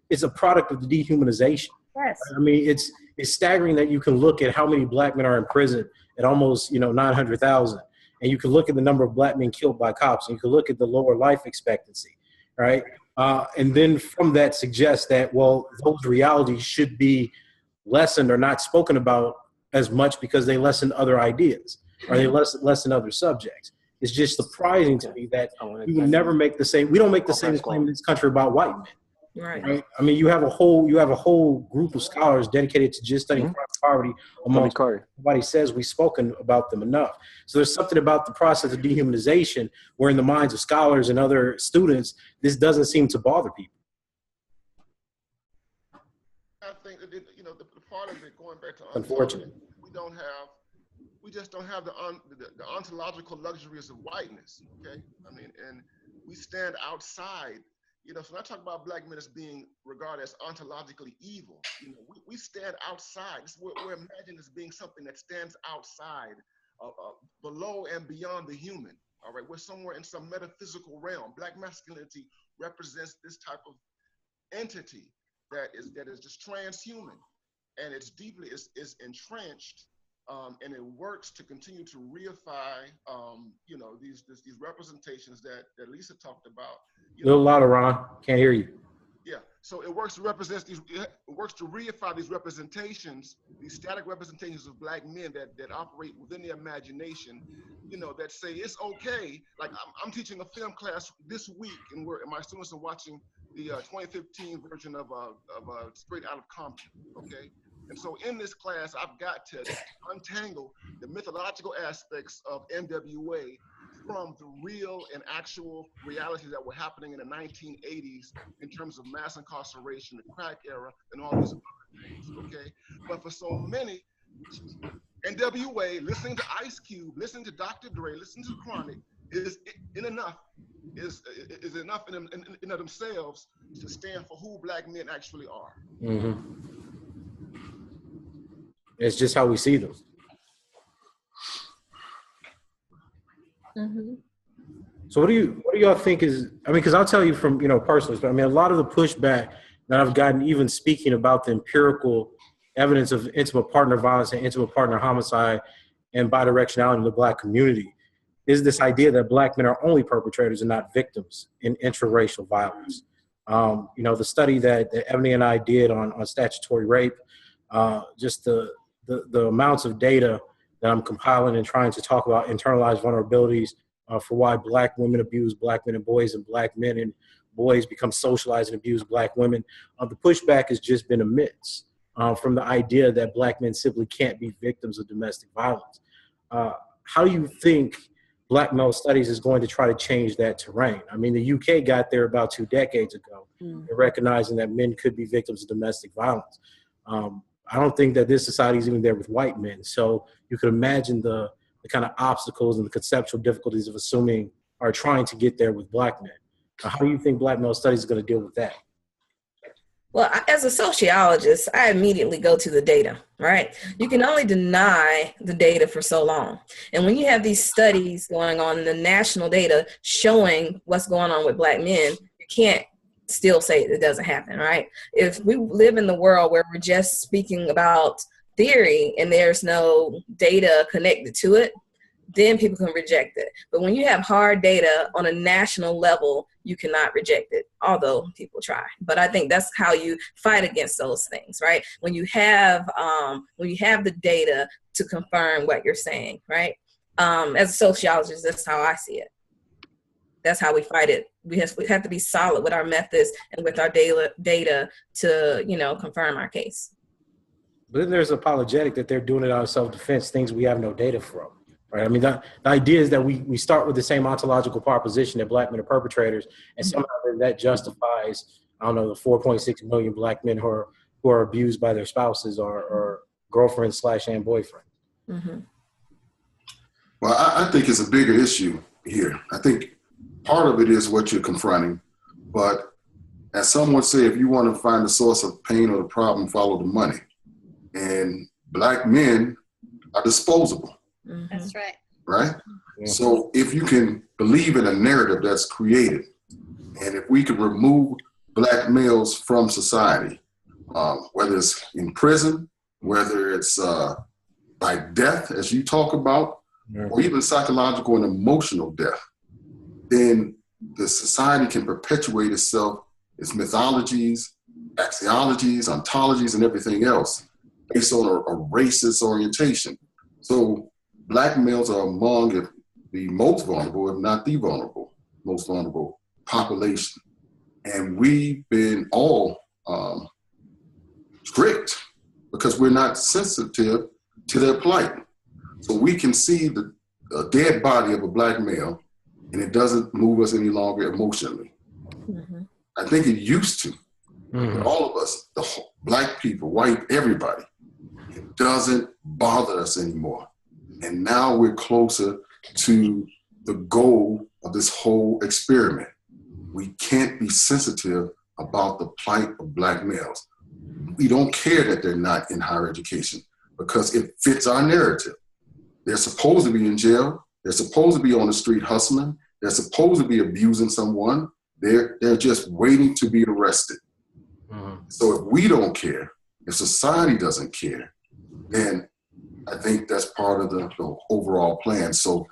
it's a product of the dehumanization. Yes. I mean, it's staggering that you can look at how many black men are in prison at almost 900,000, and you can look at the number of black men killed by cops, and you can look at the lower life expectancy, right? And then from that suggest that, well, those realities should be lessened or not spoken about as much because they lessen other ideas or they lessen other subjects. It's just surprising to me that we will never make the same. We don't make the same claim in this country about white men. Right. I mean, you have a whole group of scholars dedicated to just studying poverty. Amongst nobody says we've spoken about them enough. So there's something about the process of dehumanization where, in the minds of scholars and other students, this doesn't seem to bother people. I think that the part of it, going back to unfortunate, we just don't have the ontological luxuries of whiteness. Okay, I mean, and we stand outside. So when I talk about black men as being regarded as ontologically evil, we stand outside. We're imagined as being something that stands outside, below and beyond the human. All right, we're somewhere in some metaphysical realm. Black masculinity represents this type of entity that is just transhuman, and it's deeply is entrenched, and it works to continue to reify, these representations that Lisa talked about. A little louder, Ron. Can't hear you. Yeah, so it works to reify these representations, these static representations of black men that operate within the imagination, that say it's okay. Like I'm teaching a film class this week, and my students are watching the 2015 version of Straight Outta Compton. Okay. And so in this class, I've got to untangle the mythological aspects of NWA from the real and actual realities that were happening in the 1980s in terms of mass incarceration, the crack era, and all these other things, okay? But for so many, NWA, listening to Ice Cube, listening to Dr. Dre, listening to Chronic is enough in of themselves to stand for who black men actually are. Mm-hmm. It's just how we see them. Mm-hmm. So what do y'all think is, because I'll tell you from, personally, but a lot of the pushback that I've gotten, even speaking about the empirical evidence of intimate partner violence and intimate partner homicide and bidirectionality in the black community, is this idea that black men are only perpetrators and not victims in intraracial violence. The study that Ebony and I did on statutory rape, just the amounts of data that I'm compiling and trying to talk about internalized vulnerabilities for why black women abuse black men and boys, and black men and boys become socialized and abuse black women. The pushback has just been immense from the idea that black men simply can't be victims of domestic violence. How do you think Black Male Studies is going to try to change that terrain? The UK got there about 2 decades ago, recognizing that men could be victims of domestic violence. I don't think that this society is even there with white men. So you could imagine the kind of obstacles and the conceptual difficulties of assuming or trying to get there with black men. How do you think Black Male Studies is going to deal with that? Well, as a sociologist, I immediately go to the data, right? You can only deny the data for so long. And when you have these studies going on, the national data showing what's going on with black men, you can't still say it doesn't happen, right? If we live in the world where we're just speaking about theory and there's no data connected to it, then people can reject it. But when you have hard data on a national level, you cannot reject it, although people try. But I think that's how you fight against those things, right? When you have the data to confirm what you're saying, right? As a sociologist, that's how I see it. That's how we fight it. We have to be solid with our methods and with our data to, confirm our case. But then there's apologetic that they're doing it out of self-defense, things we have no data from. Right? The idea is that we start with the same ontological proposition that black men are perpetrators, and somehow that justifies, the 4.6 million black men who are abused by their spouses or girlfriends / and boyfriend. Mm-hmm. Well, I think it's a bigger issue here. I think part of it is what you're confronting, but as someone said, if you want to find the source of pain or the problem, follow the money. And black men are disposable. That's right. Right? So if you can believe in a narrative that's created, and if we can remove Black males from society, whether it's in prison, whether it's by death, as you talk about, or even psychological and emotional death, then the society can perpetuate itself, its mythologies, axiologies, ontologies, and everything else based on a racist orientation. So Black males are among the most vulnerable, if not the most vulnerable population. And we've been all tricked because we're not sensitive to their plight. So we can see the dead body of a Black male and it doesn't move us any longer emotionally. Mm-hmm. I think it used to. Mm-hmm. All of us, Black people, white, everybody, it doesn't bother us anymore. And now we're closer to the goal of this whole experiment. We can't be sensitive about the plight of Black males. We don't care that they're not in higher education because it fits our narrative. They're supposed to be in jail. They're supposed to be on the street hustling. They're supposed to be abusing someone. They're just waiting to be arrested. Mm-hmm. So if we don't care, if society doesn't care, then I think that's part of the overall plan. So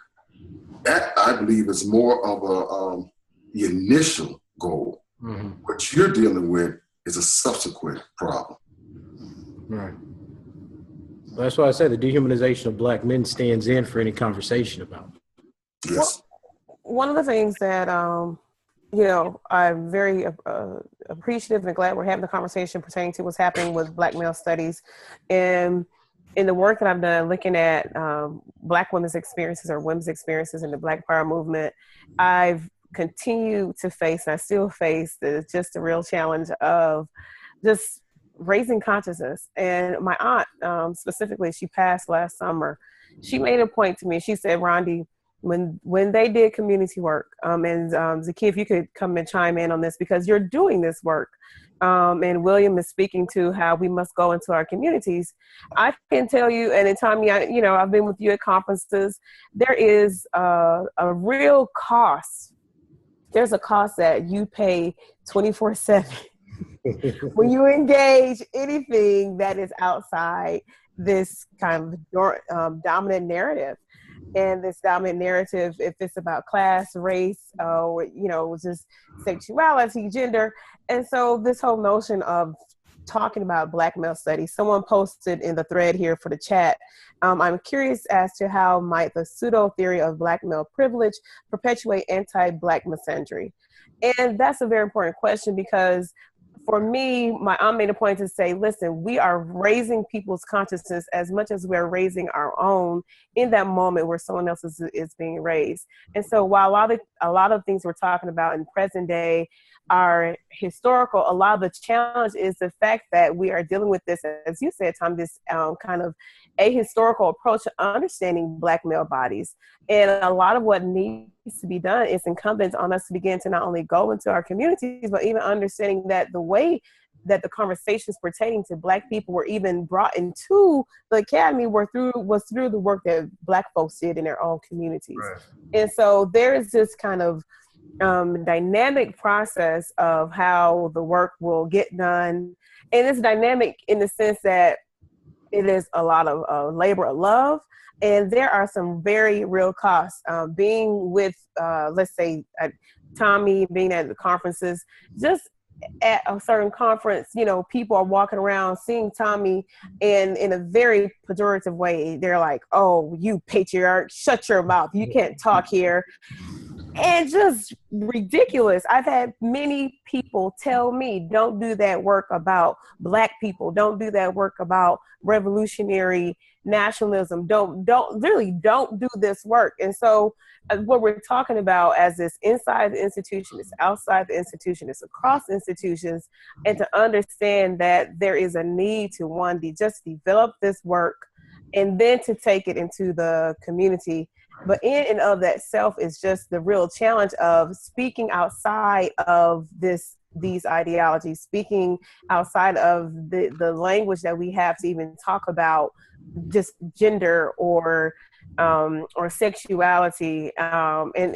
that, I believe, is more of the initial goal. Mm-hmm. What you're dealing with is a subsequent problem. Right. Well, that's why I said the dehumanization of Black men stands in for any conversation about. Yes. Well, one of the things that, I'm very appreciative and glad we're having the conversation pertaining to what's happening with Black male studies. And in the work that I've done looking at Black women's experiences or women's experiences in the Black Power movement, I've continued to face, and I still face, just the real challenge of just raising consciousness. And my aunt, specifically, she passed last summer. She made a point to me. She said, Rondi, when they did community work, and Zaki, if you could come and chime in on this, because you're doing this work, and William is speaking to how we must go into our communities. I can tell you, and in Tommy, I've been with you at conferences, there is a real cost. There's a cost that you pay 24/7 when you engage anything that is outside this kind of dominant narrative. And this dominant narrative, if it's about class, race, or, just sexuality, gender. And so this whole notion of talking about Black male studies, someone posted in the thread here for the chat, I'm curious as to how might the pseudo theory of Black male privilege perpetuate anti-Black misandry? And that's a very important question because for me, my aunt made a point to say, listen, we are raising people's consciousness as much as we're raising our own in that moment where someone else is being raised. And so while a lot of things we're talking about in present day are historical, a lot of the challenge is the fact that we are dealing with this, as you said, Tom, this kind of ahistorical approach to understanding Black male bodies. And a lot of what needs to be done is incumbent on us to begin to not only go into our communities, but even understanding that the way that the conversations pertaining to Black people were even brought into the academy was through the work that Black folks did in their own communities. Right. And so there is this kind of dynamic process of how the work will get done. And it's dynamic in the sense that it is a lot of labor of love. And there are some very real costs. Being with, let's say, Tommy, being at the conferences, just at a certain conference, people are walking around seeing Tommy and in a very pejorative way. They're like, oh, you patriarch, shut your mouth. You can't talk here. And just ridiculous. I've had many people tell me, don't do that work about Black people. Don't do that work about revolutionary nationalism. Don't do this work. And so what we're talking about as this inside the institution, it's outside the institution, it's across institutions, and to understand that there is a need to just develop this work and then to take it into the community. But in and of that self is just the real challenge of speaking outside of these ideologies, speaking outside of the language that we have to even talk about just gender or or sexuality, and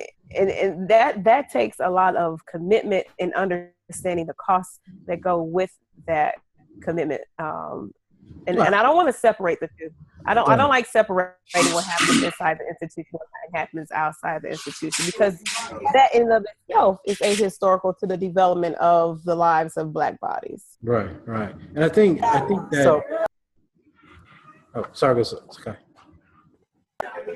that takes a lot of commitment and understanding the costs that go with that commitment. And I don't want to separate the two. I don't like separating what happens inside the institution and what happens outside the institution, because that in and of itself is ahistorical to the development of the lives of Black bodies. Right. And I think that. So, oh, sorry, it's okay.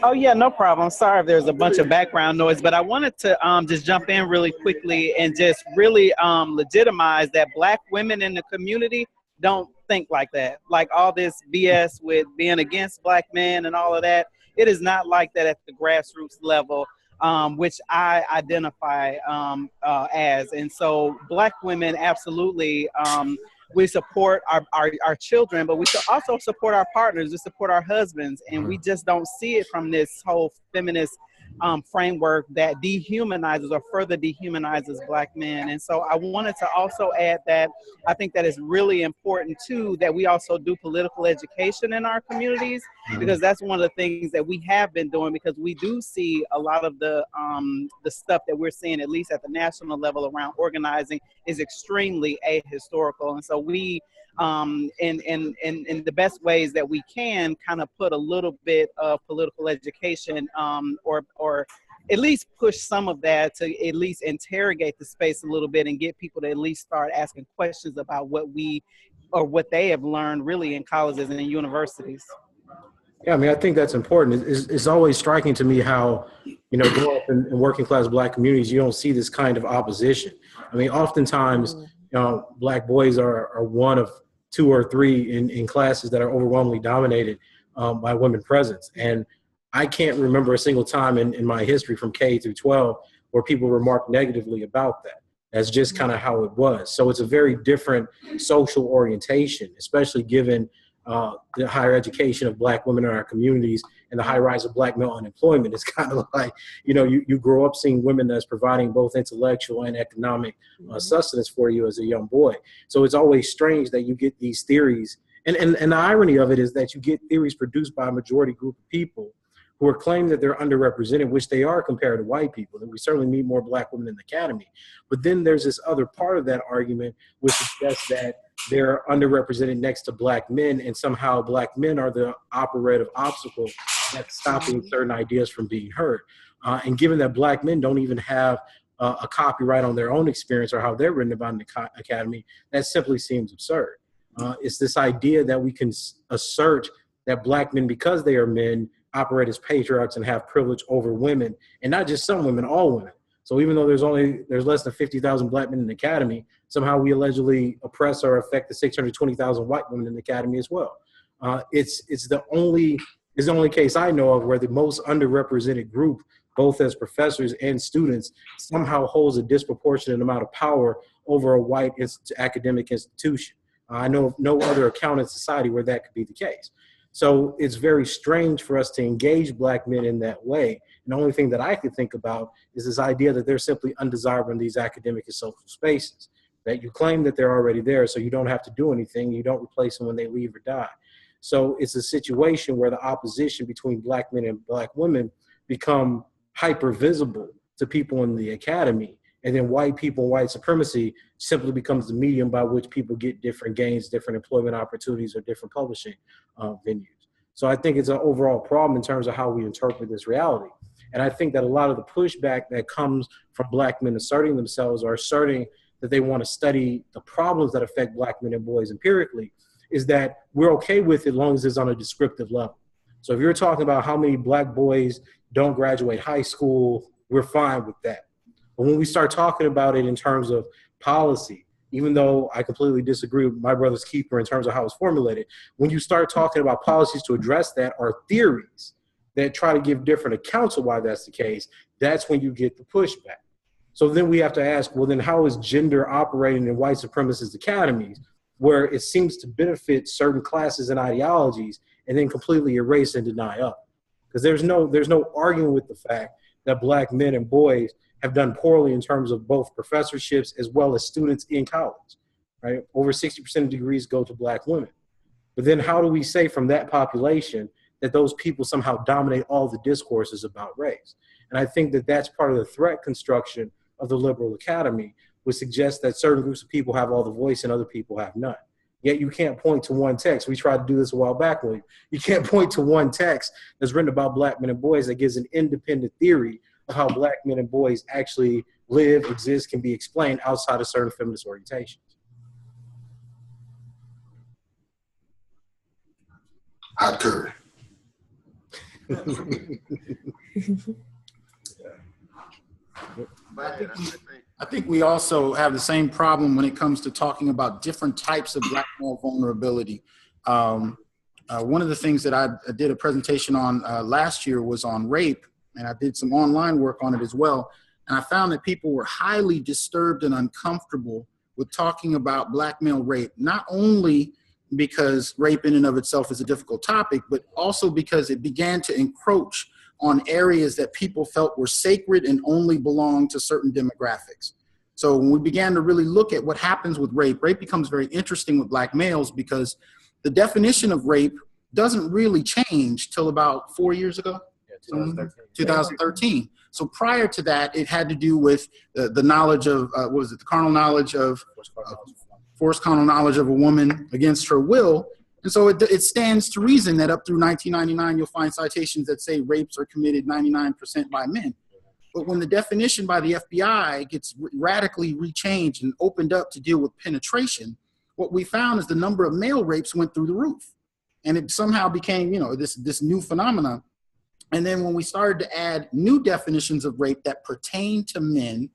oh yeah, no problem. Sorry if there's a bunch of background noise, but I wanted to just jump in really quickly and just really legitimize that Black women in the community don't think like that. Like all this BS with being against Black men and all of that, it is not like that at the grassroots level, which I identify as. And so Black women, absolutely, we support our children, but we also support our partners, we support our husbands, and we just don't see it from this whole feminist framework that dehumanizes or further dehumanizes Black men. And so I wanted to also add that I think that it's really important too that we also do political education in our communities, because that's one of the things that we have been doing, because we do see a lot of the stuff that we're seeing, at least at the national level around organizing, is extremely ahistorical. And so we in the best ways that we can kind of put a little bit of political education or at least push some of that to at least interrogate the space a little bit and get people to at least start asking questions about what they have learned really in colleges and in universities. Yeah, I mean, I think that's important. It's always striking to me how, growing up in working class Black communities, you don't see this kind of opposition. I mean, oftentimes, Black boys are one of two or three in classes that are overwhelmingly dominated by women presence. And I can't remember a single time in my history from K through 12 where people remarked negatively about that. That's just kind of how it was. So it's a very different social orientation, especially given the higher education of Black women in our communities and the high rise of Black male unemployment. It's kind of like, you grow up seeing women that's providing both intellectual and economic sustenance for you as a young boy. So it's always strange that you get these theories. And the irony of it is that you get theories produced by a majority group of people who are claiming that they're underrepresented, which they are compared to white people. And we certainly need more Black women in the academy. But then there's this other part of that argument, which suggests that they're underrepresented next to Black men, and somehow Black men are the operative obstacle that's stopping certain ideas from being heard. And given that Black men don't even have a copyright on their own experience or how they're written about in the academy, that simply seems absurd. It's this idea that we can assert that Black men, because they are men, operate as patriarchs and have privilege over women, and not just some women, all women. So even though there's less than 50,000 Black men in the academy, somehow we allegedly oppress or affect the 620,000 white women in the academy as well. It's the only case I know of where the most underrepresented group, both as professors and students, somehow holds a disproportionate amount of power over a white academic institution. I know of no other account in society where that could be the case. So it's very strange for us to engage Black men in that way. And the only thing that I could think about is this idea that they're simply undesirable in these academic and social spaces, that you claim that they're already there so you don't have to do anything, you don't replace them when they leave or die. So it's a situation where the opposition between Black men and Black women become hyper visible to people in the academy. And then white people, white supremacy simply becomes the medium by which people get different gains, different employment opportunities, or different publishing venues. So I think it's an overall problem in terms of how we interpret this reality. And I think that a lot of the pushback that comes from Black men asserting themselves or asserting that they want to study the problems that affect Black men and boys empirically is that we're okay with it as long as it's on a descriptive level. So if you're talking about how many Black boys don't graduate high school, we're fine with that. But when we start talking about it in terms of policy, even though I completely disagree with my brother's keeper in terms of how it's formulated, when you start talking about policies to address that or theories that try to give different accounts of why that's the case, that's when you get the pushback. So then we have to ask, well, then how is gender operating in white supremacist academies where it seems to benefit certain classes and ideologies and then completely erase and deny others? Because there's no arguing with the fact that Black men and boys have done poorly in terms of both professorships as well as students in college, right? Over 60% of degrees go to Black women. But then how do we say from that population that those people somehow dominate all the discourses about race. And I think that that's part of the threat construction of the liberal academy, would suggest that certain groups of people have all the voice and other people have none. Yet you can't point to one text. We tried to do this a while back, William. You can't point to one text that's written about black men and boys that gives an independent theory of how black men and boys actually live, exist, can be explained outside of certain feminist orientations. Hot curry. I think we also have the same problem when it comes to talking about different types of black male vulnerability. One of the things that I did a presentation on last year was on rape, and I did some online work on it as well. And I found that people were highly disturbed and uncomfortable with talking about black male rape, not only because rape in and of itself is a difficult topic, but also because it began to encroach on areas that people felt were sacred and only belonged to certain demographics. So when we began to really look at what happens with rape, rape becomes very interesting with black males because the definition of rape doesn't really change till about 4 years ago. Yeah, 2013. So prior to that, it had to do with the knowledge of, what was it, the carnal knowledge of, forced carnal knowledge of a woman against her will. And so it stands to reason that up through 1999, you'll find citations that say rapes are committed 99% by men. But when the definition by the FBI gets radically rechanged and opened up to deal with penetration, what we found is the number of male rapes went through the roof. And it somehow became, this new phenomenon. And then when we started to add new definitions of rape that pertain to men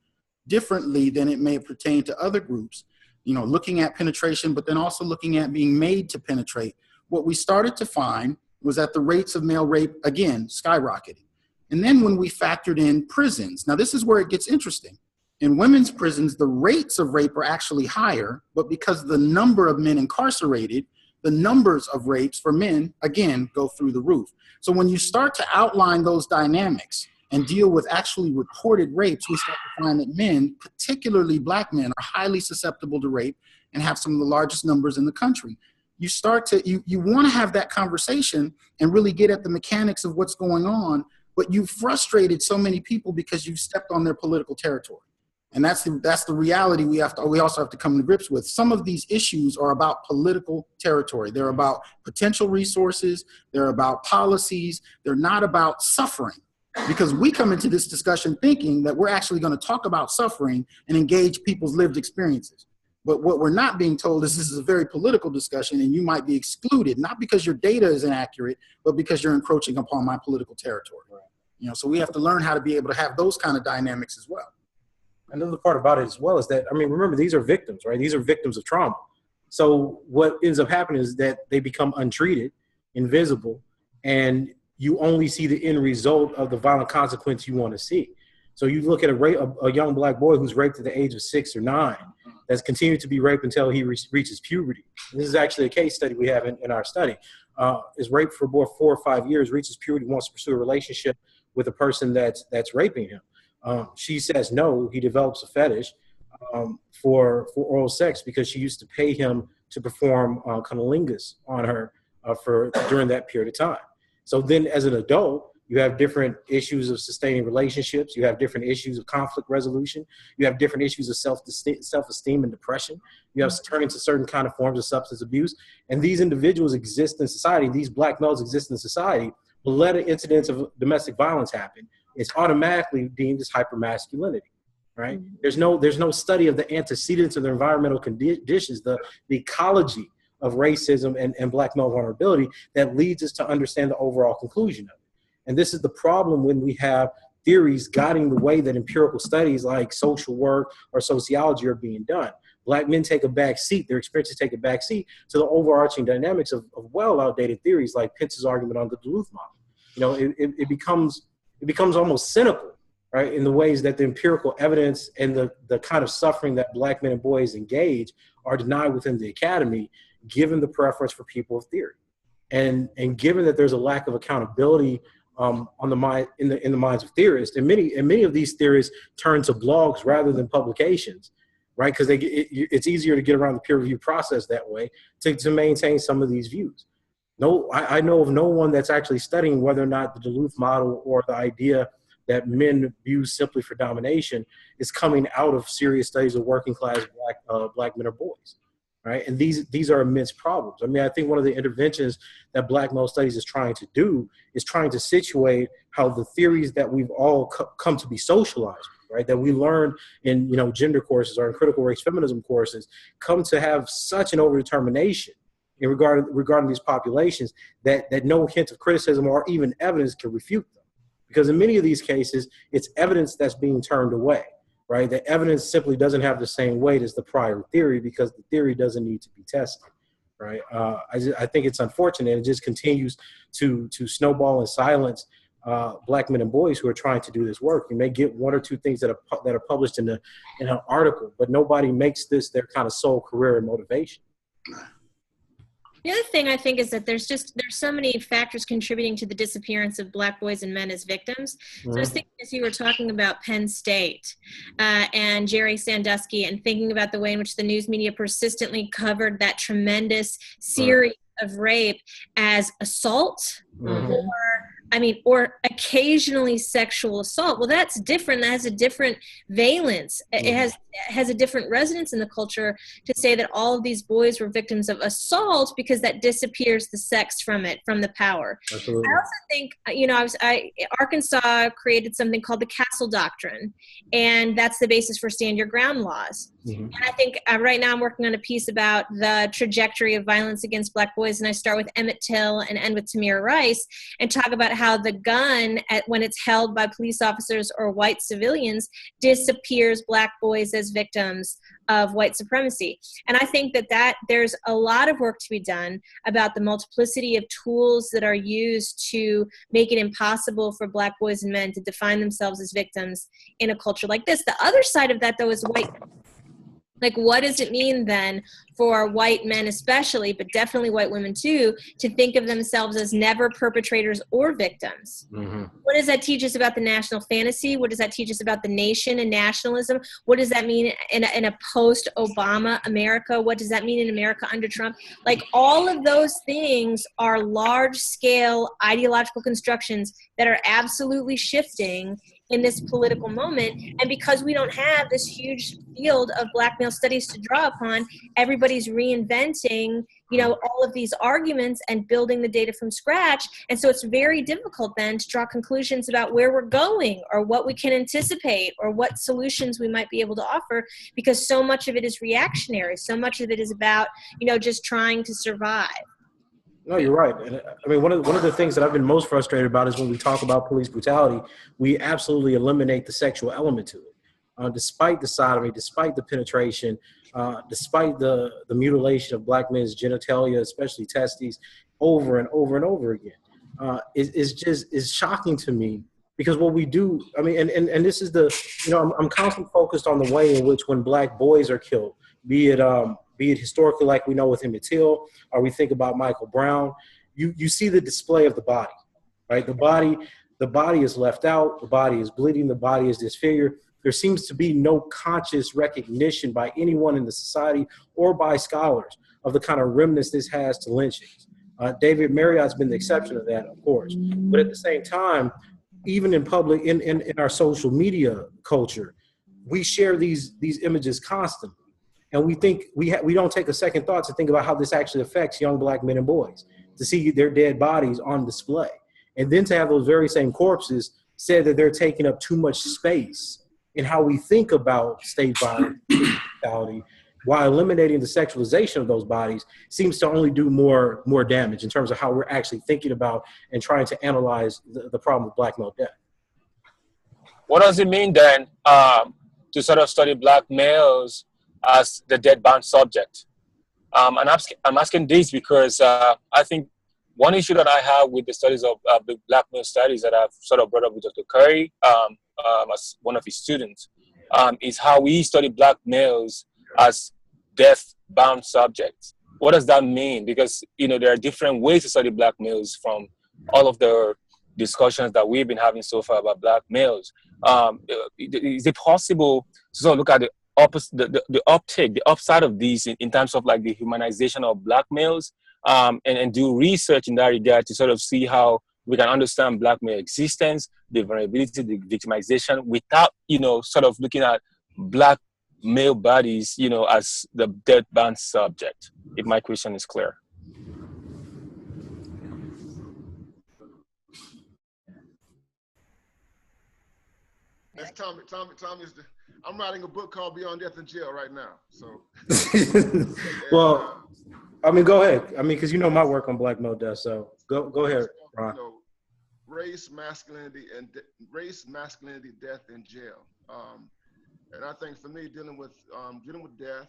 differently than it may pertain to other groups, looking at penetration, but then also looking at being made to penetrate, what we started to find was that the rates of male rape, again, skyrocketed. And then when we factored in prisons, now this is where it gets interesting. In women's prisons, the rates of rape are actually higher, but because the number of men incarcerated, the numbers of rapes for men, again, go through the roof. So when you start to outline those dynamics and deal with actually reported rapes, we start to find that men, particularly black men, are highly susceptible to rape and have some of the largest numbers in the country. You start to, you want to have that conversation and really get at the mechanics of what's going on, but you've frustrated so many people because you've stepped on their political territory. And that's the reality we also have to come to grips with. Some of these issues are about political territory. They're about potential resources. They're about policies. They're not about suffering. Because we come into this discussion thinking that we're actually going to talk about suffering and engage people's lived experiences. But what we're not being told is this is a very political discussion and you might be excluded, not because your data is inaccurate, but because you're encroaching upon my political territory. So we have to learn how to be able to have those kind of dynamics as well. Another part about it as well is that, remember, these are victims, right? These are victims of trauma. So what ends up happening is that they become untreated, invisible, and you only see the end result of the violent consequence you want to see. So you look at a young black boy who's raped at the age of 6 or 9, that's continued to be raped until he reaches puberty. This is actually a case study we have in our study. Is raped for 4 or 5 years, reaches puberty, wants to pursue a relationship with a person that's raping him. She says no. He develops a fetish for oral sex because she used to pay him to perform cunnilingus on her during that period of time. So then as an adult, you have different issues of sustaining relationships. You have different issues of conflict resolution. You have different issues of self-esteem and depression. You have turning to certain kind of forms of substance abuse. And these individuals exist in society. These black males exist in society. But let an incident of domestic violence happen, it's automatically deemed as hypermasculinity, right? Mm-hmm. There's no study of the antecedents of the environmental conditions, the ecology of racism and black male vulnerability that leads us to understand the overall conclusion of it. And this is the problem when we have theories guiding the way that empirical studies like social work or sociology are being done. Black men take a back seat, their experiences take a back seat to the overarching dynamics of well outdated theories like Pence's argument on the Duluth model. It becomes almost cynical, right, in the ways that the empirical evidence and the kind of suffering that black men and boys engage are denied within the academy, given the preference for people of theory. And given that there's a lack of accountability in the minds of theorists, and many of these theorists turn to blogs rather than publications, right? Because it's easier to get around the peer review process that way to maintain some of these views. No, I know of no one that's actually studying whether or not the Duluth model or the idea that men view simply for domination is coming out of serious studies of working class black men or boys, right? And these are immense problems. I mean, I think one of the interventions that Black male studies is trying to do is trying to situate how the theories that we've all come to be socialized, right, that we learn in gender courses or in critical race feminism courses, come to have such an overdetermination in regarding these populations that no hint of criticism or even evidence can refute them. Because in many of these cases, it's evidence that's being turned away, right? The evidence simply doesn't have the same weight as the prior theory because the theory doesn't need to be tested, right? I think it's unfortunate. It just continues to snowball and silence Black men and boys who are trying to do this work. You may get one or two things that are published in an article, but nobody makes this their kind of sole career and motivation. The other thing I think is that there's so many factors contributing to the disappearance of Black boys and men as victims. So I was thinking as you were talking about Penn State and Jerry Sandusky, and thinking about the way in which the news media persistently covered that tremendous series of rape as assault, or occasionally sexual assault. Well, that's different. That has a different valence. It has a different resonance in the culture to say that all of these boys were victims of assault, because that disappears the sex from the power. Absolutely. I also think, Arkansas created something called the Castle Doctrine, and that's the basis for stand your ground laws. And I think right now I'm working on a piece about the trajectory of violence against Black boys, and I start with Emmett Till and end with Tamir Rice, and talk about how the gun, when it's held by police officers or white civilians, disappears Black boys as victims of white supremacy. And I think that there's a lot of work to be done about the multiplicity of tools that are used to make it impossible for Black boys and men to define themselves as victims in a culture like this. The other side of that, though, is white. Like, what does it mean then for white men especially, but definitely white women too, to think of themselves as never perpetrators or victims? What does that teach us about the national fantasy? What does that teach us about the nation and nationalism? What does that mean in a post-Obama America? What does that mean in America under Trump? Like, all of those things are large-scale ideological constructions that are absolutely shifting in this political moment. And because we don't have this huge field of Black male studies to draw upon, everybody's reinventing, all of these arguments and building the data from scratch. And so it's very difficult then to draw conclusions about where we're going or what we can anticipate or what solutions we might be able to offer, because so much of it is reactionary. So much of it is about, just trying to survive. No, you're right. And I mean, one of the things that I've been most frustrated about is when we talk about police brutality, we absolutely eliminate the sexual element to it. Despite the sodomy, despite the penetration, despite the mutilation of Black men's genitalia, especially testes, over and over and over again, is shocking to me. Because what we do, I mean, and this is I'm constantly focused on the way in which when Black boys are killed, be it historically like we know with Emmett Till, or we think about Michael Brown, you see the display of the body, right? The body is left out, the body is bleeding, the body is disfigured. There seems to be no conscious recognition by anyone in the society or by scholars of the kind of remnants this has to lynchings. David Marriott's been the exception of that, of course. But at the same time, even in public, in our social media culture, we share these images constantly. And we think we don't take a second thought to think about how this actually affects young Black men and boys, to see their dead bodies on display. And then to have those very same corpses said that they're taking up too much space in how we think about state violence brutality, while eliminating the sexualization of those bodies seems to only do more damage in terms of how we're actually thinking about and trying to analyze the problem of Black male death. What does it mean then to sort of study Black males as the dead-bound subject? And I'm asking this because I think one issue that I have with the studies of the Black male studies that I've sort of brought up with Dr. Curry as one of his students is how we study Black males as death-bound subjects. What does that mean? Because, there are different ways to study Black males from all of the discussions that we've been having so far about Black males. Is it possible to sort of look at the upside of these in terms of like the humanization of Black males and do research in that regard to sort of see how we can understand Black male existence, the vulnerability, the victimization, without, sort of looking at Black male bodies, as the deadband subject, if my question is clear. That's Tommy. I'm writing a book called Beyond Death in Jail right now. So. Well, go ahead. Because my work on Black male death. So go ahead, Ron. Race, masculinity, death in jail. And I think for me, dealing with death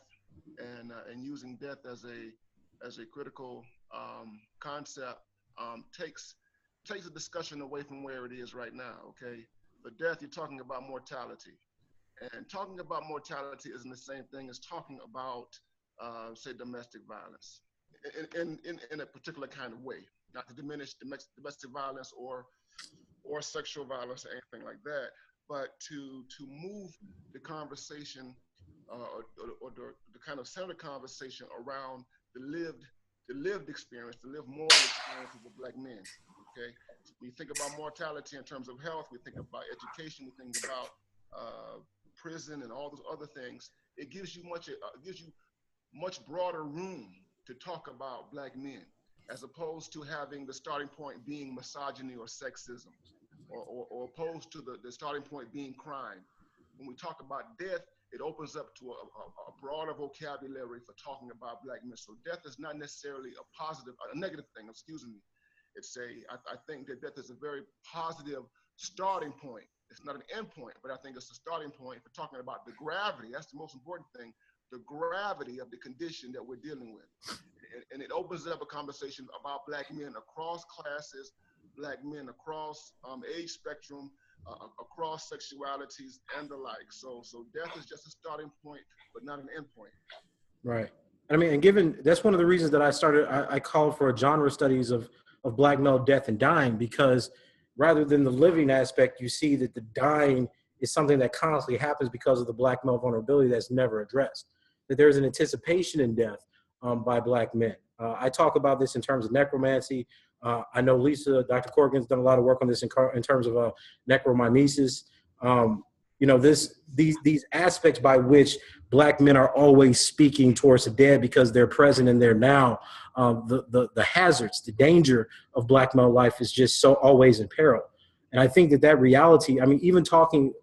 and using death as a critical concept takes the discussion away from where it is right now. Okay. For death, you're talking about mortality. And talking about mortality isn't the same thing as talking about, say, domestic violence in a particular kind of way, not to diminish domestic violence or sexual violence or anything like that, but to move the conversation or the kind of center conversation around the lived experience, the lived moral experiences of Black men. Okay, we think about mortality in terms of health. We think about education. We think about prison and all those other things. It gives you much broader room to talk about Black men, as opposed to having the starting point being misogyny or sexism, or opposed to the starting point being crime. When we talk about death, it opens up to a broader vocabulary for talking about Black men. So death is not necessarily a negative thing. Excuse me. I think that death is a very positive starting point. It's not an end point, but I think it's a starting point for talking about the gravity. That's the most important thing, the gravity of the condition that we're dealing with. And it opens up a conversation about Black men across classes, Black men across age spectrum, across sexualities and the like. So death is just a starting point, but not an end point. Right. And given that's one of the reasons that I called for a genre studies of Black male death and dying, because rather than the living aspect, you see that the dying is something that constantly happens because of the Black male vulnerability that's never addressed. That there's an anticipation in death by Black men. I talk about this in terms of necromancy. I know Dr. Corrigan's done a lot of work on this in terms of necromimesis. These aspects by which Black men are always speaking towards the dead because they're present in there now. The hazards, the danger of Black male life is just so always in peril. And I think that reality, even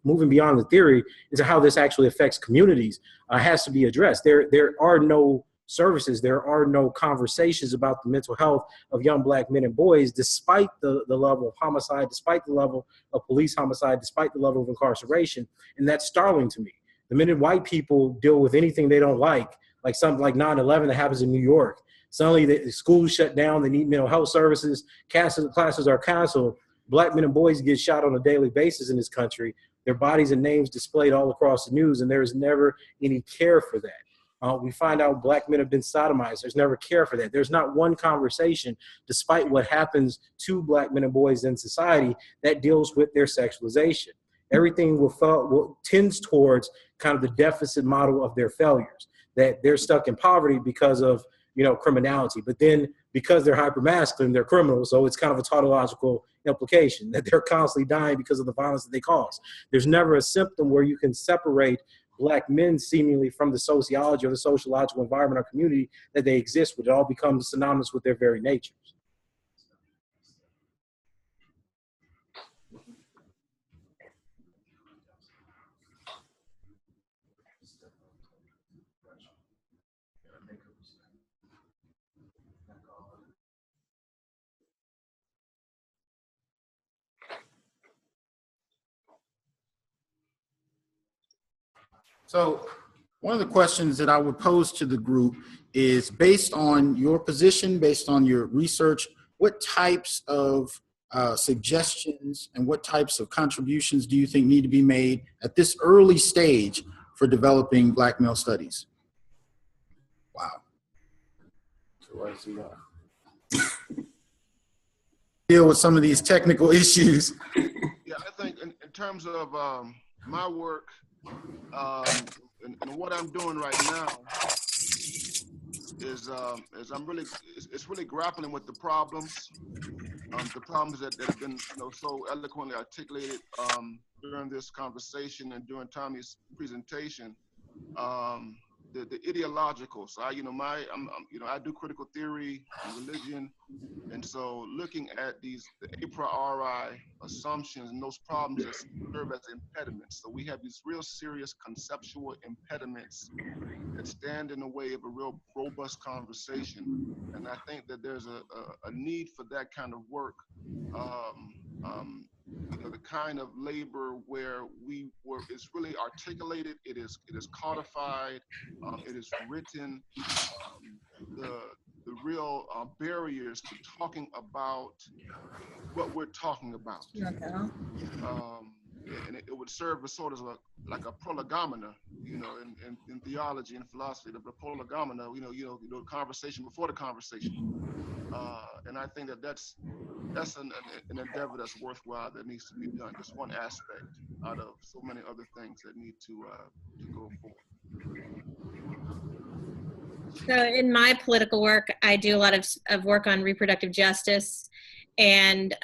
moving beyond the theory into how this actually affects communities, has to be addressed. There are no services, there are no conversations about the mental health of young Black men and boys, despite the level of homicide, despite the level of police homicide, despite the level of incarceration. And that's startling to me. The minute white people deal with anything they don't like something like 9/11 that happens in New York, suddenly the schools shut down, they need mental health services, classes are canceled. Black men and boys get shot on a daily basis in this country, their bodies and names displayed all across the news, and there's never any care for that. We find out Black men have been sodomized. There's never care for that. There's not one conversation, despite what happens to Black men and boys in society, that deals with their sexualization. Everything tends towards kind of the deficit model of their failures, that they're stuck in poverty because of criminality. But then because they're hypermasculine, they're criminals. So it's kind of a tautological implication that they're constantly dying because of the violence that they cause. There's never a symptom where you can separate Black men seemingly from the sociology or the sociological environment or community that they exist with. It all becomes synonymous with their very natures. So one of the questions that I would pose to the group is, based on your position, based on your research, what types of suggestions and what types of contributions do you think need to be made at this early stage for developing Black male studies? Wow. Deal with some of these technical issues. Yeah, I think in terms of my work, and what I'm doing right now it's really grappling with the problems that have been so eloquently articulated during this conversation and during Tommy's presentation. The ideological. So I do critical theory and religion, and so looking at the a priori assumptions and those problems that serve as impediments. So we have these real serious conceptual impediments that stand in the way of a real robust conversation, and I think that there's a need for that kind of work. The kind of labor where it's really articulated, it is codified, it is written. The real barriers to talking about what we're talking about. And it would serve as sort of like a prolegomena, in theology and philosophy, the prolegomena, the conversation before the conversation. And I think that's an endeavor that's worthwhile, that needs to be done. Just one aspect out of so many other things that need to go forward. So in my political work, I do a lot of work on reproductive justice. And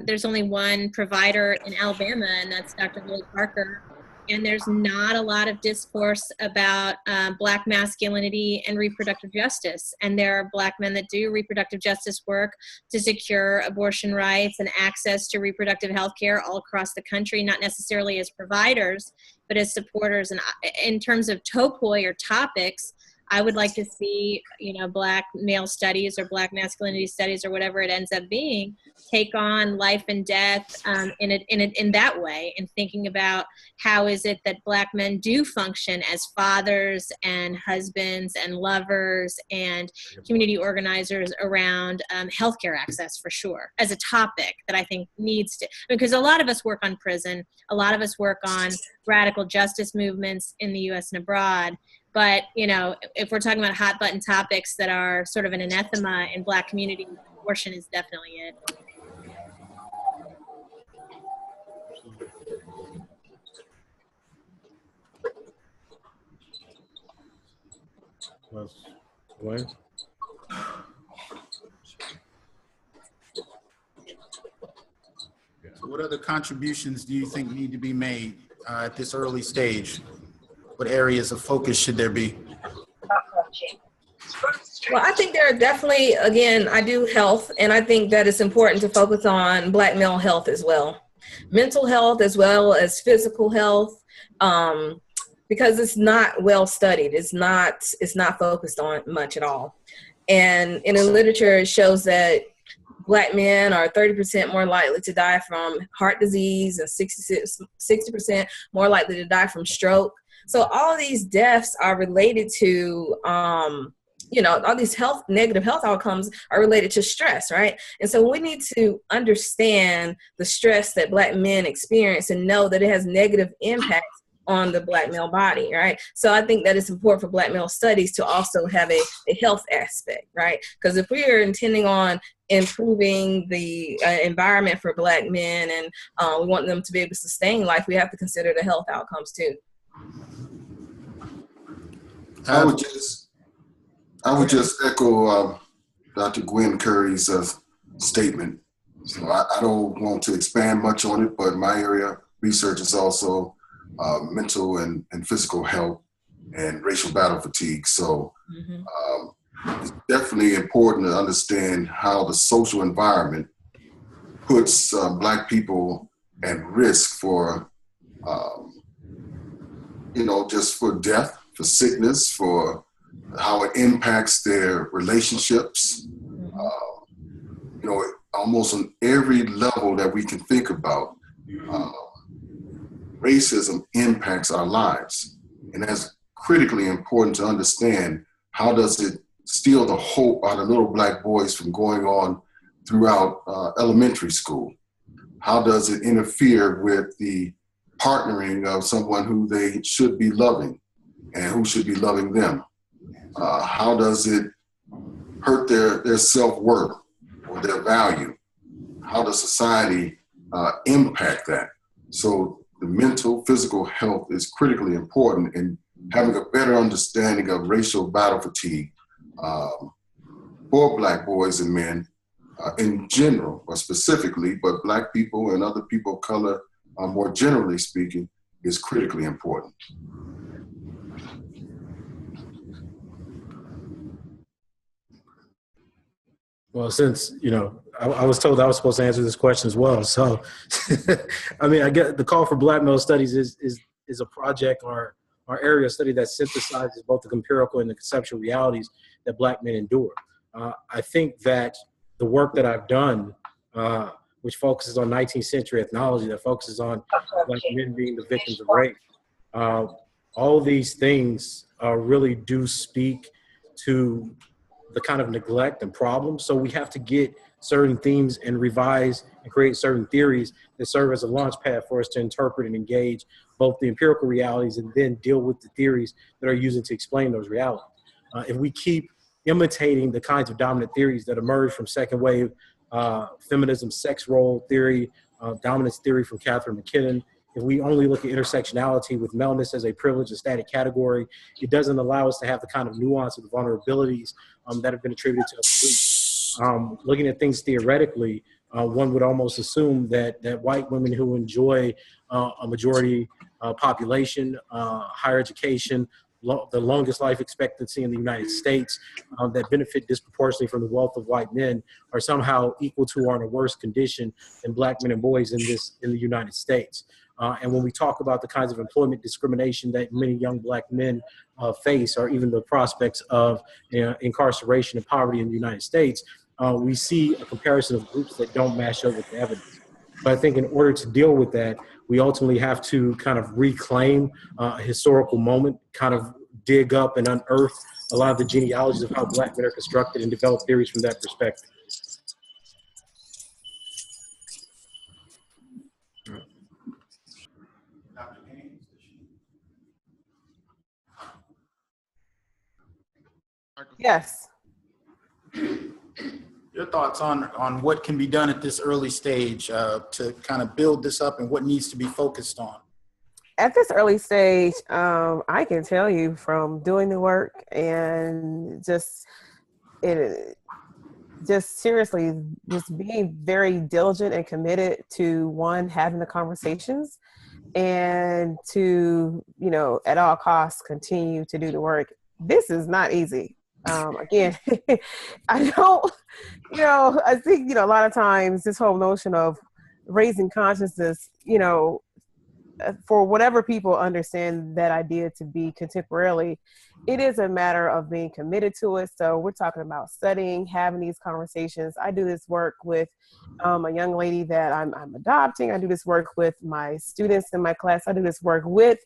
there's only one provider in Alabama, and that's Dr. Lily Parker. And there's not a lot of discourse about Black masculinity and reproductive justice. And there are Black men that do reproductive justice work to secure abortion rights and access to reproductive health care all across the country, not necessarily as providers, but as supporters. And in terms of topoi or topics, I would like to see, Black male studies or Black masculinity studies or whatever it ends up being, take on life and death in that way, and thinking about how is it that Black men do function as fathers and husbands and lovers and community organizers around healthcare access, for sure, as a topic that I think needs to, because a lot of us work on prison, a lot of us work on radical justice movements in the U.S. and abroad. But, if we're talking about hot button topics that are sort of an anathema in Black communities, abortion is definitely it. Gwen? So what other contributions do you think need to be made at this early stage? What areas of focus should there be? Well, I think there are definitely, again, I do health, and I think that it's important to focus on Black male health as well. Mental health as well as physical health, because it's not well studied. It's not focused on much at all. And in the literature, it shows that Black men are 30% more likely to die from heart disease and 60% more likely to die from stroke. So all of these deaths are related to, all these negative health outcomes are related to stress, right? And so we need to understand the stress that Black men experience and know that it has negative impacts on the Black male body, right? So I think that it's important for Black male studies to also have a health aspect, right? Because if we are intending on improving the environment for Black men and we want them to be able to sustain life, we have to consider the health outcomes too. I would just echo Dr. Gwen Curry's statement. So I don't want to expand much on it, but my area of research is also mental and physical health and racial battle fatigue. So it's definitely important to understand how the social environment puts Black people at risk for, just for death, for sickness, for how it impacts their relationships, almost on every level that we can think about. Racism impacts our lives, and that's critically important to understand. How does it steal the hope out of little Black boys from going on throughout elementary school? How does it interfere with the partnering of someone who they should be loving and who should be loving them? How does it hurt their self-worth or their value? How does society impact that? So the mental, physical health is critically important, and having a better understanding of racial battle fatigue for Black boys and men in general, or specifically, but Black people and other people of color, more generally speaking, is critically important. Well, since, I was told I was supposed to answer this question as well. So, I mean, I get the call for Black male studies is a project or area of study that synthesizes both the empirical and the conceptual realities that Black men endure. I think that the work that I've done, which focuses on 19th century ethnology, that focuses on Black men being the victims of rape, all these things really do speak to the kind of neglect and problems. So we have to get certain themes and revise and create certain theories that serve as a launch pad for us to interpret and engage both the empirical realities and then deal with the theories that are used to explain those realities. If we keep imitating the kinds of dominant theories that emerge from second wave feminism, sex role theory, dominance theory from Catherine McKinnon, if we only look at intersectionality with maleness as a privileged and static category, it doesn't allow us to have the kind of nuance of the vulnerabilities that have been attributed to other groups. Looking at things theoretically, one would almost assume that white women who enjoy a majority population, higher education, the longest life expectancy in the United States, that benefit disproportionately from the wealth of white men are somehow equal to or in a worse condition than Black men and boys in the United States. And when we talk about the kinds of employment discrimination that many young Black men face, or even the prospects of incarceration and poverty in the United States, we see a comparison of groups that don't match up with the evidence. But I think in order to deal with that, we ultimately have to kind of reclaim a historical moment, kind of dig up and unearth a lot of the genealogies of how Black men are constructed and develop theories from that perspective. Yes. Your thoughts on what can be done at this early stage to kind of build this up and what needs to be focused on? At this early stage, I can tell you from doing the work and just seriously just being very diligent and committed to, one, having the conversations, and to, at all costs, continue to do the work. This is not easy. Again, I think, a lot of times this whole notion of raising consciousness, for whatever people understand that idea to be contemporarily, it is a matter of being committed to it. So we're talking about studying, having these conversations. I do this work with a young lady that I'm adopting. I do this work with my students in my class. I do this work with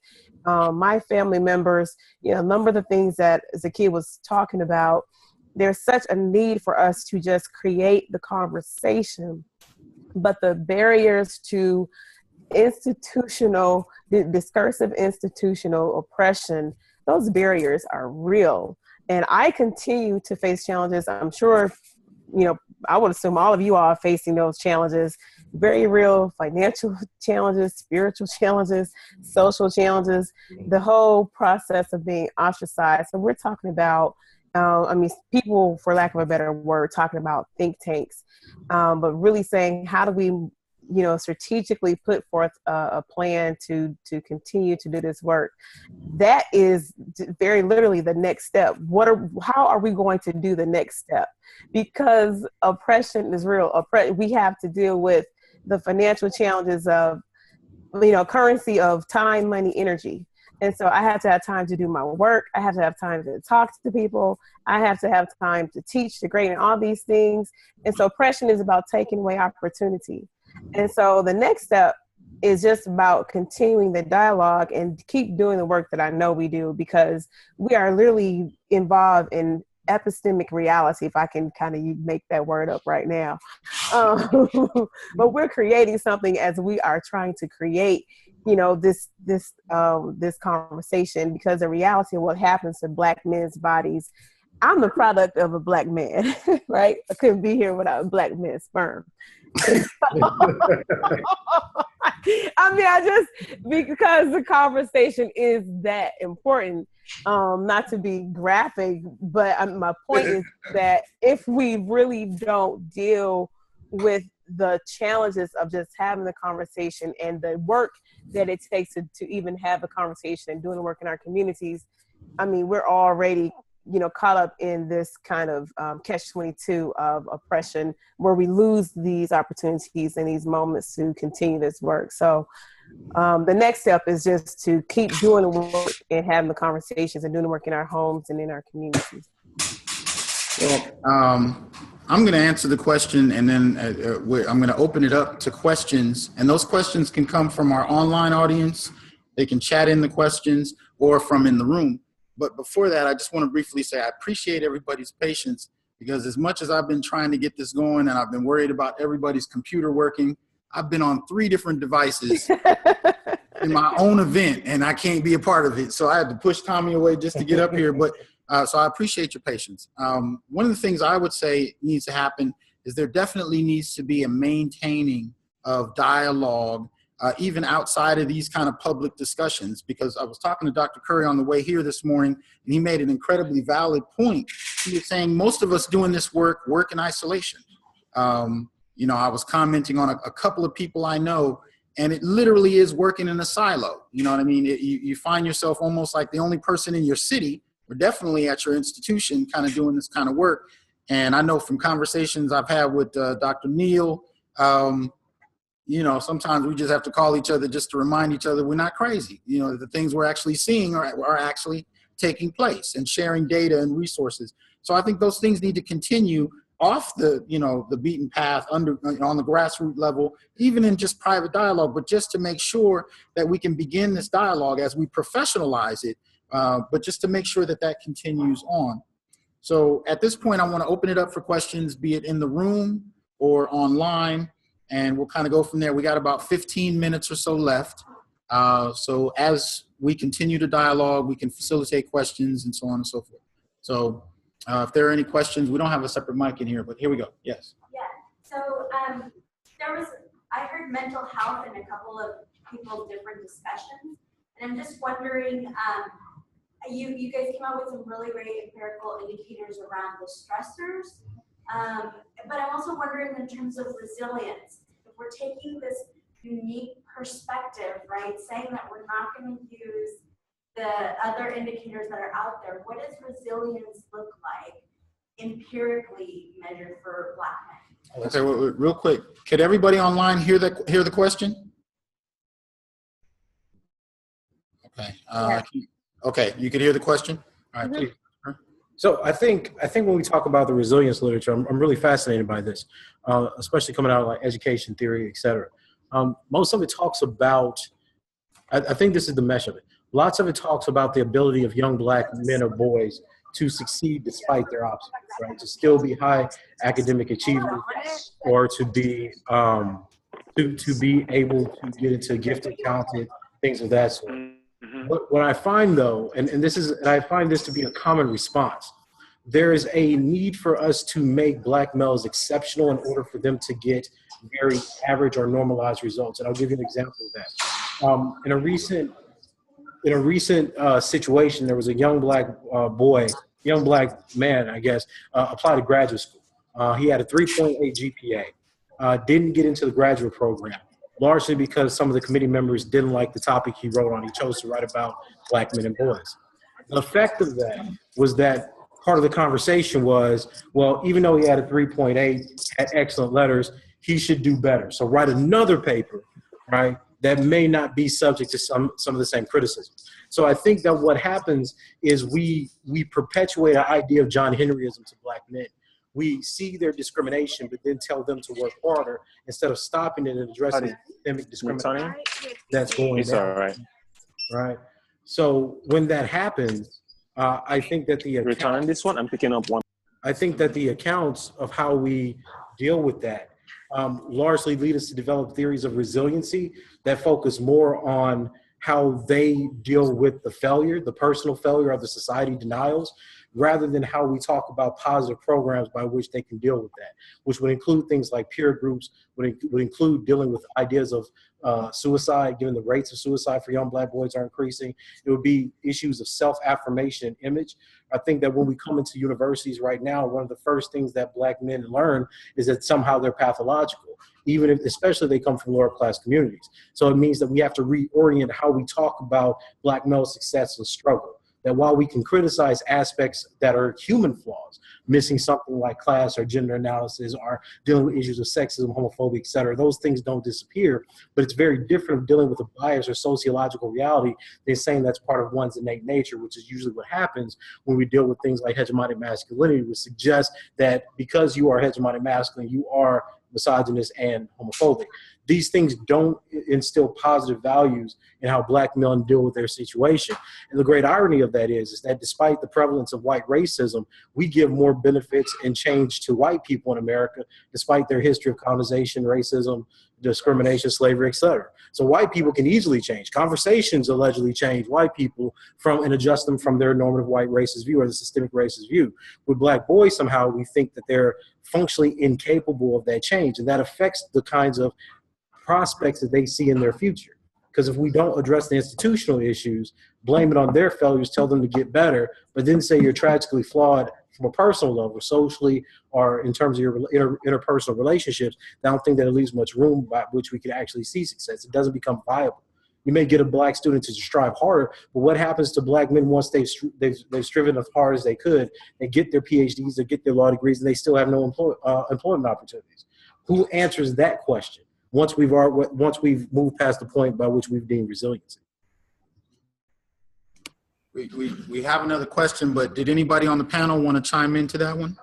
my family members. A number of the things that Zakiya was talking about, there's such a need for us to just create the conversation, but the barriers to discursive institutional oppression, those barriers are real. And I continue to face challenges. I'm sure, I would assume all of you are facing those challenges, very real financial challenges, spiritual challenges, social challenges, the whole process of being ostracized. So we're talking about, people, for lack of a better word, talking about think tanks, but really saying, how do we strategically put forth a plan to continue to do this work? That is very literally the next step. How are we going to do the next step? Because oppression is real. We have to deal with the financial challenges of, currency of time, money, energy. And so I have to have time to do my work. I have to have time to talk to people. I have to have time to teach, to grade, and all these things. And so oppression is about taking away opportunity. And so the next step is just about continuing the dialogue and keep doing the work that I know we do, because we are literally involved in epistemic reality, if I can kind of make that word up right now. But we're creating something as we are trying to create, this conversation, because the reality of what happens to Black men's bodies. I'm the product of a Black man, right? I couldn't be here without a Black man's sperm. Because the conversation is that important. not to be graphic, but my point is that if we really don't deal with the challenges of just having the conversation and the work that it takes to even have a conversation and doing the work in our communities, I mean, we're already, caught up in this kind of catch-22 of oppression where we lose these opportunities and these moments to continue this work. So the next step is just to keep doing the work and having the conversations and doing the work in our homes and in our communities. Well, I'm going to answer the question, and then I'm going to open it up to questions. And those questions can come from our online audience. They can chat in the questions or from in the room. But before that, I just want to briefly say I appreciate everybody's patience, because as much as I've been trying to get this going and I've been worried about everybody's computer working, I've been on 3 different devices in my own event, and I can't be a part of it. So I had to push Tommy away just to get up here. But so I appreciate your patience. One of the things I would say needs to happen is there definitely needs to be a maintaining of dialogue, even outside of these kind of public discussions, because I was talking to Dr. Curry on the way here this morning, and he made an incredibly valid point. He was saying most of us doing this work in isolation. I was commenting on a couple of people I know, and it literally is working in a silo. You know what I mean? You find yourself almost like the only person in your city, or definitely at your institution, kind of doing this kind of work. And I know from conversations I've had with Dr. Neal, sometimes we just have to call each other just to remind each other we're not crazy. The things we're actually seeing are actually taking place, and sharing data and resources. So I think those things need to continue off the beaten path on the grassroots level, even in just private dialogue, but just to make sure that we can begin this dialogue as we professionalize it, but just to make sure that continues on. So at this point, I want to open it up for questions, be it in the room or online, and we'll kind of go from there. We got about 15 minutes or so left. So as we continue to dialogue, we can facilitate questions and so on and so forth. So if there are any questions, we don't have a separate mic in here, but here we go. Yes. Yeah. So I heard mental health in a couple of people's different discussions, and I'm just wondering, you guys came out with some really great empirical indicators around the stressors, but I'm also wondering in terms of resilience, if we're taking this unique perspective, right, saying that we're not going to use the other indicators that are out there, what does resilience look like empirically measured for Black men? Okay, real quick, could everybody online hear the question? Okay. Okay, you could hear the question? All right, please. So I think when we talk about the resilience literature, I'm really fascinated by this, especially coming out of like education theory, et cetera. Most of it talks about, I think this is the mesh of it. Lots of it talks about the ability of young Black men or boys to succeed despite their obstacles, right? To still be high academic achievement, or to be able to get into gifted, talented, things of that sort. What I find though, and I find this to be a common response, there is a need for us to make Black males exceptional in order for them to get very average or normalized results. And I'll give you an example of that. In a recent situation, there was a young Black young Black man, I guess, applied to graduate school. He had a 3.8 GPA, didn't get into the graduate program, largely because some of the committee members didn't like the topic he wrote on. He chose to write about Black men and boys. The effect of that was that part of the conversation was, well, even though he had a 3.8, had excellent letters, he should do better. So write another paper, right, that may not be subject to some of the same criticism. So I think that what happens is we perpetuate an idea of John Henryism to Black men. We see their discrimination, but then tell them to work harder instead of stopping it and addressing systemic discrimination that's going it's down. all right. Right. So when that happens, I think that Return this one. I'm picking up one. I think that the accounts of how we deal with that largely lead us to develop theories of resiliency that focus more on how they deal with the failure, the personal failure of the society denials, rather than how we talk about positive programs by which they can deal with that, which would include things like peer groups, would include dealing with ideas of suicide, given the rates of suicide for young Black boys are increasing. It would be issues of self-affirmation and image. I think that when we come into universities right now, one of the first things that Black men learn is that somehow they're pathological, even if, especially they come from lower class communities. So it means that we have to reorient how we talk about Black male success and struggle. That while we can criticize aspects that are human flaws, missing something like class or gender analysis or dealing with issues of sexism, homophobia, et cetera, those things don't disappear, but it's very different of dealing with a bias or sociological reality than saying that's part of one's innate nature, which is usually what happens when we deal with things like hegemonic masculinity, which suggests that because you are hegemonic masculine, you are misogynist and homophobic. These things don't instill positive values in how Black men deal with their situation. And the great irony of that is that despite the prevalence of white racism, we give more benefits and change to white people in America, despite their history of colonization, racism, discrimination, slavery, etc. So white people can easily change. Conversations allegedly change white people from and adjust them from their normative white racist view or the systemic racist view. With Black boys, somehow we think that they're functionally incapable of that change, and that affects the kinds of prospects that they see in their future. Because if we don't address the institutional issues, blame it on their failures, tell them to get better, but then say you're tragically flawed from a personal level, socially, or in terms of your interpersonal relationships, I don't think that it leaves much room by which we could actually see success. It doesn't become viable. You may get a Black student to strive harder, but what happens to Black men once they've striven as hard as they could, they get their PhDs, they get their law degrees, and they still have no employment opportunities? Who answers that question once we've moved past the point by which we've deemed resiliency? We have another question, but did anybody on the panel want to chime into that one?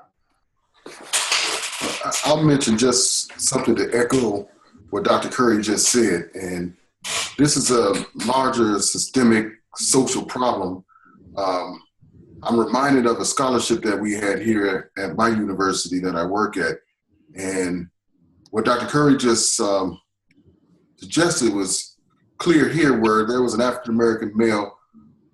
I'll mention just something to echo what Dr. Curry just said. And this is a larger systemic social problem. I'm reminded of a scholarship that we had here at my university that I work at. And what Dr. Curry just suggested was clear here, where there was an African-American male,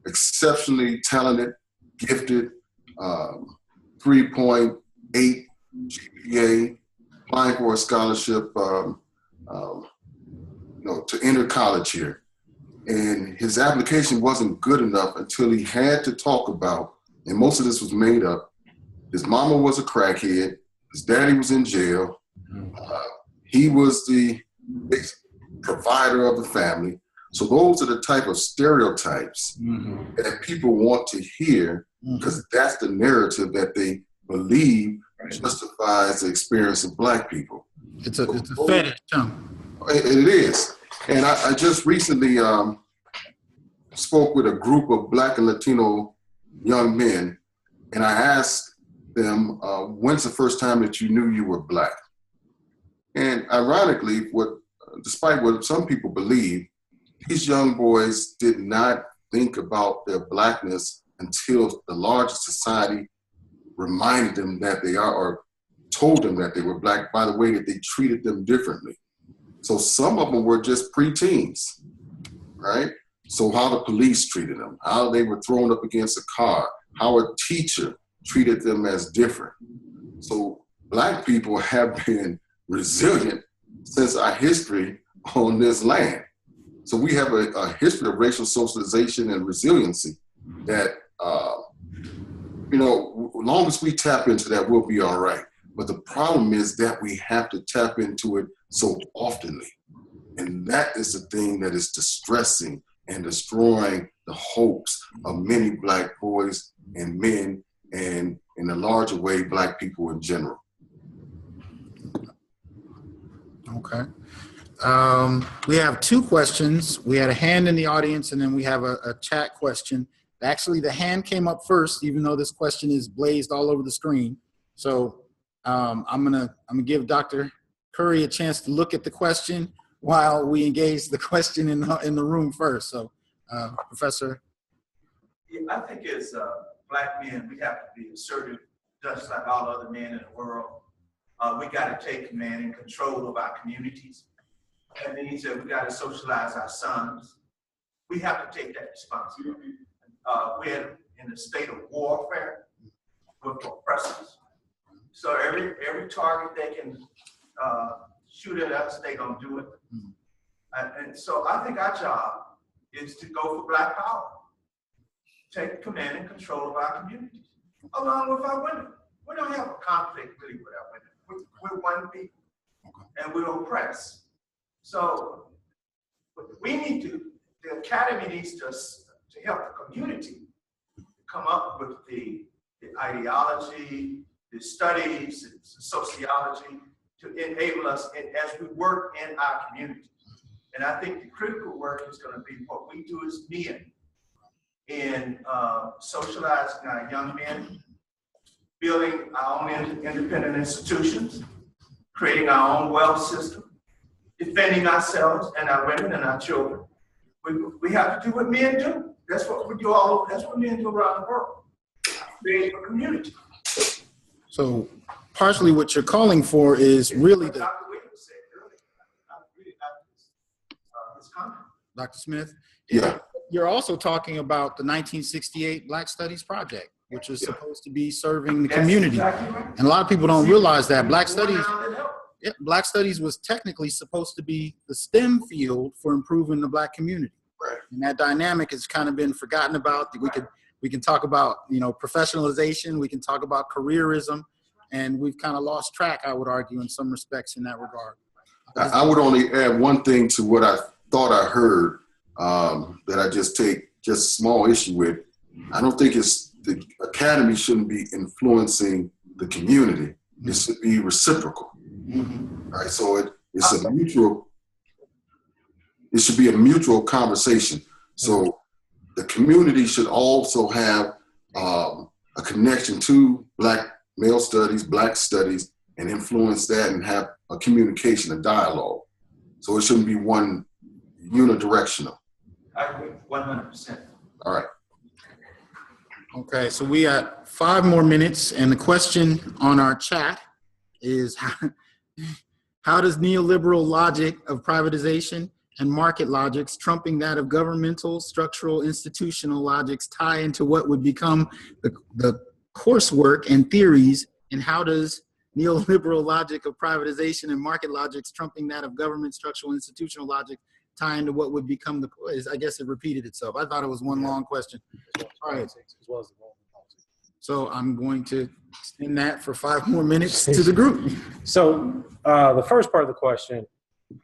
exceptionally talented, gifted, 3.8 GPA, applying for a scholarship to enter college here. And his application wasn't good enough until he had to talk about, and most of this was made up, his mama was a crackhead, his daddy was in jail, he was the provider of the family. So those are the type of stereotypes that people want to hear, because that's the narrative that they believe justifies the experience of Black people. It's a fetish, huh? It is. And I just recently spoke with a group of Black and Latino young men, and I asked them, when's the first time that you knew you were Black? And ironically, despite what some people believe, these young boys did not think about their Blackness until the larger society reminded them that they are, or told them that they were Black by the way that they treated them differently. So some of them were just preteens, right? So how the police treated them, how they were thrown up against a car, how a teacher treated them as different. So Black people have been resilient since our history on this land. So we have a history of racial socialization and resiliency that, long as we tap into that, we'll be all right. But the problem is that we have to tap into it so oftenly. And that is the thing that is distressing and destroying the hopes of many Black boys and men, and in a larger way, Black people in general. Okay. We have two questions. We had a hand in the audience, and then we have a chat question. Actually, the hand came up first, even though this question is blazed all over the screen. So I'm gonna give Dr. Curry a chance to look at the question while we engage the question in the room first. So, Professor. Yeah, I think as Black men, we have to be assertive, just like all other men in the world. We got to take command and control of our communities. That means that we got to socialize our sons. We have to take that responsibility. We're in a state of warfare. with oppressors. So every target they can shoot at us, they gonna do it. And so I think our job is to go for Black power. Take command and control of our communities, along with our women. We don't have a conflict really with our women. We're one people, and we're oppressed. So we need to, the academy needs to help the community come up with the ideology, the studies, the sociology to enable us as we work in our communities. And I think the critical work is going to be what we do as men in socializing our young men, building our own independent institutions, creating our own wealth system, defending ourselves and our women and our children. We have to do what men do. That's what we do that's what men do around the world. Create a community. So partially what you're calling for is really the, Dr. Williams said earlier, I really got his comment. Dr. Smith, Yeah. you're also talking about the 1968 Black Studies Project, which is supposed to be serving the community. Exactly right. And a lot of people don't realize that Black Go Studies, down and help. Black Studies was technically supposed to be the STEM field for improving the Black community. Right. And that dynamic has kind of been forgotten about. We can talk about, professionalization. We can talk about careerism, and we've kind of lost track, I would argue, in some respects in that regard. I would only add one thing to what I thought I heard that I just take just small issue with. I don't think it's the academy shouldn't be influencing the community. It should be reciprocal. Right? So it's a mutual. It should be a mutual conversation. So the community should also have a connection to Black male studies, Black studies, and influence that and have a communication, a dialogue. So it shouldn't be one unidirectional. I agree, 100%. All right. Okay, so we got 5 more minutes, and the question on our chat is how does neoliberal logic of privatization and market logics trumping that of governmental, structural, institutional logics tie into what would become the coursework and theories, and how does neoliberal logic of privatization and market logics trumping that of government, structural, institutional logic tie into what would become the, I guess it repeated itself. I thought it was one long question. All right. So I'm going to extend that for 5 more minutes to the group. So the first part of the question,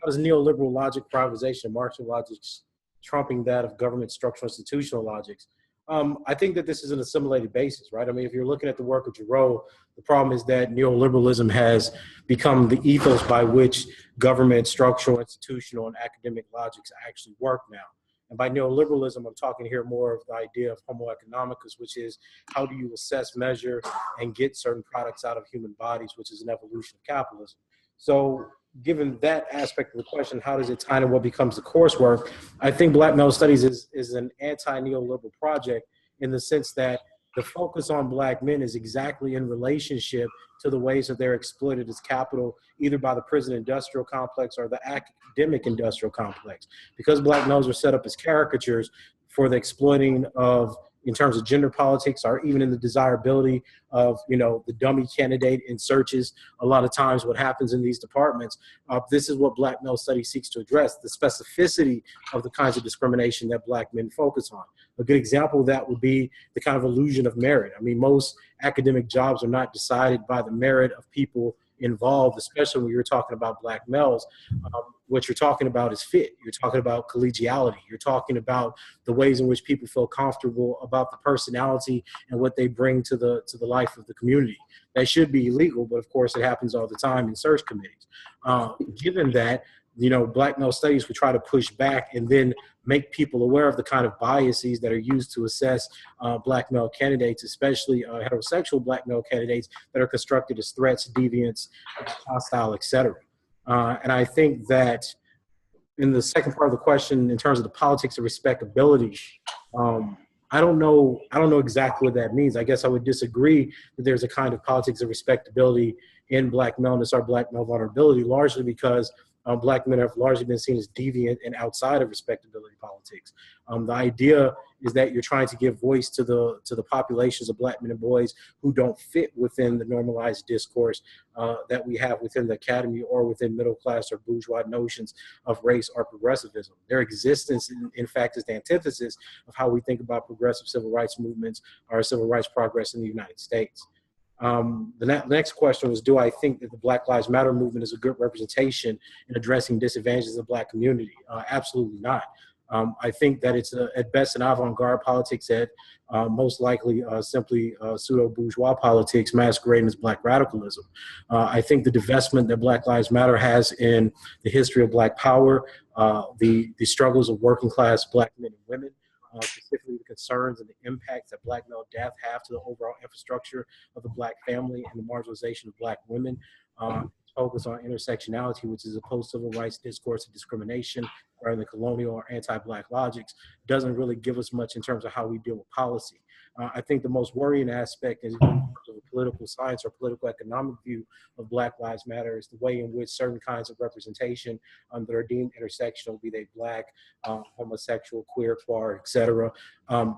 how does neoliberal logic, privatization, market logics trumping that of government, structural, institutional logics? I think that this is an assimilated basis, right? I mean, if you're looking at the work of Giroux, the problem is that neoliberalism has become the ethos by which government, structural, institutional, and academic logics actually work now. And by neoliberalism, I'm talking here more of the idea of homo economicus, which is how do you assess, measure, and get certain products out of human bodies, which is an evolution of capitalism. So given that aspect of the question, how does it tie into what becomes the coursework? I think Black Male Studies is an anti-neoliberal project in the sense that the focus on Black men is exactly in relationship to the ways that they're exploited as capital, either by the prison industrial complex or the academic industrial complex. Because Black males are set up as caricatures for the exploiting of, in terms of gender politics, or even in the desirability of, the dummy candidate in searches. A lot of times what happens in these departments, this is what Black Male Studies seeks to address, the specificity of the kinds of discrimination that Black men focus on. A good example of that would be the kind of illusion of merit. I mean, most academic jobs are not decided by the merit of people involved, especially when you're talking about Black males. What you're talking about is fit. You're talking about collegiality. You're talking about the ways in which people feel comfortable about the personality and what they bring to the life of the community. That should be illegal, but of course it happens all the time in search committees. Given that, Black Male Studies would try to push back and then make people aware of the kind of biases that are used to assess Black male candidates, especially heterosexual Black male candidates that are constructed as threats, deviants, hostile, etc. And I think that in the second part of the question, in terms of the politics of respectability, I don't know exactly what that means. I guess I would disagree that there's a kind of politics of respectability in Black maleness or Black male vulnerability, largely because Black men have largely been seen as deviant and outside of respectability politics. The idea is that you're trying to give voice to the populations of Black men and boys who don't fit within the normalized discourse that we have within the academy or within middle class or bourgeois notions of race or progressivism. Their existence, in fact, is the antithesis of how we think about progressive civil rights movements or civil rights progress in the United States. The next question was, do I think that the Black Lives Matter movement is a good representation in addressing disadvantages of the Black community? Absolutely not. I think that it's at best an avant-garde politics, at most likely simply pseudo-bourgeois politics masquerading as Black radicalism. I think the divestment that Black Lives Matter has in the history of Black power, the struggles of working class Black men and women, specifically the concerns and the impacts that Black male death have to the overall infrastructure of the Black family and the marginalization of Black women. Focus on intersectionality, which is a post-civil rights discourse of discrimination or the colonial or anti-Black logics, doesn't really give us much in terms of how we deal with policy. I think the most worrying aspect is in terms of a political science or political economic view of Black Lives Matter is the way in which certain kinds of representation that are deemed intersectional, be they Black, homosexual, queer, queer, et cetera,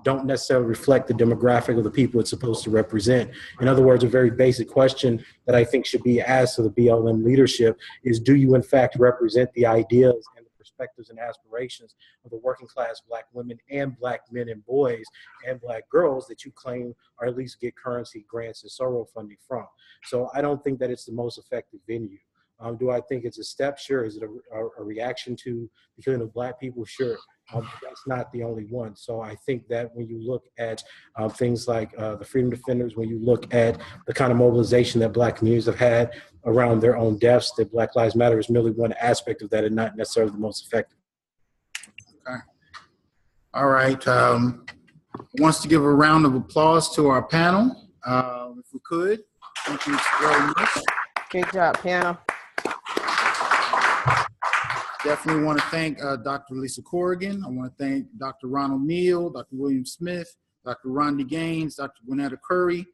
don't necessarily reflect the demographic of the people it's supposed to represent. In other words, a very basic question that I think should be asked to the BLM leadership is, do you in fact represent the ideas and the perspectives and aspirations of the working class Black women and Black men and boys and Black girls that you claim or at least get currency, grants, and sorrow funding from? So I don't think that it's the most effective venue. Do I think it's a step? Sure. Is it a reaction to the killing of Black people? Sure. That's not the only one. So I think that when you look at things like the Freedom Defenders, when you look at the kind of mobilization that Black communities have had around their own deaths, that Black Lives Matter is merely one aspect of that and not necessarily the most effective. Okay. All right. Wants to give a round of applause to our panel, if we could. Thank you very much. Good job, panel. Definitely want to thank Dr. Lisa Corrigan. I want to thank Dr. Ronald Neal, Dr. William Smith, Dr. Rhonda Gaines, Dr. Gwinnetta Curry,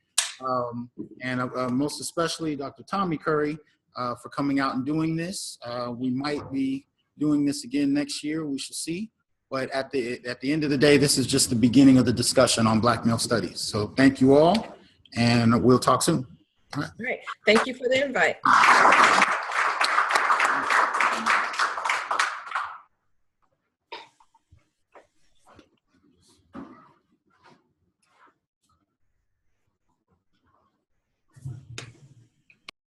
and most especially Dr. Tommy Curry for coming out and doing this. We might be doing this again next year. We shall see. But at the end of the day, this is just the beginning of the discussion on Black male studies. So thank you all, and we'll talk soon. All right. All right. Thank you for the invite.